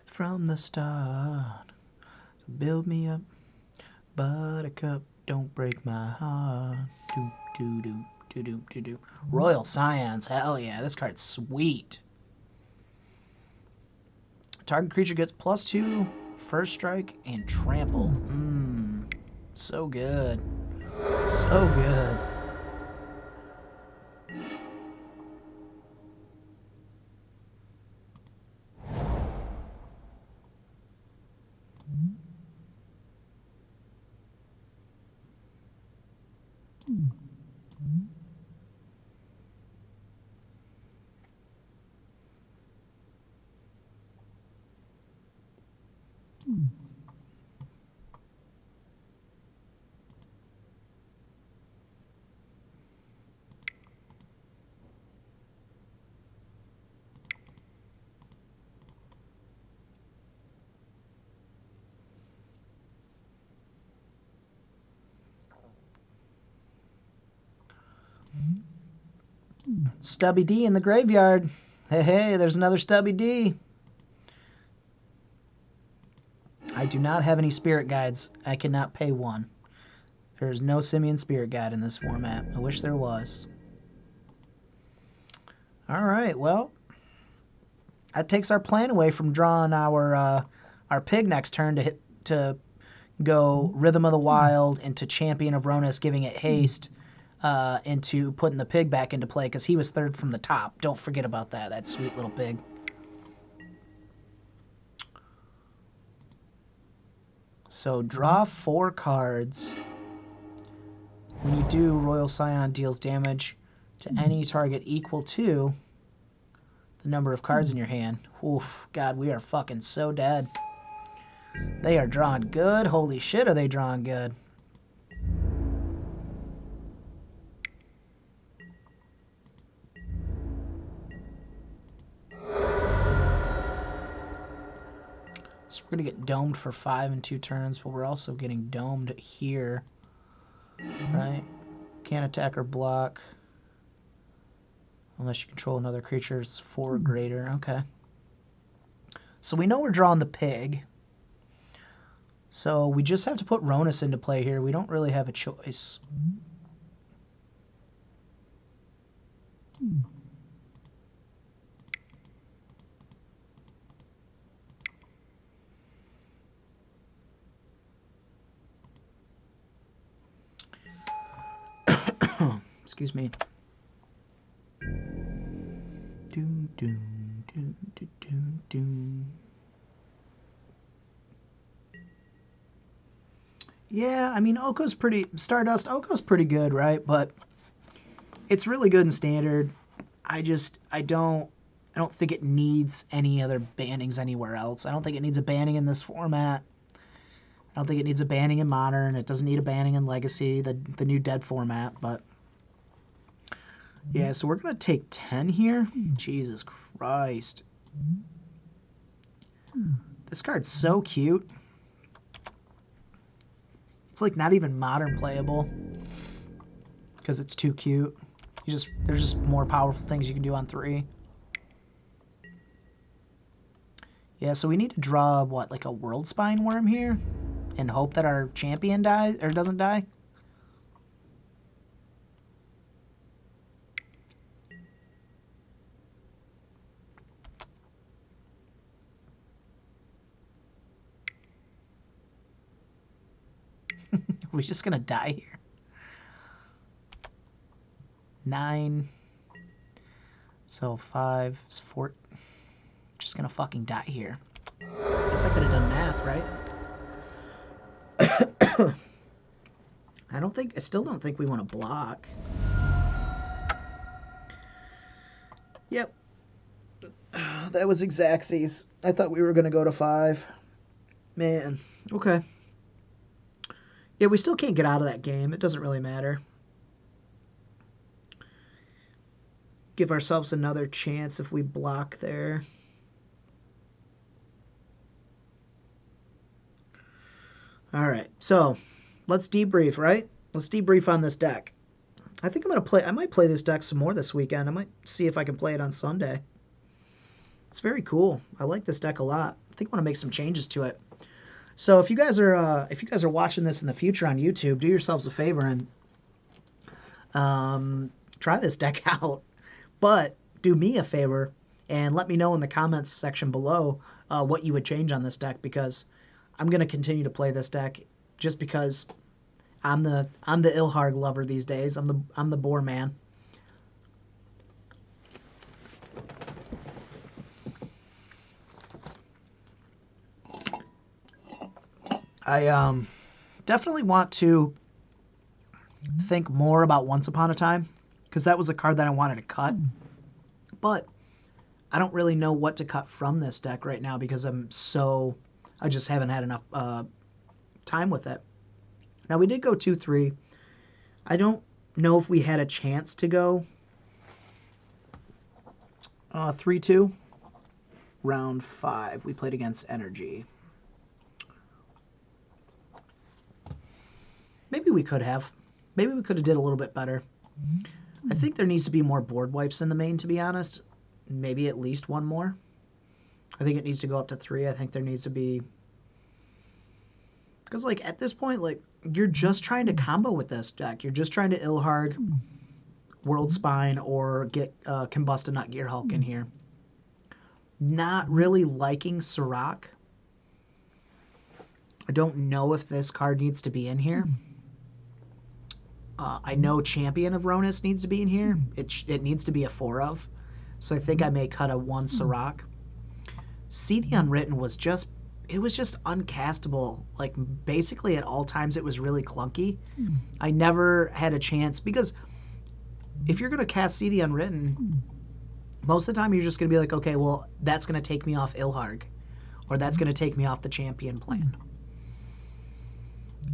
From the start, build me up, buttercup, don't break my heart. Do do do do do do do. Royal Scions, hell yeah, this card's sweet. Target creature gets +2, first strike, and trample. So good. So good. Stubby D in the graveyard. Hey, hey, there's another Stubby D. I do not have any spirit guides. I cannot pay one. There's no Simian spirit guide in this format. I wish there was. All right, well, that takes our plan away from drawing our pig next turn to go Rhythm of the Wild into Champion of Rhonas, giving it haste. into putting the pig back into play because he was third from the top. Don't forget about that. That sweet little pig. So draw 4 cards. When you do, Royal Scion deals damage to any target equal to the number of cards in your hand. Oof, God, we are fucking so dead. They are drawing good. Holy shit, are they drawing good. So we're going to get domed for 5 and 2 turns, but we're also getting domed here. Right? Can't attack or block. Unless you control another creature's 4 or greater. Okay. So we know we're drawing the pig. So we just have to put Rhonas into play here. We don't really have a choice. Excuse me. Doom, doom, doom, doom, doom, doom. Yeah, I mean, Oko's pretty... Stardust, Oko's pretty good, right? But it's really good in Standard. I don't think it needs any other bannings anywhere else. I don't think it needs a banning in this format. I don't think it needs a banning in Modern. It doesn't need a banning in Legacy, the new Dead format, but... Yeah, so we're going to take 10 here. Jesus Christ. This card's so cute. It's like not even Modern playable because it's too cute. There's just more powerful things you can do on 3. Yeah, so we need to draw, what, like a World Spine Worm here? And hope that our champion dies, or doesn't die? We're just gonna die here. 9. So 5 is 4. Just gonna fucking die here. Guess I could have done math, right? I still don't think we want to block. Yep. That was Exacxies. I thought we were gonna go to 5. Man. Okay. Yeah, we still can't get out of that game. It doesn't really matter. Give ourselves another chance if we block there. All right, so let's debrief, right? Let's debrief on this deck. I think I might play this deck some more this weekend. I might see if I can play it on Sunday. It's very cool. I like this deck a lot. I think I want to make some changes to it. So if you guys are watching this in the future on YouTube, do yourselves a favor and try this deck out. But do me a favor and let me know in the comments section below what you would change on this deck, because I'm gonna continue to play this deck just because I'm the Ilharg lover these days. I'm the boar man. I definitely want to think more about Once Upon a Time, because that was a card that I wanted to cut. But I don't really know what to cut from this deck right now because I just haven't had enough time with it. Now, we did go 2-3. I don't know if we had a chance to go 3-2. Round 5, we played against Energy. Maybe we could have. Maybe we could have did a little bit better. I think there needs to be more board wipes in the main, to be honest. Maybe at least one more. I think it needs to go up to 3. I think there needs to be... Because, like, at this point, like, you're just trying to combo with this deck. You're just trying to Ilharg, World Spine, or get Combust and Not Gear Hulk in here. Not really liking Sirach. I don't know if this card needs to be in here. I know Champion of Rhonas needs to be in here. It needs to be a 4 of. So I think I may cut a 1 Sirach. See the Unwritten was just uncastable. Like, basically at all times it was really clunky. I never had a chance, because if you're going to cast See the Unwritten, most of the time you're just going to be like, okay, well, that's going to take me off Ilharg, or that's going to take me off the Champion plan.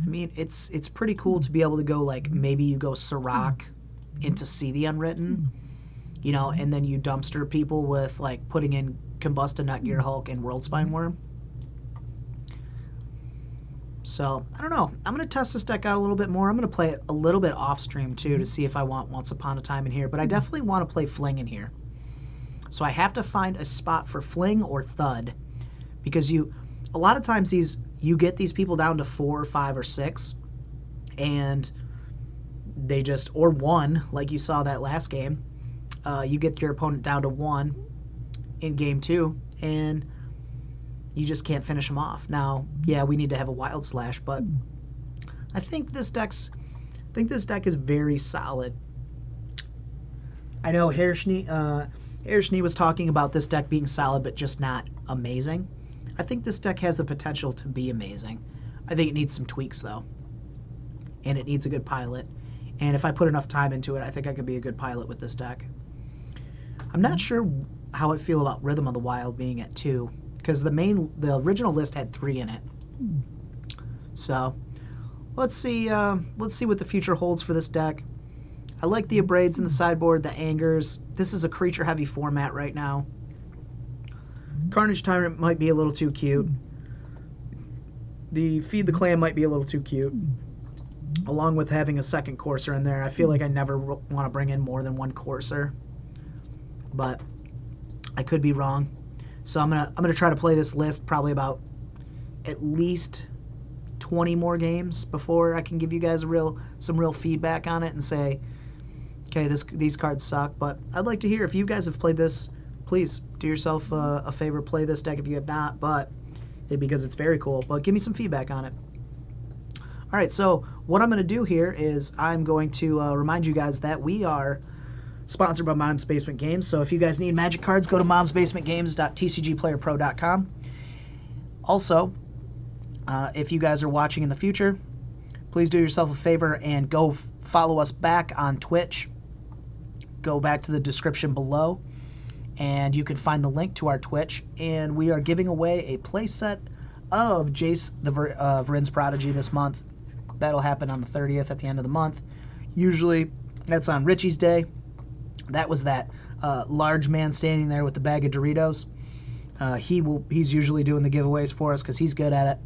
I mean, it's pretty cool to be able to go, like, maybe you go Sirach into See the Unwritten, you know, and then you dumpster people with, like, putting in Combust a Nutgear Hulk and Worldspine Worm. So, I don't know. I'm going to test this deck out a little bit more. I'm going to play it a little bit off stream, too, to see if I want Once Upon a Time in here. But I definitely want to play Fling in here. So I have to find a spot for Fling or Thud. Because a lot of times you get these people down to 4 or 5 or 6. And they just, or 1, like you saw that last game. You get your opponent down to 1 in game 2. And you just can't finish them off. Now, yeah, we need to have a Wild Slash, but I think this deck is very solid. I know Hershny was talking about this deck being solid, but just not amazing. I think this deck has the potential to be amazing. I think it needs some tweaks, though, and it needs a good pilot. And if I put enough time into it, I think I could be a good pilot with this deck. I'm not sure how I feel about Rhythm of the Wild being at 2. Because the original list had 3 in it. So let's see what the future holds for this deck. I like the Abrades in the sideboard, the Angers. This is a creature-heavy format right now. Carnage Tyrant might be a little too cute. The Feed the Clan might be a little too cute. Along with having a second Courser in there. I feel like I never want to bring in more than 1 Courser. But I could be wrong. So I'm gonna try to play this list probably about at least 20 more games before I can give you guys some real feedback on it and say, okay, these cards suck. But I'd like to hear if you guys have played this. Please do yourself a favor, play this deck if you have not. But because it's very cool. But give me some feedback on it. All right, so what I'm gonna do here is I'm going to remind you guys that we are sponsored by Mom's Basement Games. So if you guys need Magic cards, go to momsbasementgames.tcgplayerpro.com. Also, if you guys are watching in the future, please do yourself a favor and go follow us back on Twitch. Go back to the description below, and you can find the link to our Twitch. And we are giving away a playset of Jace the Vryn's Prodigy this month. That'll happen on the 30th at the end of the month. Usually, that's on Richie's Day. That was that large man standing there with the bag of Doritos. He's usually doing the giveaways for us because he's good at it,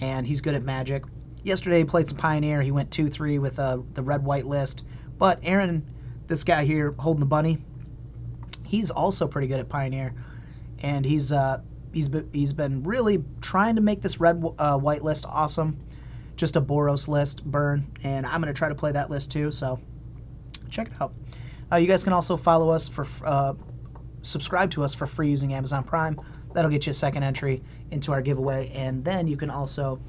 and he's good at Magic. Yesterday he played some Pioneer. He went 2-3 with the red-white list. But Aaron, this guy here holding the bunny, he's also pretty good at Pioneer, and he's been really trying to make this red-white list awesome. Just a Boros list burn, and I'm going to try to play that list too, so check it out. You guys can also follow us subscribe to us for free using Amazon Prime. That'll get you a second entry into our giveaway. And then you can also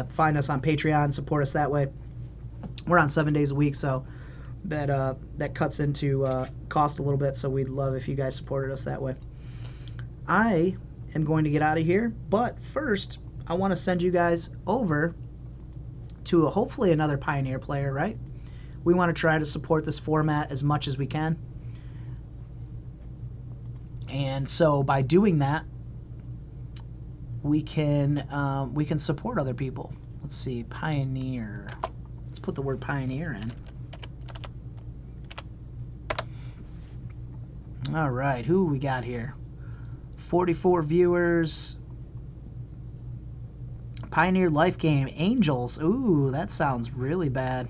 find us on Patreon, support us that way. We're on 7 days a week, so that cuts into cost a little bit. So we'd love if you guys supported us that way. I am going to get out of here, but first I want to send you guys over to hopefully another Pioneer player, right? We want to try to support this format as much as we can. And so by doing that, we can support other people. Let's see, Pioneer. Let's put the word Pioneer in. All right, who we got here? 44 viewers. Pioneer Life Game, Angels. Ooh, that sounds really bad.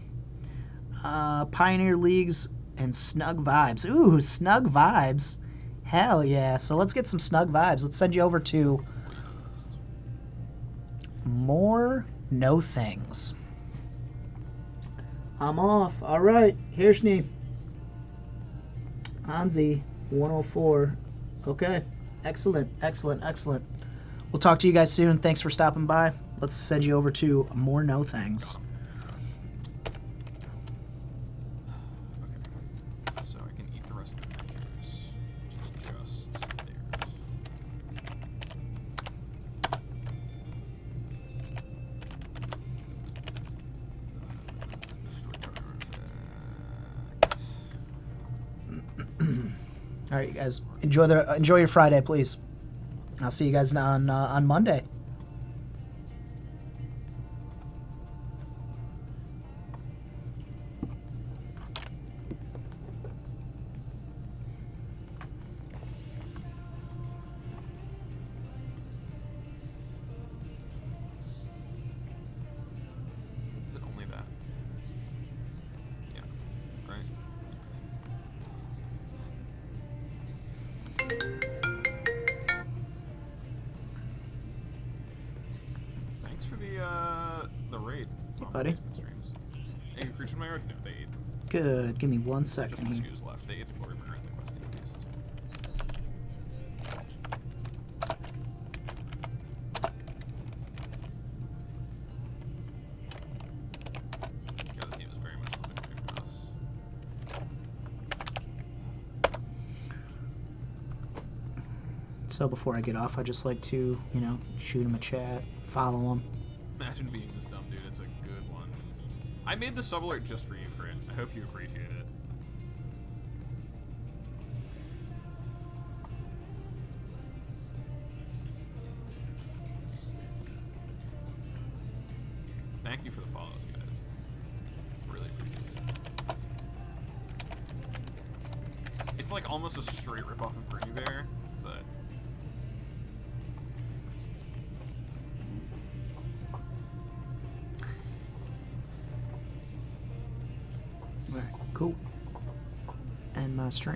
Pioneer Leagues and Snug Vibes. Ooh, Snug Vibes. Hell yeah. So let's get some Snug Vibes. Let's send you over to More No Things. I'm off. All right. Here's Schnee. Anzi, 104. Okay. Excellent, excellent, excellent. We'll talk to you guys soon. Thanks for stopping by. Let's send you over to More No Things. All right, you guys, enjoy your Friday, please. I'll see you guys on Monday. Is it only that? Yeah. Right. Thanks for the raid. Hey, buddy. Streams. Hey, creature in my yard? No, they ate. Good. Give me 1 Just second here. mosquitoes left. They ate the glory burner and the questing beast. God, this game is very much slipping away from us. So before I get off, I just like to, shoot him a chat, follow him. Imagine being this dumb, dude. It's a good one. I made the sub alert just for you, Frit. I hope you appreciate it. Thank you for the follows, guys. Really appreciate it. It's like almost a straight ripoff of Grimmy Bear, but... All right, cool. And my stream.